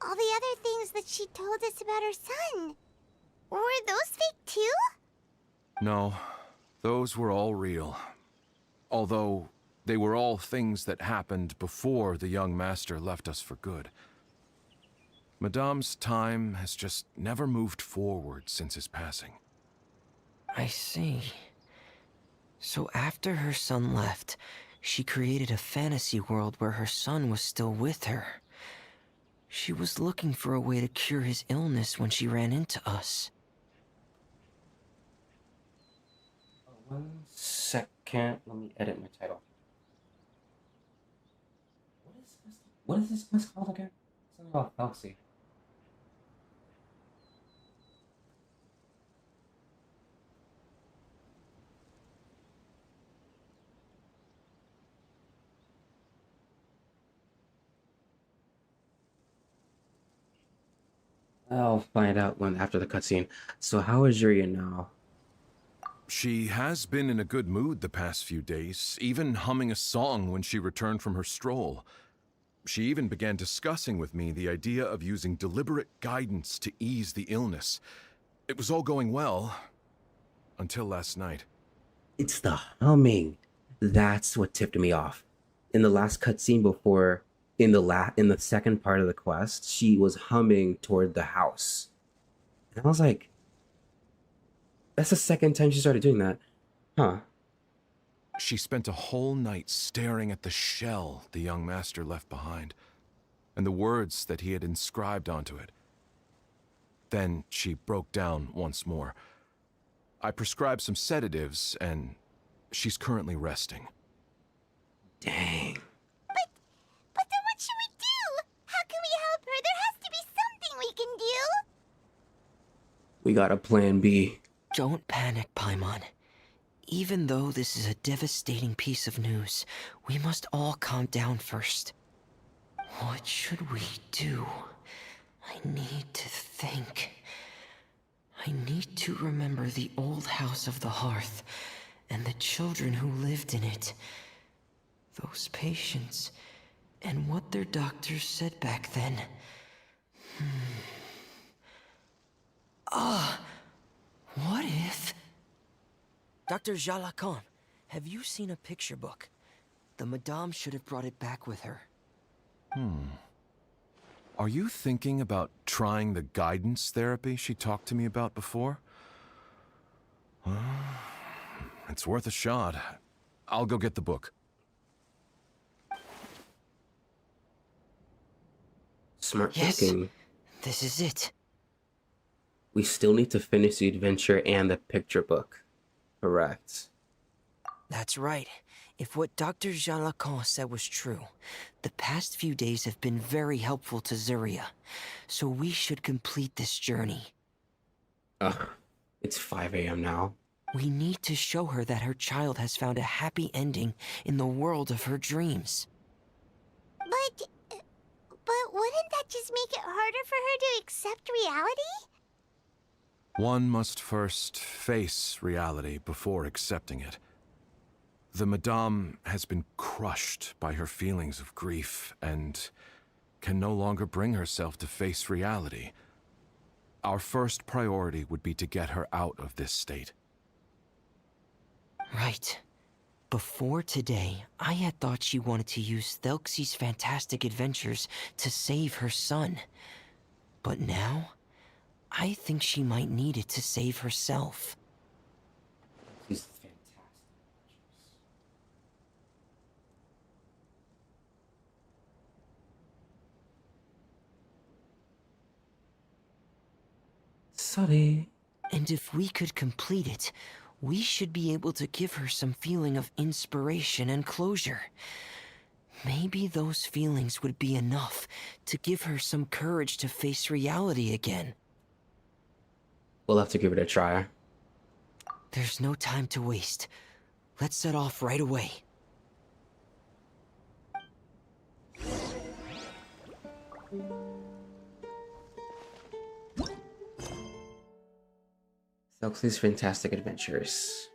all the other things that she told us about her son, were those fake too? No, those were all real. Although, they were all things that happened before the young master left us for good. Madame's time has just never moved forward since his passing. I see. So after her son left, she created a fantasy world where her son was still with her. She was looking for a way to cure his illness when she ran into us. 1 second. Let me edit my title. What is this quest called again? Something about Thelxie. I'll find out after the cutscene. So how is Yuria now? She has been in a good mood the past few days, even humming a song when she returned from her stroll. She even began discussing with me the idea of using deliberate guidance to ease the illness. It was all going well, until last night. It's the humming. That's what tipped me off. In the last cutscene before, in the second part of the quest, she was humming toward the house. And I was like, that's the second time she started doing that. Huh. She spent a whole night staring at the shell the young master left behind, and the words that he had inscribed onto it. Then she broke down once more. I prescribed some sedatives, and she's currently resting. Dang. But then what should we do? How can we help her? There has to be something we can do. We got a plan B. Don't panic, Paimon. Even though this is a devastating piece of news, we must all calm down first. What should we do? I need to think. I need to remember the old house of the hearth, and the children who lived in it. Those patients, and what their doctors said back then. What if... Dr. Jalacan, have you seen a picture book? The Madame should have brought it back with her. Are you thinking about trying the guidance therapy she talked to me about before? It's worth a shot. I'll go get the book. Smart Yes, thinking. this is it. We still need to finish the adventure and the picture book. Correct. That's right. If what Dr. Jalacan said was true, the past few days have been very helpful to Zuria, so we should complete this journey. Ugh, it's 5 a.m. now. We need to show her that her child has found a happy ending in the world of her dreams. But wouldn't that just make it harder for her to accept reality? One must first face reality before accepting it. The Madame has been crushed by her feelings of grief and can no longer bring herself to face reality. Our first priority would be to get her out of this state. Right. Before today, I had thought she wanted to use Thelxie's fantastic adventures to save her son. But now, I think she might need it to save herself. She's fantastic. Sorry. And if we could complete it, we should be able to give her some feeling of inspiration and closure. Maybe those feelings would be enough to give her some courage to face reality again. We'll have to give it a try. There's no time to waste. Let's set off right away. Thelxie's Fantastic Adventures.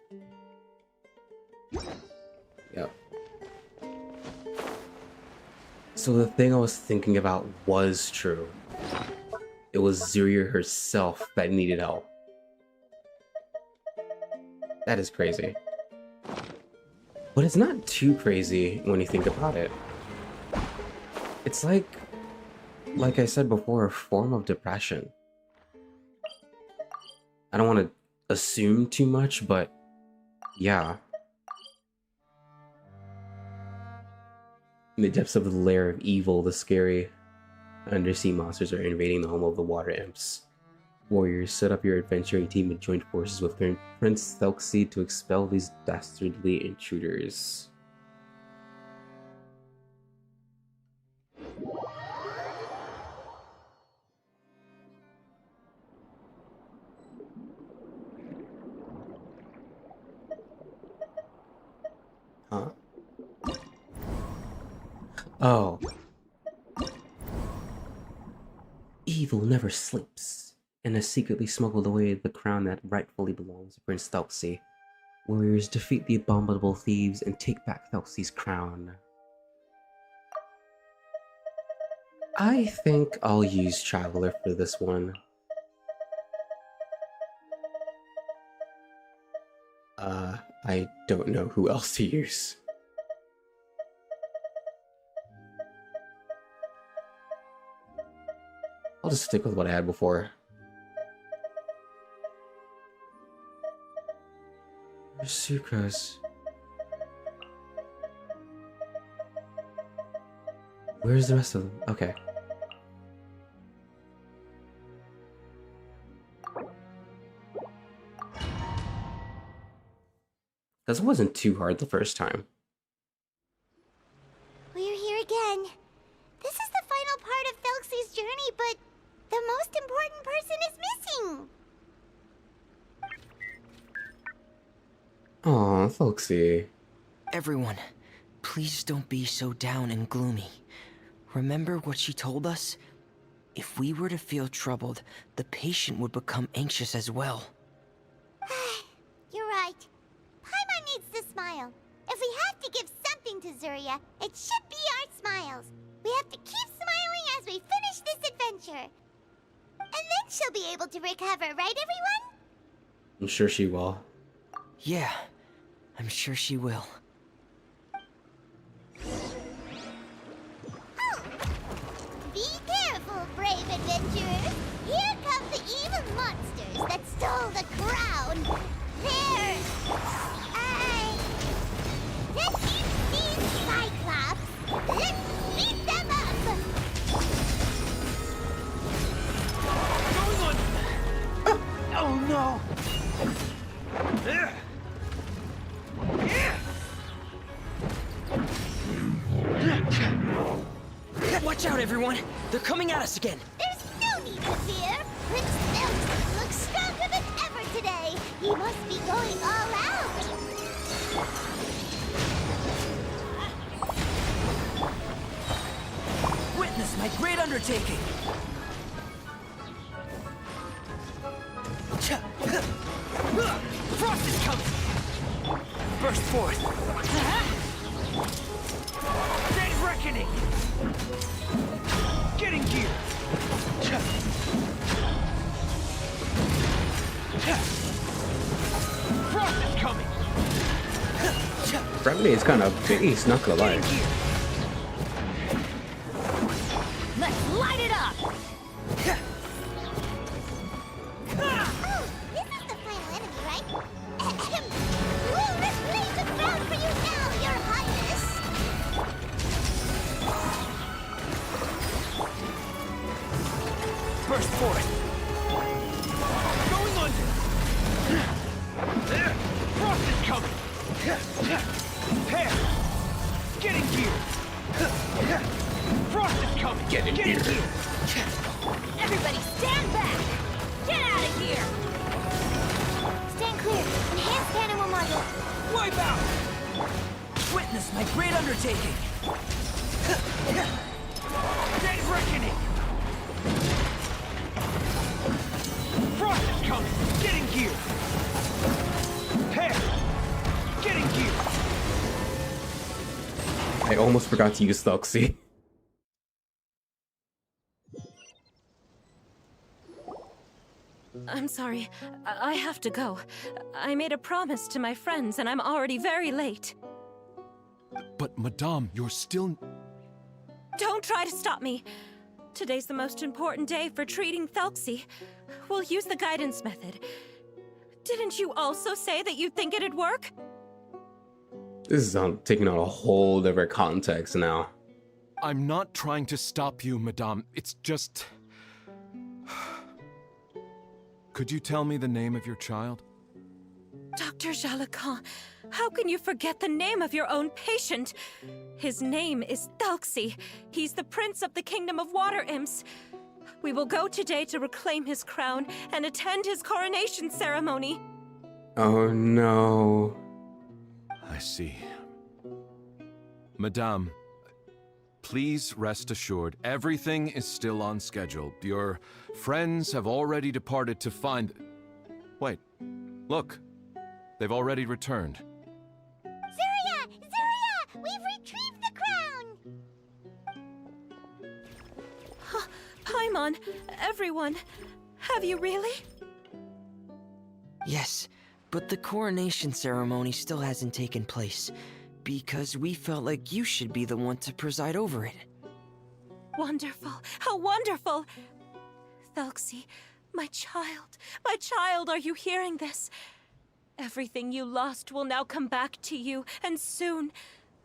Yep. So the thing I was thinking about was true. It was Zuria herself that needed help. That is crazy. But it's not too crazy when you think about it. It's like I said before, a form of depression. I don't want to assume too much, but yeah. In the depths of the lair of evil, the scary undersea monsters are invading the home of the water imps. Warriors, set up your adventuring team and join forces with Prince Thelxie to expel these dastardly intruders. Huh? Oh. Evil never sleeps, and has secretly smuggled away the crown that rightfully belongs to Prince Thelxie. Warriors, defeat the abominable thieves and take back Thelxie's crown. I think I'll use Traveler for this one. I don't know who else to use. I'll just stick with what I had before. Where's Sucrose? Where's the rest of them? Okay. Because it wasn't too hard the first time. We're here again. This is the final part of Thelxie's journey, but the most important person is missing. Aw, Thelxie. Everyone, please don't be so down and gloomy. Remember what she told us? If we were to feel troubled, the patient would become anxious as well. You're right. Paimon needs to smile. If we have to give something to Zuria, it should be our smiles. We have to keep smiling as we finish this adventure. And then she'll be able to recover, right, everyone? I'm sure she will. Yeah, I'm sure she will. Oh. Be careful, brave adventurers. Here come the evil monsters that stole the crown. There! Defeat these Cyclops! Let's beat them up! Going on! Oh no! Watch out, everyone! They're coming at us again! There's no need to fear! Prince Thelxie looks stronger than ever today! He must be going all out! Witness my great undertaking! Frost is coming! Burst forth! Dead reckoning! Getting gear! Frost is coming! Remedy is kind of base, not gonna lie. Let's light it up! Oh, this is the final enemy, right? We'll reclaim the crown for you now, Your Highness! Burst forth! Going under! Frost is coming! Hair! Getting gear! Frost is coming! Getting gear! Everybody stand back! Get out of here! Stand clear. Enhanced animal module. Wipe out! Witness my great undertaking! Dead reckoning! Frost is coming! Getting gear! Hair! Getting gear! I almost forgot to use Thelxie. I'm sorry. I have to go. I made a promise to my friends, and I'm already very late. But, Madame, you're still... Don't try to stop me. Today's the most important day for treating Thelxie. We'll use the guidance method. Didn't you also say that you think it'd work? This is taking on a whole different context now. I'm not trying to stop you, Madame. It's just... Could you tell me the name of your child? Dr. Jalacan, how can you forget the name of your own patient? His name is Thelxie. He's the prince of the kingdom of water imps. We will go today to reclaim his crown and attend his coronation ceremony. Oh no. I see. Madame, please rest assured, everything is still on schedule. Your friends have already departed to find... Wait, look. They've already returned. Zuria! Zuria! We've retrieved the crown! Paimon, everyone, have you really? Yes, but the coronation ceremony still hasn't taken place, because we felt like you should be the one to preside over it. Wonderful! How wonderful! Thelxie, my child, are you hearing this? Everything you lost will now come back to you, and soon,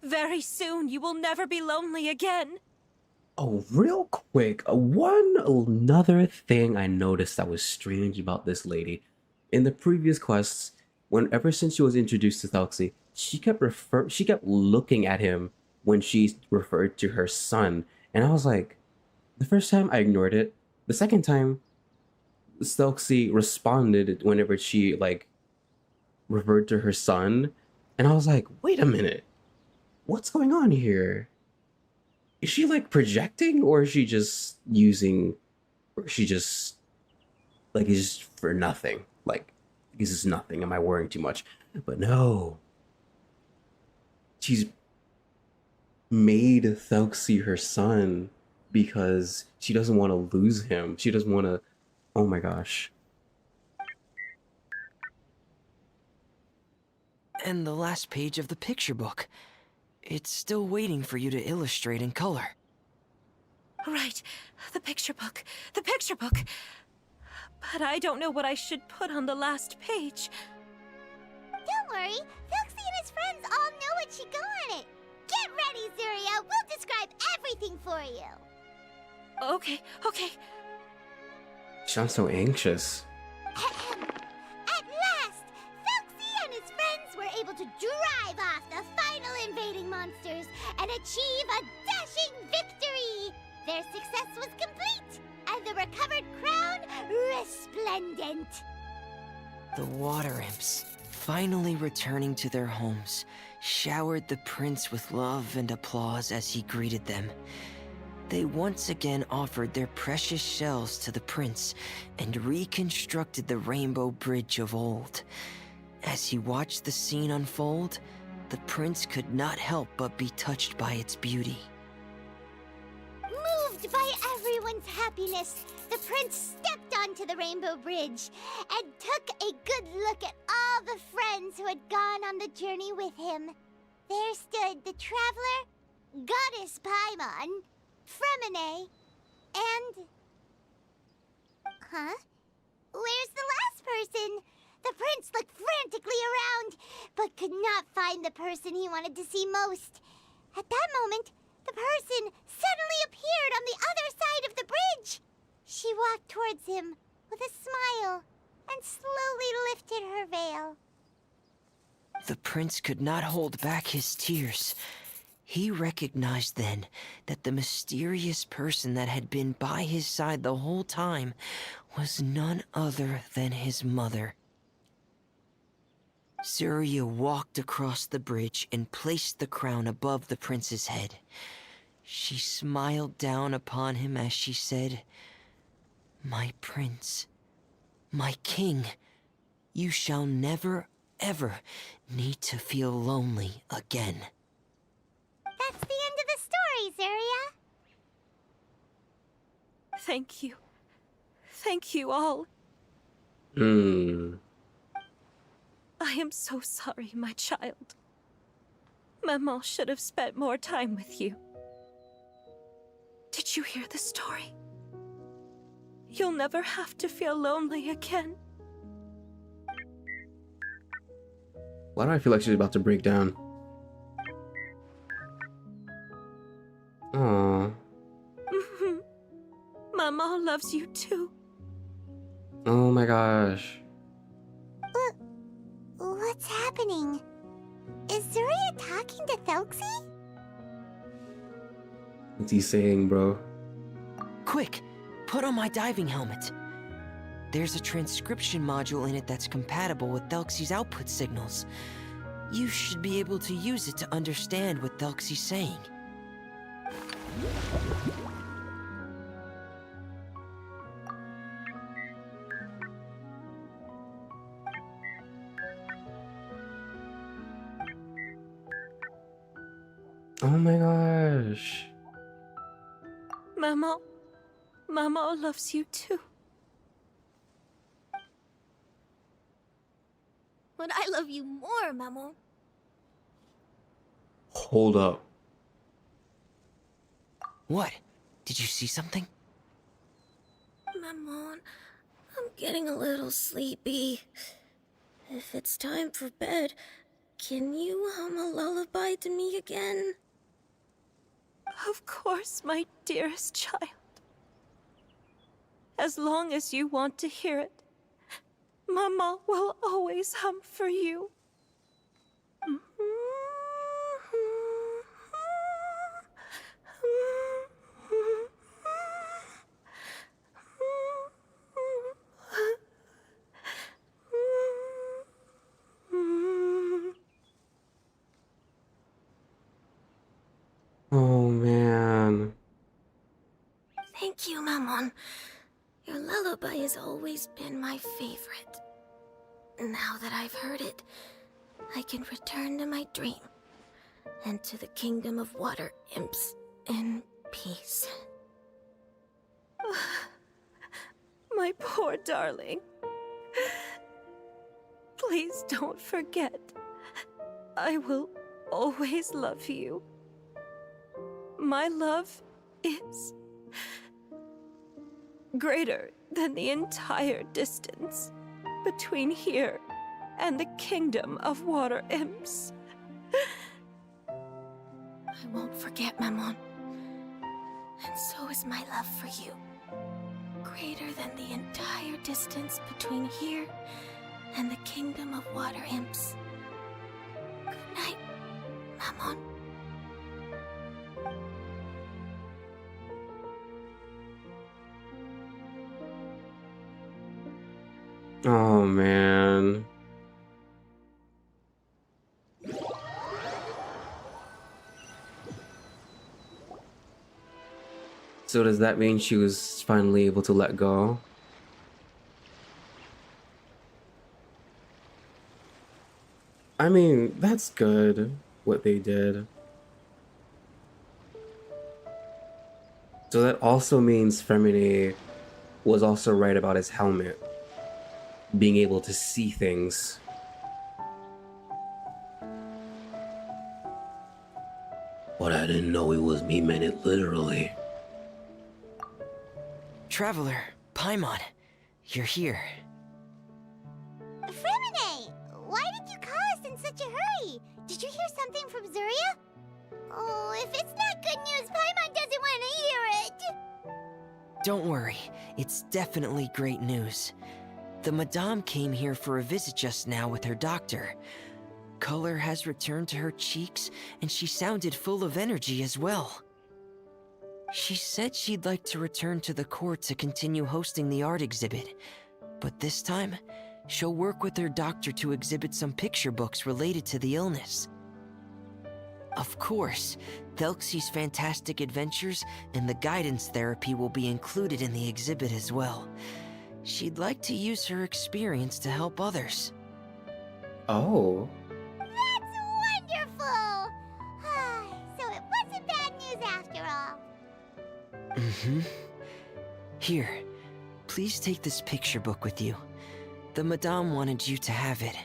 very soon, you will never be lonely again. Oh, real quick, another thing I noticed that was strange about this lady. In the previous quests, ever since she was introduced to Thelxie, she kept looking at him when she referred to her son, and I was like, the first time I ignored it. The second time, Thelxie responded whenever she like referred to her son, and I was like, wait a minute, what's going on here? Is she like projecting, or is she just using, or she just like is for nothing? Like, this is nothing. Am I worrying too much? But no, she's made Thelxie her son because she doesn't want to lose him. She doesn't want to. Oh my gosh. And the last page of the picture book. It's still waiting for you to illustrate in color. Right, the picture book. The picture book. But I don't know what I should put on the last page. Don't worry, Thelxie and his friends all know what should go on it. Get ready, Zuria. We'll describe everything for you. Okay, okay. She sounds so anxious. At last, Thelxie and his friends were able to drive off the final invading monsters and achieve a dashing victory. Their success was complete, and the recovered crown resplendent. The water imps, finally returning to their homes, showered the prince with love and applause as he greeted them. They once again offered their precious shells to the prince and reconstructed the rainbow bridge of old. As he watched the scene unfold, the prince could not help but be touched by its beauty. Moved by everyone's happiness, the prince stepped onto the rainbow bridge and took a good look at all the friends who had gone on the journey with him. There stood the traveler, Goddess Paimon, Fremine, and... Huh? Where's the last person? The prince looked frantically around, but could not find the person he wanted to see most. At that moment, the person suddenly appeared on the other side of the bridge. She walked towards him with a smile and slowly lifted her veil. The prince could not hold back his tears. He recognized then that the mysterious person that had been by his side the whole time was none other than his mother. Zuria walked across the bridge and placed the crown above the prince's head. She smiled down upon him as she said, "My prince, my king, you shall never, ever need to feel lonely again." That's the end of the story, Zuria. Thank you. Thank you all. I am so sorry, my child. Maman should have spent more time with you. Did you hear the story? You'll never have to feel lonely again. Why do I feel like she's about to break down? Aww. Maman loves you too. Oh my gosh. What's happening? Is Zuria talking to Thelxie? What's he saying, bro? Quick, put on my diving helmet. There's a transcription module in it that's compatible with Thelxie's output signals. You should be able to use it to understand what Thelxie's saying. Oh my gosh. Maman loves you too. But I love you more, Maman. Hold up. What? Did you see something? Maman, I'm getting a little sleepy. If it's time for bed, can you hum a lullaby to me again? Of course, my dearest child. As long as you want to hear it. Mama will always hum for you. Oh man. Thank you, Mammon. Your lullaby has always been my favorite. Now that I've heard it, I can return to my dream and to the kingdom of water imps in peace. My poor darling. Please don't forget. I will always love you. My love is greater than the entire distance between here and the kingdom of water imps. I won't forget, Mammon. And so is my love for you. Greater than the entire distance between here and the kingdom of water imps. Good night, Mammon. Oh man. So does that mean she was finally able to let go? I mean, that's good, what they did. So that also means Femine was also right about his helmet. Being able to see things. But I didn't know it was me meant it literally. Traveler, Paimon, you're here. Fremine, why did you call us in such a hurry? Did you hear something from Zuria? Oh, if it's not good news, Paimon doesn't want to hear it. Don't worry, it's definitely great news. The Madame came here for a visit just now with her doctor. Color has returned to her cheeks, and she sounded full of energy as well. She said she'd like to return to the court to continue hosting the art exhibit, but this time, she'll work with her doctor to exhibit some picture books related to the illness. Of course, Thelxie's fantastic adventures and the guidance therapy will be included in the exhibit as well. She'd like to use her experience to help others. Oh. That's wonderful! So it wasn't bad news after all. Mm-hmm. Here, please take this picture book with you. The Madame wanted you to have it.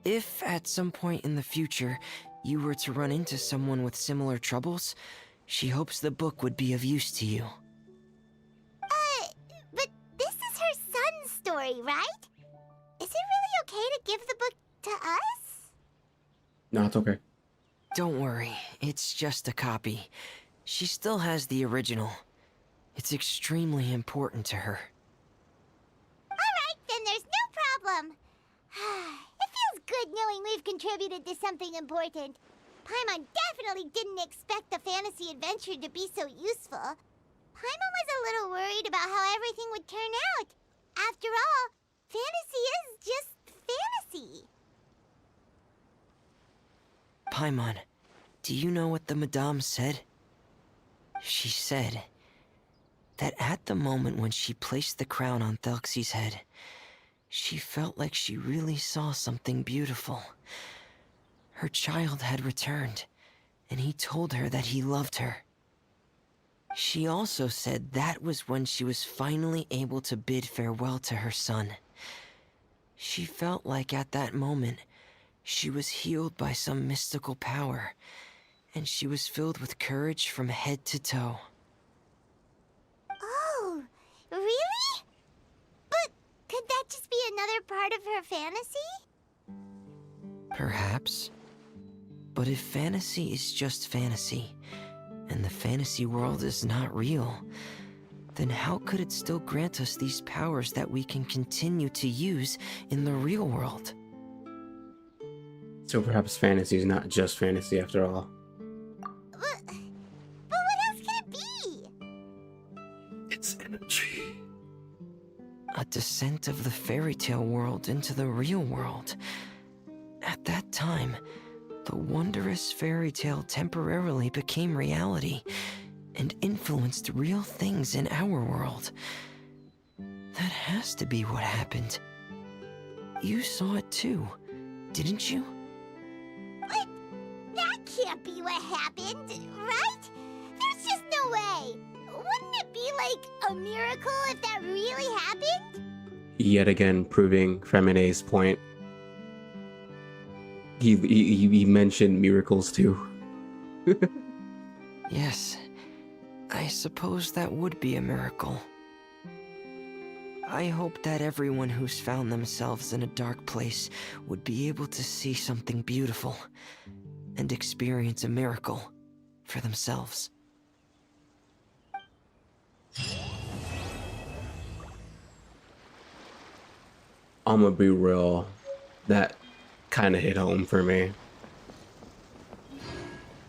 If, at some point in the future, you were to run into someone with similar troubles, she hopes the book would be of use to you. But this is her son's story, right? Is it really okay to give the book to us? No, it's okay. Don't worry, it's just a copy. She still has the original. It's extremely important to her. Alright, then there's no problem. It feels good knowing we've contributed to something important. Paimon definitely didn't expect the fantasy adventure to be so useful. Paimon was a little worried about how everything would turn out. After all, fantasy is just fantasy. Paimon, do you know what the Madame said? She said that at the moment when she placed the crown on Thelxie's head, she felt like she really saw something beautiful. Her child had returned, and he told her that he loved her. She also said that was when she was finally able to bid farewell to her son. She felt like at that moment, she was healed by some mystical power, and she was filled with courage from head to toe. Oh, really? But could that just be another part of her fantasy? Perhaps. But if fantasy is just fantasy, and the fantasy world is not real, then how could it still grant us these powers that we can continue to use in the real world? So perhaps fantasy is not just fantasy after all. But what else can it be? It's energy. A descent of the fairy tale world into the real world. At that time, the wondrous fairy tale temporarily became reality and influenced real things in our world. That has to be what happened. You saw it too, didn't you? What? That can't be what happened, right? There's just no way. Wouldn't it be like a miracle if that really happened? Yet again, proving Fremine's point. He mentioned miracles too. Yes, I suppose that would be a miracle. I hope that everyone who's found themselves in a dark place would be able to see something beautiful and experience a miracle for themselves. I'ma be real, that kind of hit home for me.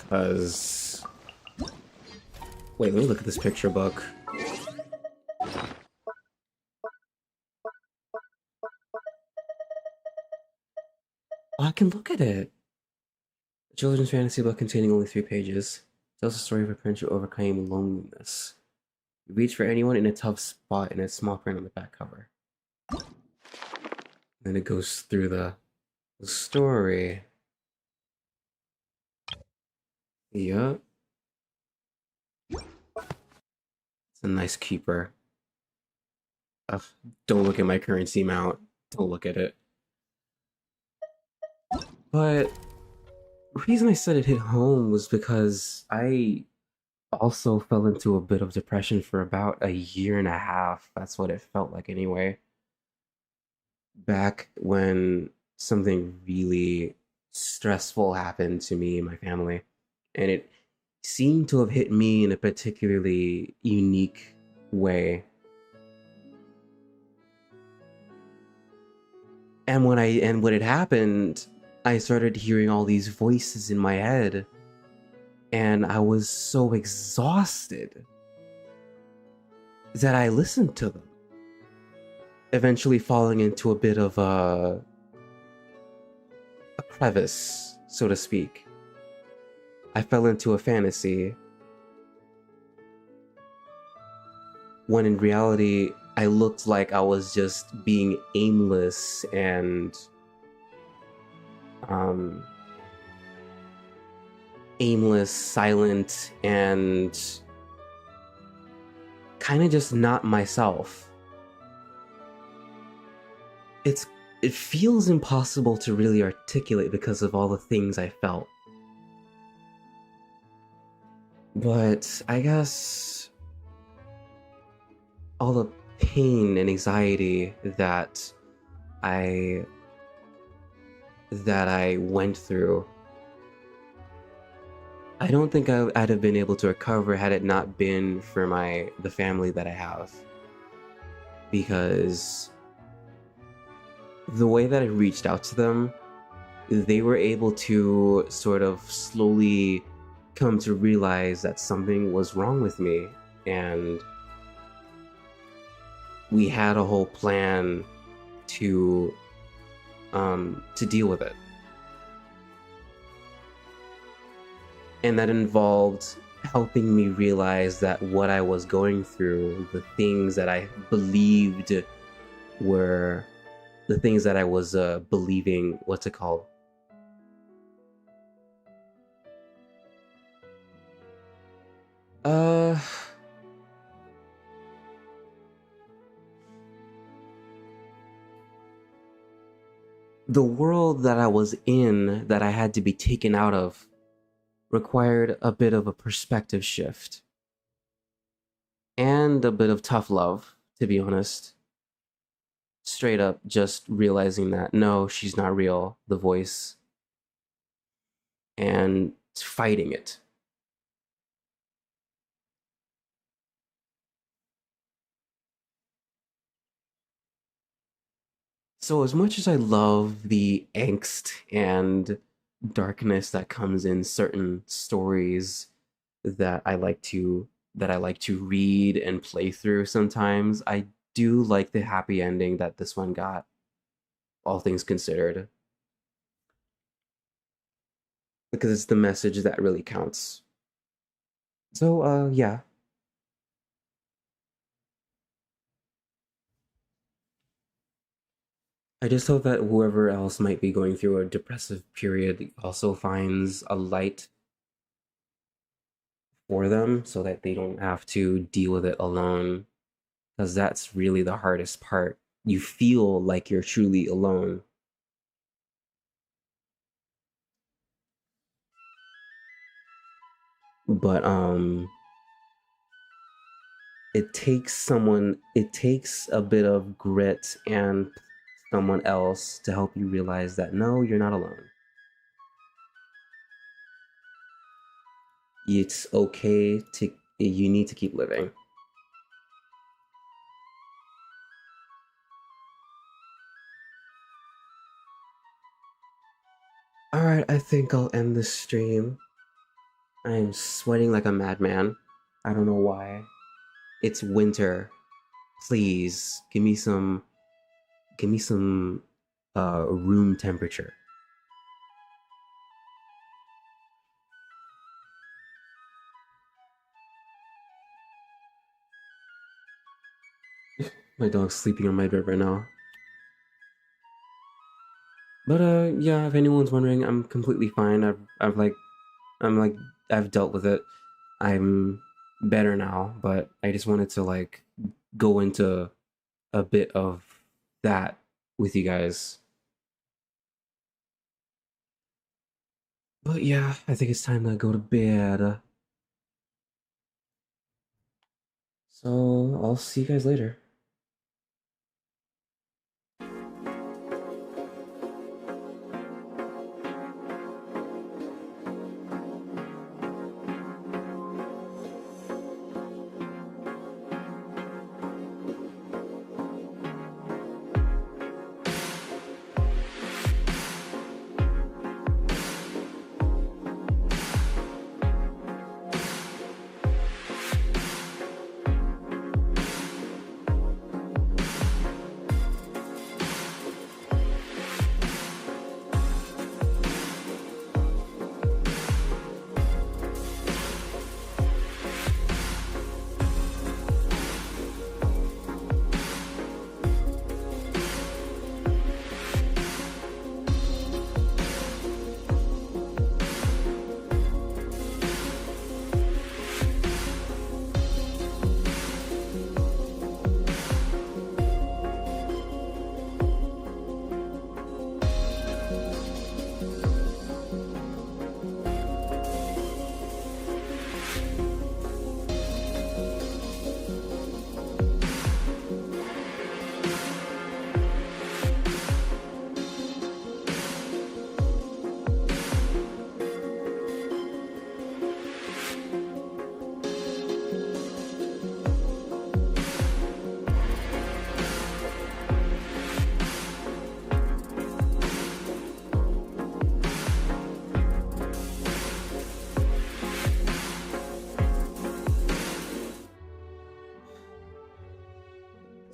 Cause... Wait, let me look at this picture book. Oh, I can look at it. A children's fantasy book containing only 3 pages. Tells the story of a prince who overcame loneliness. You reach for anyone in a tough spot and it's small print on the back cover. Then it goes through the story. Yup. It's a nice keeper. Ugh, don't look at my currency amount. Don't look at it. But the reason I said it hit home was because I also fell into a bit of depression for about a year and a half. That's what it felt like anyway. Back when something really stressful happened to me and my family. And it seemed to have hit me in a particularly unique way. And when it happened, I started hearing all these voices in my head. And I was so exhausted that I listened to them. Eventually falling into a bit of a crevice, so to speak. I fell into a fantasy when in reality I looked like I was just being aimless and silent, and kind of just not myself. It feels impossible to really articulate because of all the things I felt. But I guess all the pain and anxiety that I went through, I don't think I'd have been able to recover had it not been for the family that I have. Because the way that I reached out to them, they were able to sort of slowly come to realize that something was wrong with me, and we had a whole plan to deal with it. And that involved helping me realize that what I was going through, the things that I believed were the things that I was believing, what's it called? The world that I was in, that I had to be taken out of, required a bit of a perspective shift. And a bit of tough love, to be honest. Straight up just realizing that, no, she's not real, the voice. And fighting it. So as much as I love the angst and darkness that comes in certain stories that I like to read and play through sometimes, I do like the happy ending that this one got, all things considered. Because it's the message that really counts. So yeah. I just hope that whoever else might be going through a depressive period also finds a light for them so that they don't have to deal with it alone. Because that's really the hardest part. You feel like you're truly alone. But it takes a bit of grit and someone else to help you realize that no, you're not alone. It's okay to, you need to keep living. Alright, I think I'll end this stream. I am sweating like a madman. I don't know why. It's winter. Please give me some room temperature. My dog's sleeping on my bed right now. But yeah, if anyone's wondering, I'm completely fine. I'm like I've dealt with it. I'm better now, but I just wanted to like go into a bit of that with you guys. But yeah, I think it's time to go to bed. So I'll see you guys later.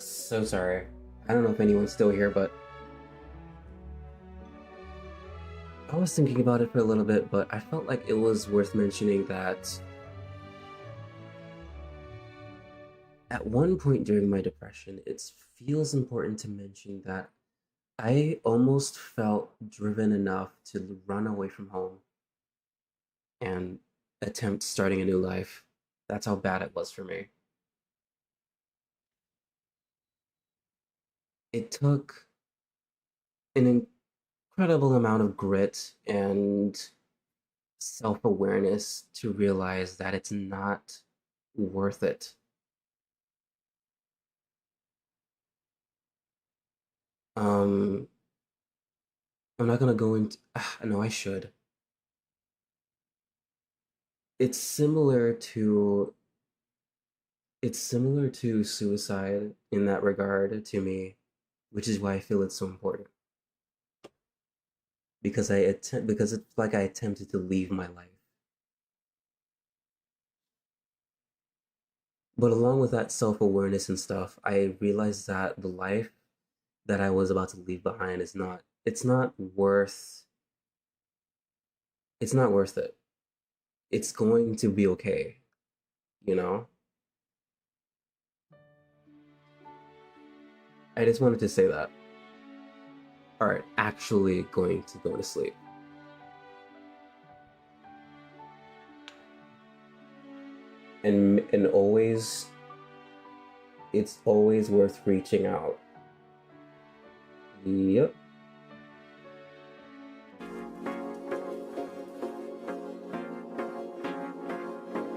So sorry. I don't know if anyone's still here, but I was thinking about it for a little bit, but I felt like it was worth mentioning that at one point during my depression, it feels important to mention that I almost felt driven enough to run away from home and attempt starting a new life. That's how bad it was for me. It took an incredible amount of grit and self-awareness to realize that it's not worth it. Um, I'm not gonna go into. No, I should. It's similar to. It's similar to suicide in that regard to me. which is why I feel it's so important. Because because it's like I attempted to leave my life. But along with that self-awareness and stuff, I realized that the life that I was about to leave behind is not it's not worth it. It's going to be okay, you know? I just wanted to say that. Alright, actually going to go to sleep. And always, it's always worth reaching out. Yep.